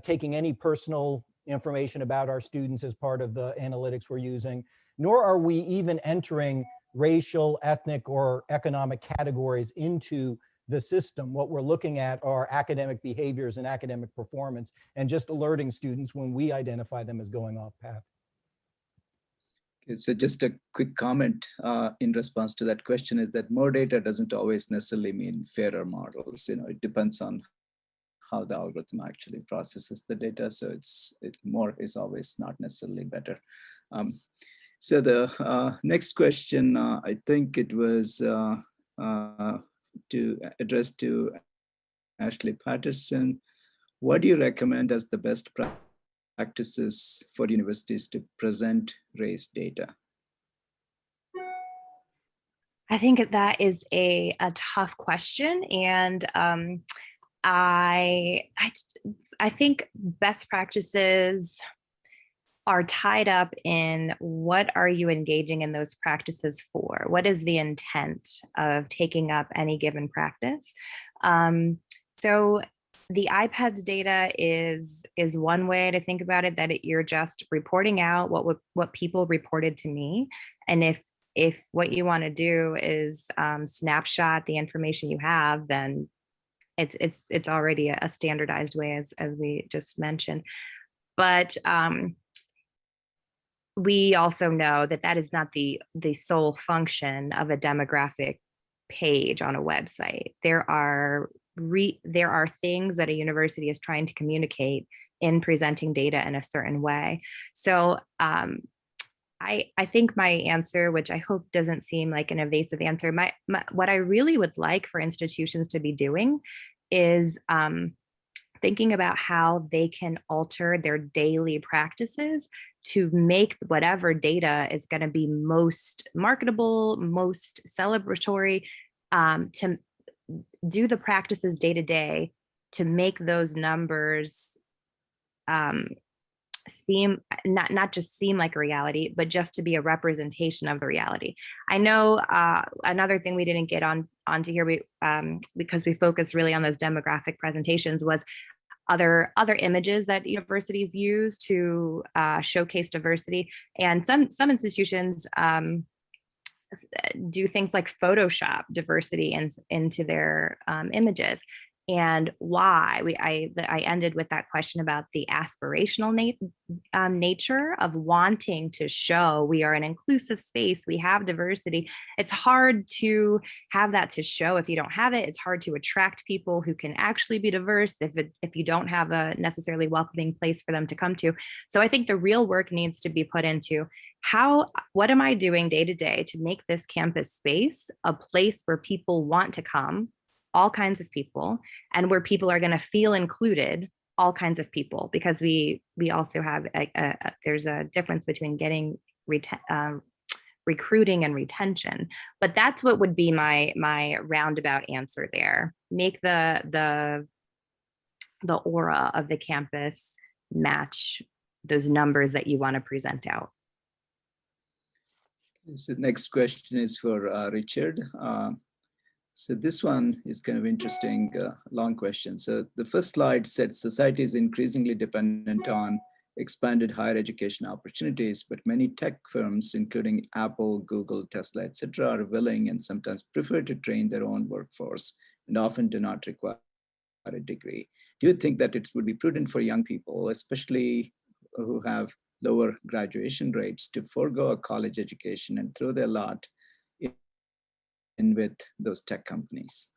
taking any personal information about our students as part of the analytics we're using, nor are we even entering racial, ethnic, or economic categories into the system. What we're looking at are academic behaviors and academic performance, and just alerting students when we identify them as going off path. Okay, so just a quick comment in response to that question is that more data doesn't always necessarily mean fairer models. It depends on how the algorithm actually processes the data. So more is always not necessarily better. So the next question, I think it was addressed to Ashley Patterson. What do you recommend as the best practices for universities to present race data? I think that is a tough question, and I think best practices are tied up in what are you engaging in those practices for? What is the intent of taking up any given practice? So the iPads data is one way to think about it, that you're just reporting out what people reported to me. And if what you want to do is snapshot the information you have, then it's already a standardized way, as we just mentioned. But we also know that that is not the sole function of a demographic page on a website. There are things that a university is trying to communicate in presenting data in a certain way. So I think my answer, which I hope doesn't seem like an evasive answer, what I really would like for institutions to be doing is thinking about how they can alter their daily practices to make whatever data is going to be most marketable, most celebratory, to do the practices day to day to make those numbers seem not just seem like a reality, but just to be a representation of the reality. I know another thing we didn't get onto here, because we focused really on those demographic presentations, was other images that universities use to showcase diversity. And some institutions do things like Photoshop diversity into their images. And why? I ended with that question about the aspirational nature of wanting to show we are an inclusive space, we have diversity. It's hard to have that to show if you don't have it. It's hard to attract people who can actually be diverse if you don't have a necessarily welcoming place for them to come to. So I think the real work needs to be put into what am I doing day to day to make this campus space a place where people want to come, all kinds of people, and where people are going to feel included, all kinds of people, because we also have there's a difference between getting recruiting and retention. But that's what would be my roundabout answer there. Make the aura of the campus match those numbers that you want to present out. So the next question is for Richard. So this one is kind of interesting, long question. So the first slide said society is increasingly dependent on expanded higher education opportunities, but many tech firms, including Apple, Google, Tesla, etc., are willing and sometimes prefer to train their own workforce and often do not require a degree. Do you think that it would be prudent for young people, especially who have lower graduation rates, to forego a college education and throw their lot in with those tech companies?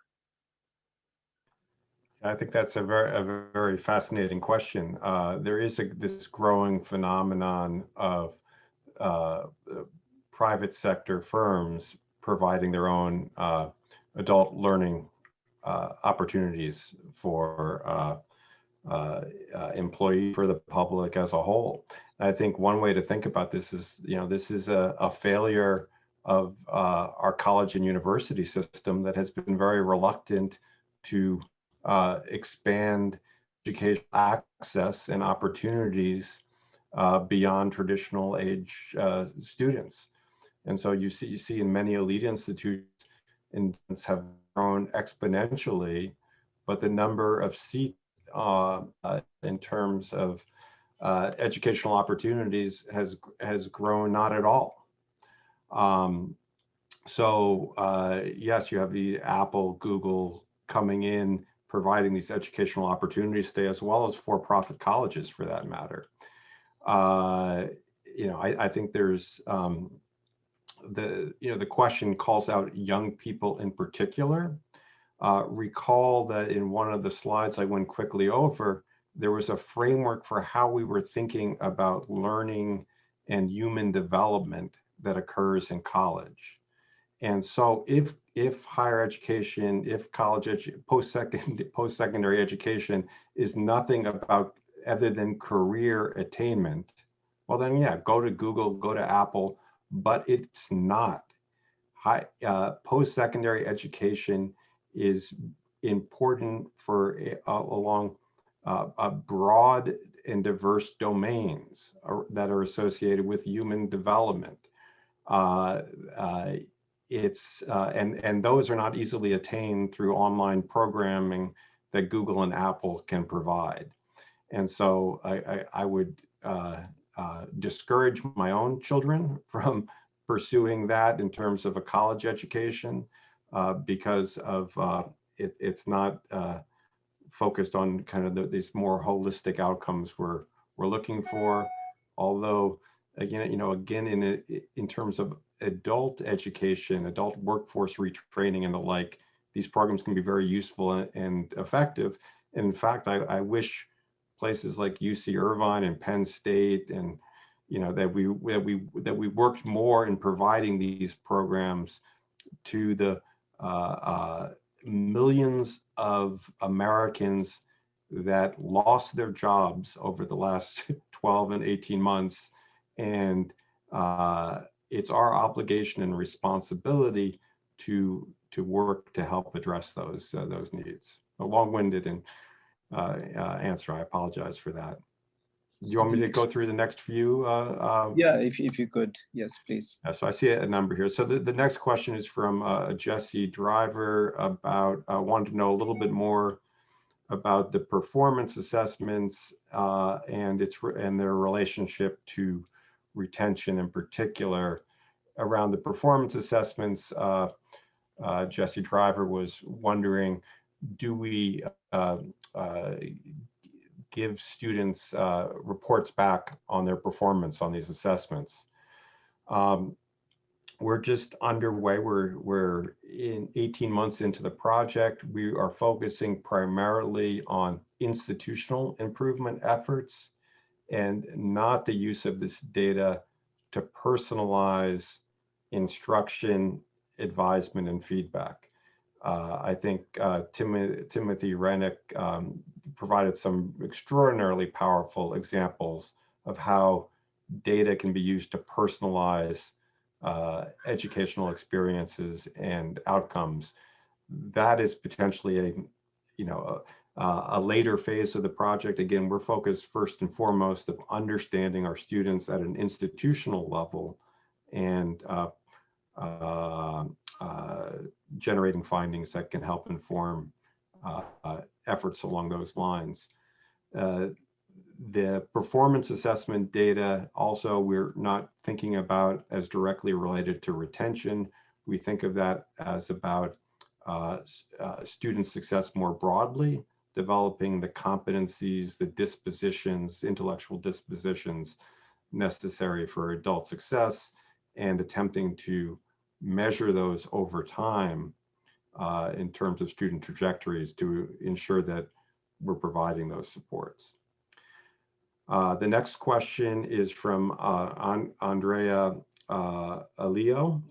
I think that's a very fascinating question. There is this growing phenomenon of private sector firms providing their own adult learning opportunities for employees, for the public as a whole. And I think one way to think about this is, this is a failure of our college and university system that has been very reluctant to expand educational access and opportunities beyond traditional age students. And so you see in many elite institutions have grown exponentially, but the number of seats in terms of educational opportunities has grown not at all. Yes, you have the Apple, Google coming in, providing these educational opportunities today, as well as for-profit colleges for that matter. I think there's the question calls out young people in particular. Recall that in one of the slides I went quickly over, there was a framework for how we were thinking about learning and human development that occurs in college. And so if higher education, if college post-secondary education is nothing about other than career attainment, well then yeah, go to Google, go to Apple, but it's not. Post-secondary education is important for along broad and diverse domains that are associated with human development. And those are not easily attained through online programming that Google and Apple can provide. And so I would discourage my own children from pursuing that in terms of a college education because of it's not focused on kind of these more holistic outcomes we're looking for. Although again, in terms of adult education, adult workforce retraining and the like, these programs can be very useful and effective. And in fact, I wish places like UC Irvine and Penn State and that we worked more in providing these programs to the millions of Americans that lost their jobs over the last 12 and 18 months. And it's our obligation and responsibility to work to help address those needs. A long-winded and answer. I apologize for that. Do you want me to go through the next few? Yeah, if you could, yes, please. So I see a number here. So the next question is from Jesse Driver about wanted to know a little bit more about the performance assessments and their relationship to retention, in particular. Around the performance assessments, Jesse Driver was wondering, do we give students reports back on their performance on these assessments? We're just underway. We're in 18 months into the project. We are focusing primarily on institutional improvement efforts and not the use of this data to personalize instruction, advisement, and feedback. I think Timothy Renick provided some extraordinarily powerful examples of how data can be used to personalize educational experiences and outcomes. That is potentially a later phase of the project. Again, we're focused first and foremost of understanding our students at an institutional level and generating findings that can help inform efforts along those lines. The performance assessment data also we're not thinking about as directly related to retention. We think of that as about student success more broadly, developing the competencies, the dispositions, intellectual dispositions necessary for adult success, and attempting to measure those over time in terms of student trajectories to ensure that we're providing those supports. The next question is from Andrea Alio,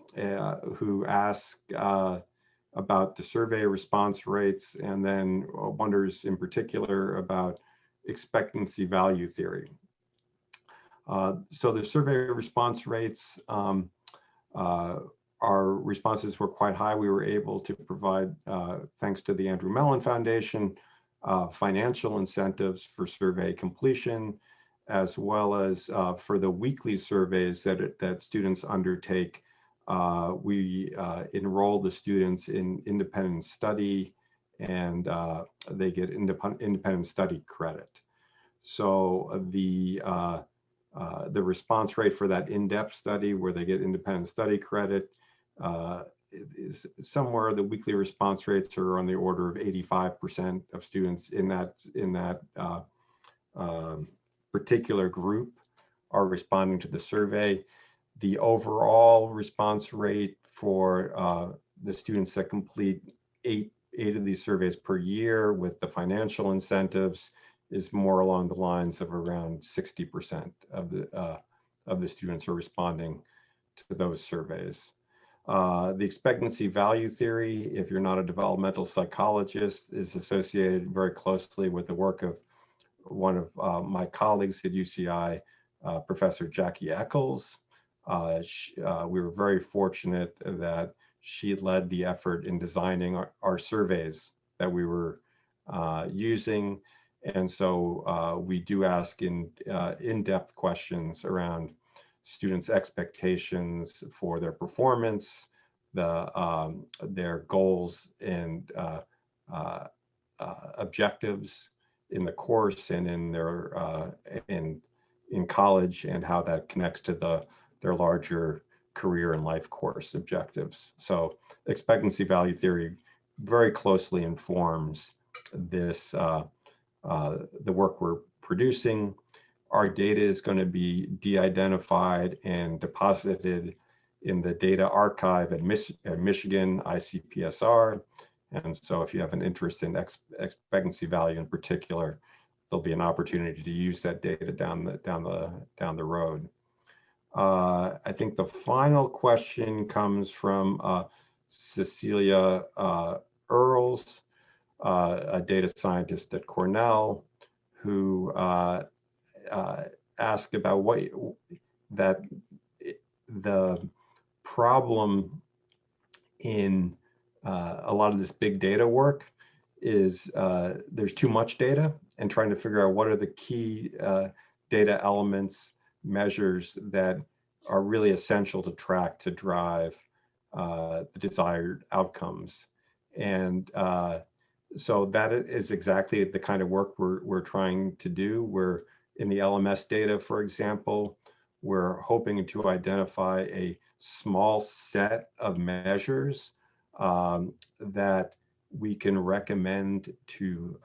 who asked about the survey response rates and then wonders in particular about expectancy value theory. So the survey response rates, our responses were quite high. We were able to provide, thanks to the Andrew Mellon Foundation, financial incentives for survey completion, as well as for the weekly surveys that students undertake. We enroll the students in independent study, and they get independent study credit. So the response rate for that in-depth study where they get independent study credit is somewhere, the weekly response rates are on the order of 85% of students in that particular group are responding to the survey. The overall response rate for the students that complete eight of these surveys per year with the financial incentives is more along the lines of around 60% of the students are responding to those surveys. The expectancy value theory, if you're not a developmental psychologist, is associated very closely with the work of one of my colleagues at UCI, Professor Jackie Eccles. We were very fortunate that she led the effort in designing our surveys that we were using. And so we do ask in-depth questions around students' expectations for their performance, their goals and objectives in the course and in their in college, and how that connects to their larger career and life course objectives. So expectancy value theory very closely informs this the work we're producing. Our data is going to be de-identified and deposited in the data archive at Michigan ICPSR. And so if you have an interest in expectancy value in particular, there'll be an opportunity to use that data down the road. I think the final question comes from Cecilia Earls, a data scientist at Cornell, who asked about the problem in a lot of this big data work is there's too much data, and trying to figure out what are the key data elements, measures that are really essential to track to drive the desired outcomes. And so that is exactly the kind of work we're trying to do. We're in the LMS data, for example, we're hoping to identify a small set of measures that we can recommend to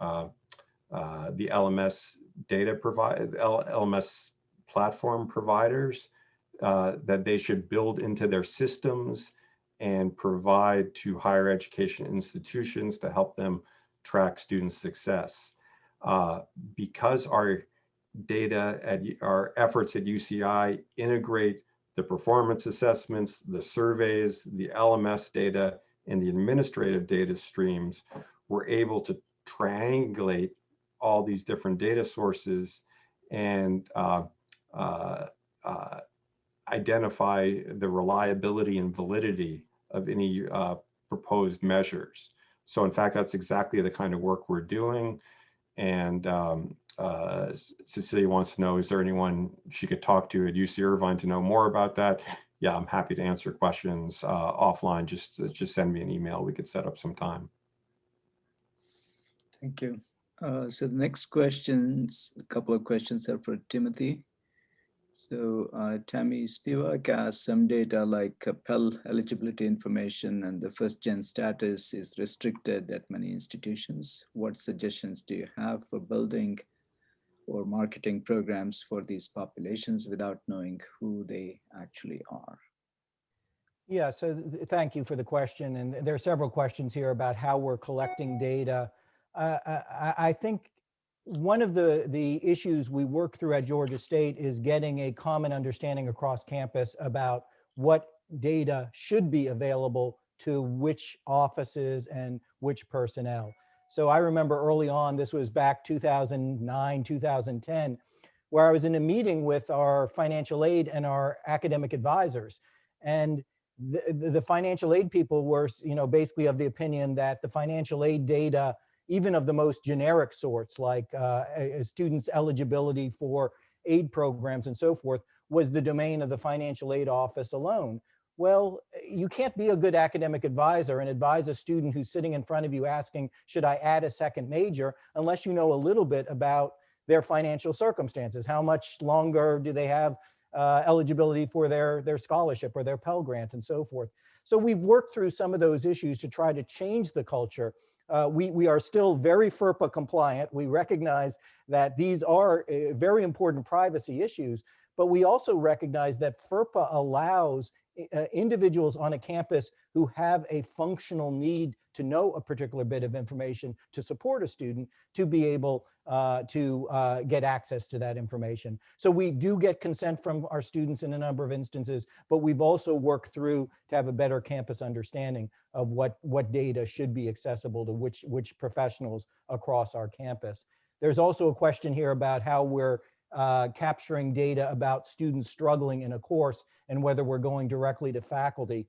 the LMS LMS platform providers that they should build into their systems and provide to higher education institutions to help them track student success. Because our data our efforts at UCI integrate the performance assessments, the surveys, the LMS data, and the administrative data streams, we're able to triangulate all these different data sources and identify the reliability and validity of any proposed measures. So in fact, that's exactly the kind of work we're doing. And Cecilia wants to know, is there anyone she could talk to at UC Irvine to know more about that? Yeah, I'm happy to answer questions offline. Just send me an email. We could set up some time. Thank you. So the next questions, a couple of questions are for Timothy. So Tammy Spivak asked, some data like Pell eligibility information and the first gen status is restricted at many institutions. What suggestions do you have for building or marketing programs for these populations without knowing who they actually are? Yeah, so thank you for the question. And there are several questions here about how we're collecting data. I think one of the issues we work through at Georgia State is getting a common understanding across campus about what data should be available to which offices and which personnel. So I remember early on, this was back 2009, 2010, where I was in a meeting with our financial aid and our academic advisors. And the financial aid people were, basically of the opinion that the financial aid data, even of the most generic sorts, like a student's eligibility for aid programs and so forth, was the domain of the financial aid office alone. Well, you can't be a good academic advisor and advise a student who's sitting in front of you asking, should I add a second major, unless you know a little bit about their financial circumstances. How much longer do they have eligibility for their scholarship or their Pell Grant and so forth. So we've worked through some of those issues to try to change the culture. We are still very FERPA compliant. We recognize that these are very important privacy issues, but we also recognize that FERPA allows individuals on a campus who have a functional need to know a particular bit of information to support a student to be able to get access to that information. So we do get consent from our students in a number of instances, but we've also worked through to have a better campus understanding of what data should be accessible to which professionals across our campus. There's also a question here about how we're capturing data about students struggling in a course and whether we're going directly to faculty.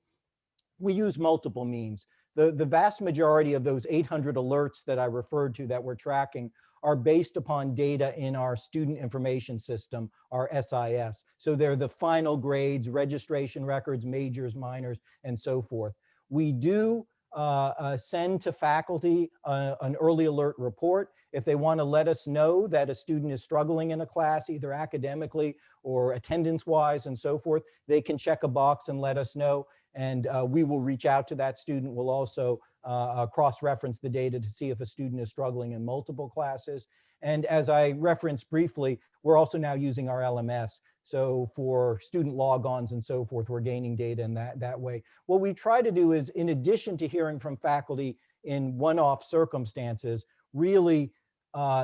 We use multiple means. The vast majority of those 800 alerts that I referred to that we're tracking are based upon data in our student information system, our SIS. So they're the final grades, registration records, majors, minors, and so forth. We do send to faculty an early alert report. If they want to let us know that a student is struggling in a class, either academically or attendance-wise and so forth, they can check a box and let us know. And we will reach out to that student. We'll also cross-reference the data to see if a student is struggling in multiple classes. And as I referenced briefly, we're also now using our LMS. So for student logons and so forth, we're gaining data in that way. What we try to do is, in addition to hearing from faculty in one-off circumstances, really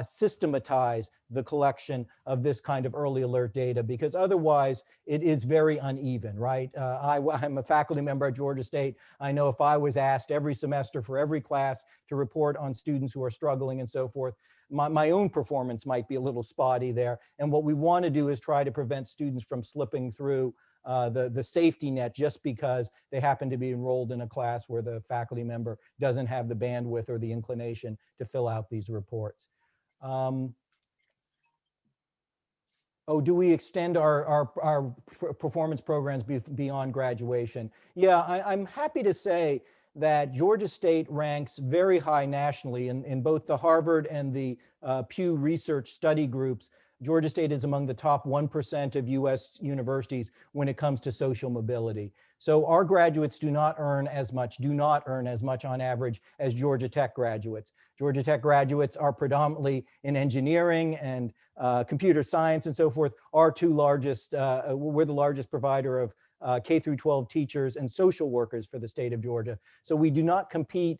systematize the collection of this kind of early alert data, because otherwise it is very uneven, right? I'm a faculty member at Georgia State. I know if I was asked every semester for every class to report on students who are struggling and so forth, my own performance might be a little spotty there. And what we want to do is try to prevent students from slipping through the safety net just because they happen to be enrolled in a class where the faculty member doesn't have the bandwidth or the inclination to fill out these reports. Do we extend our performance programs beyond graduation? Yeah, I'm happy to say that Georgia State ranks very high nationally in both the Harvard and the Pew Research study groups. Georgia State is among the top 1% of US universities when it comes to social mobility. So our graduates do not earn as much on average as Georgia Tech graduates. Georgia Tech graduates are predominantly in engineering and computer science and so forth. Our two largest, we're the largest provider of K through 12 teachers and social workers for the state of Georgia. So we do not compete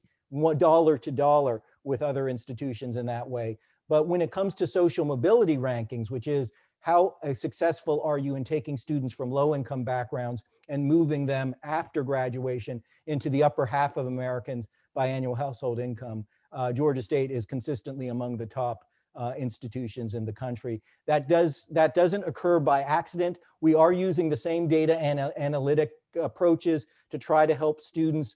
dollar to dollar with other institutions in that way. But when it comes to social mobility rankings, which is how successful are you in taking students from low-income backgrounds and moving them after graduation into the upper half of Americans by annual household income, Georgia State is consistently among the top institutions in the country. That doesn't occur by accident. We are using the same data and analytic approaches to try to help students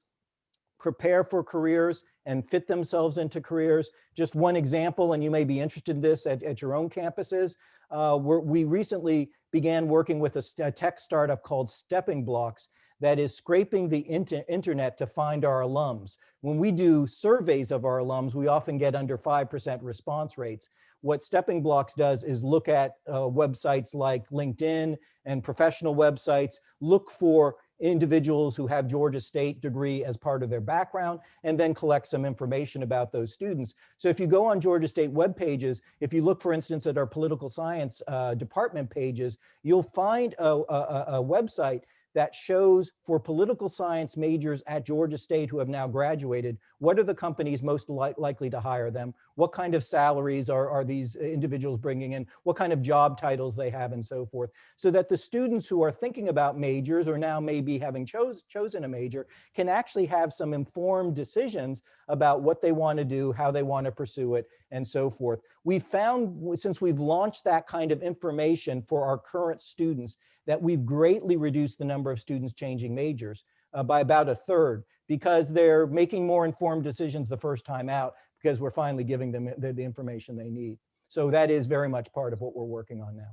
prepare for careers and fit themselves into careers. Just one example, and you may be interested in this at your own campuses, we recently began working with a tech startup called Stepping Blocks that is scraping the internet to find our alums. When we do surveys of our alums, we often get under 5% response rates. What Stepping Blocks does is look at websites like LinkedIn and professional websites, look for individuals who have Georgia State degree as part of their background, and then collect some information about those students. So if you go on Georgia State web pages, if you look, for instance, at our political science department pages, you'll find a website that shows for political science majors at Georgia State who have now graduated, what are the companies most likely to hire them? What kind of salaries are these individuals bringing in? What kind of job titles they have and so forth? So that the students who are thinking about majors or now maybe having chosen a major can actually have some informed decisions about what they want to do, how they want to pursue it, and so forth. We found, since we've launched that kind of information for our current students, that we've greatly reduced the number of students changing majors by about a third, because they're making more informed decisions the first time out, because we're finally giving them the information they need. So that is very much part of what we're working on now.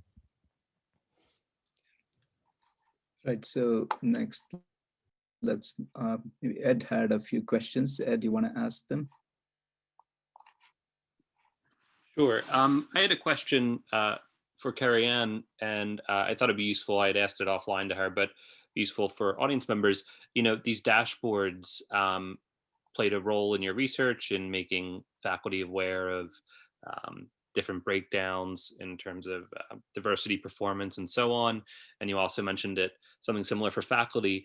Right, so next, let's, Ed had a few questions. Ed, you want to ask them? Sure. I had a question for KerryAnn, and I thought it'd be useful. I had asked it offline to her, but useful for audience members. You know, these dashboards played a role in your research in making faculty aware of different breakdowns in terms of diversity, performance, and so on. And you also mentioned it, something similar for faculty.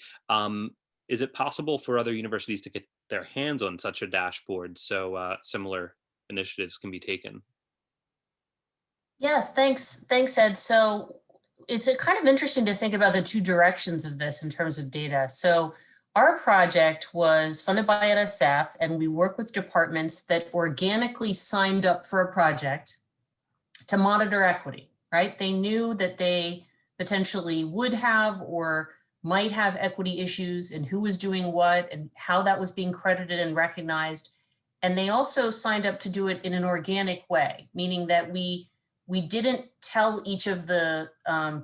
Is it possible for other universities to get their hands on such a dashboard so similar initiatives can be taken? Yes, thanks, Ed. So it's kind of interesting to think about the two directions of this in terms of data. So our project was funded by NSF, and we work with departments that organically signed up for a project to monitor equity, right? They knew that they potentially would have or might have equity issues, and who was doing what and how that was being credited and recognized. And they also signed up to do it in an organic way, meaning that we didn't tell each of the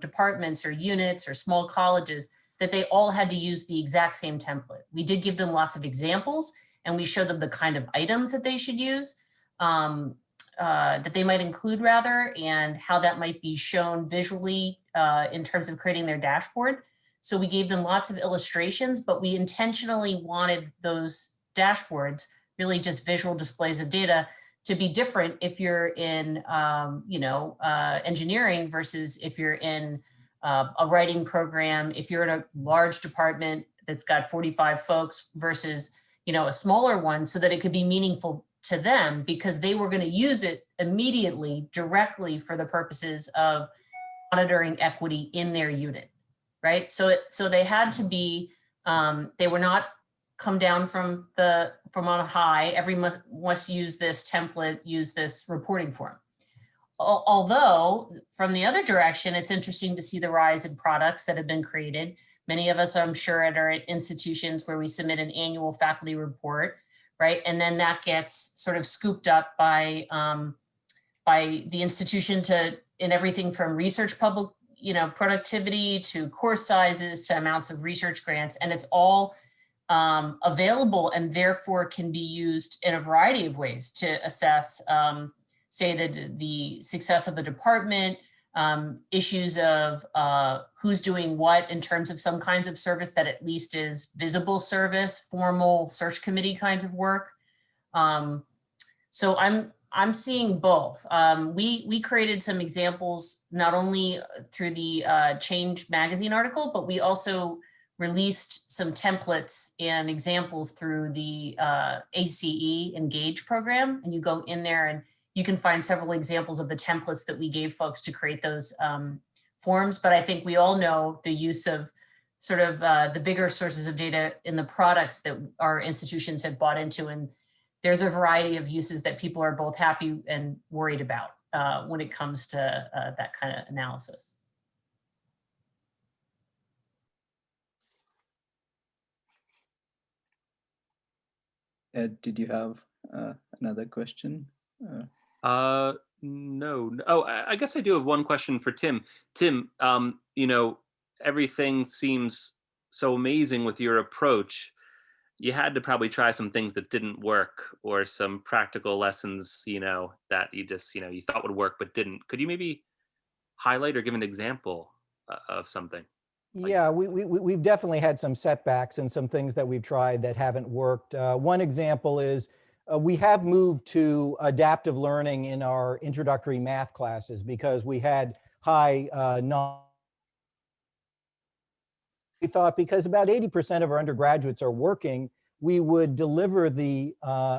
departments or units or small colleges that they all had to use the exact same template. We did give them lots of examples, and we showed them the kind of items that they should use, that they might include rather, and how that might be shown visually in terms of creating their dashboard. So we gave them lots of illustrations, but we intentionally wanted those dashboards, really just visual displays of data, to be different if you're in engineering versus if you're in a writing program, if you're in a large department that's got 45 folks versus a smaller one, so that it could be meaningful to them because they were going to use it immediately, directly for the purposes of monitoring equity in their unit, right? So they had to be, they were not come down from on high. Everyone must use this template, use this reporting form. Although from the other direction, it's interesting to see the rise in products that have been created. Many of us, I'm sure, are at institutions where we submit an annual faculty report, right? And then that gets sort of scooped up by the institution in everything from research productivity to course sizes to amounts of research grants. And it's all available and therefore can be used in a variety of ways to assess, say, the success of the department, issues of who's doing what in terms of some kinds of service that at least is visible service, formal search committee kinds of work. So I'm seeing both. We created some examples not only through the Change magazine article, but we also released some templates and examples through the ACE Engage program. And you go in there and you can find several examples of the templates that we gave folks to create those forms. But I think we all know the use of sort of the bigger sources of data in the products that our institutions have bought into. And there's a variety of uses that people are both happy and worried about when it comes to that kind of analysis. Ed, did you have another question? No. Oh, I guess I do have one question for Tim. Tim, everything seems so amazing with your approach, you had to probably try some things that didn't work, or some practical lessons, that you just, you thought would work but didn't. Could you maybe highlight or give an example of something? Yeah, we've definitely had some setbacks and some things that we've tried that haven't worked. One example is we have moved to adaptive learning in our introductory math classes because we had high we thought because about 80% of our undergraduates are working, we would deliver the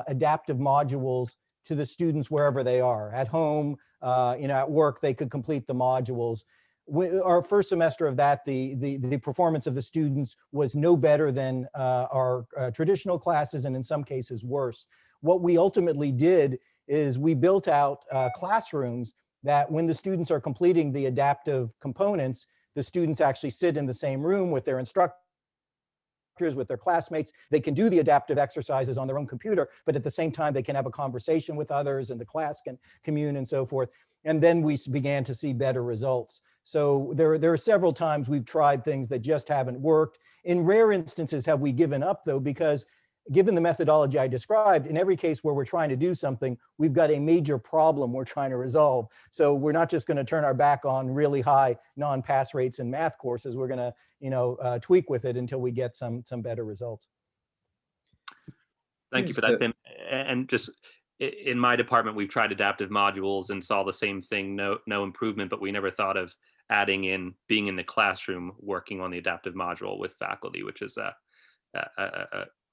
adaptive modules to the students wherever they are, at home, at work, they could complete the modules. Our first semester of that, the performance of the students was no better than our traditional classes, and in some cases worse. What we ultimately did is we built out classrooms that when the students are completing the adaptive components, the students actually sit in the same room with their instructors, with their classmates. They can do the adaptive exercises on their own computer, but at the same time, they can have a conversation with others and the class can commune and so forth. And then we began to see better results. So there are several times we've tried things that just haven't worked. In rare instances have we given up though, because given the methodology I described, in every case where we're trying to do something, we've got a major problem we're trying to resolve. So we're not just going to turn our back on really high non-pass rates in math courses. We're going to, tweak with it until we get some better results. Thank you for that, Tim. And just in my department, we've tried adaptive modules and saw the same thing, no improvement, but we never thought of adding in being in the classroom working on the adaptive module with faculty, which is a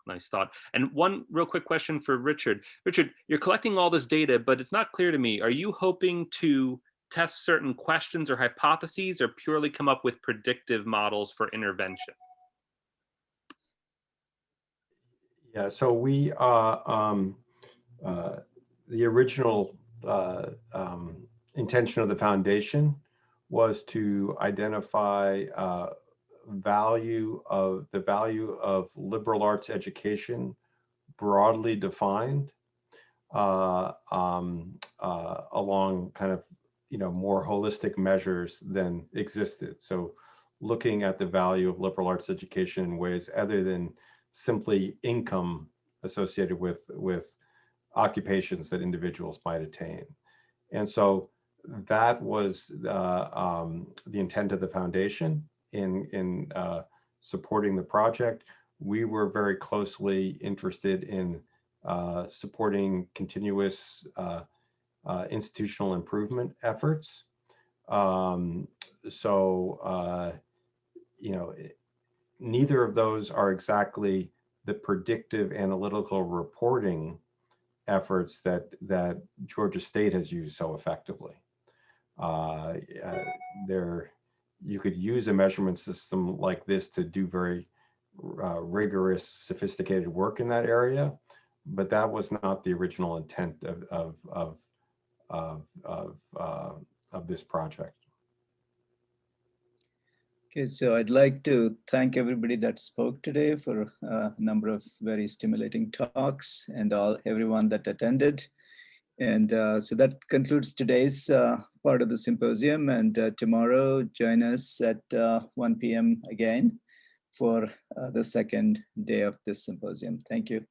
nice thought. And one real quick question for Richard. Richard, you're collecting all this data, but it's not clear to me. Are you hoping to test certain questions or hypotheses, or purely come up with predictive models for intervention? Yeah, so we, the original intention of the foundation was to identify the value of liberal arts education broadly defined along kind of more holistic measures than existed. So looking at the value of liberal arts education in ways other than simply income associated with occupations that individuals might attain. And so that was the intent of the foundation in supporting the project. We were very closely interested in supporting continuous institutional improvement efforts. Neither of those are exactly the predictive analytical reporting efforts that Georgia State has used so effectively. You could use a measurement system like this to do very rigorous, sophisticated work in that area, but that was not the original intent of this project. Okay, so I'd like to thank everybody that spoke today for a number of very stimulating talks, and everyone that attended. And so that concludes today's part of the symposium. And tomorrow, join us at 1 p.m. again for the second day of this symposium. Thank you.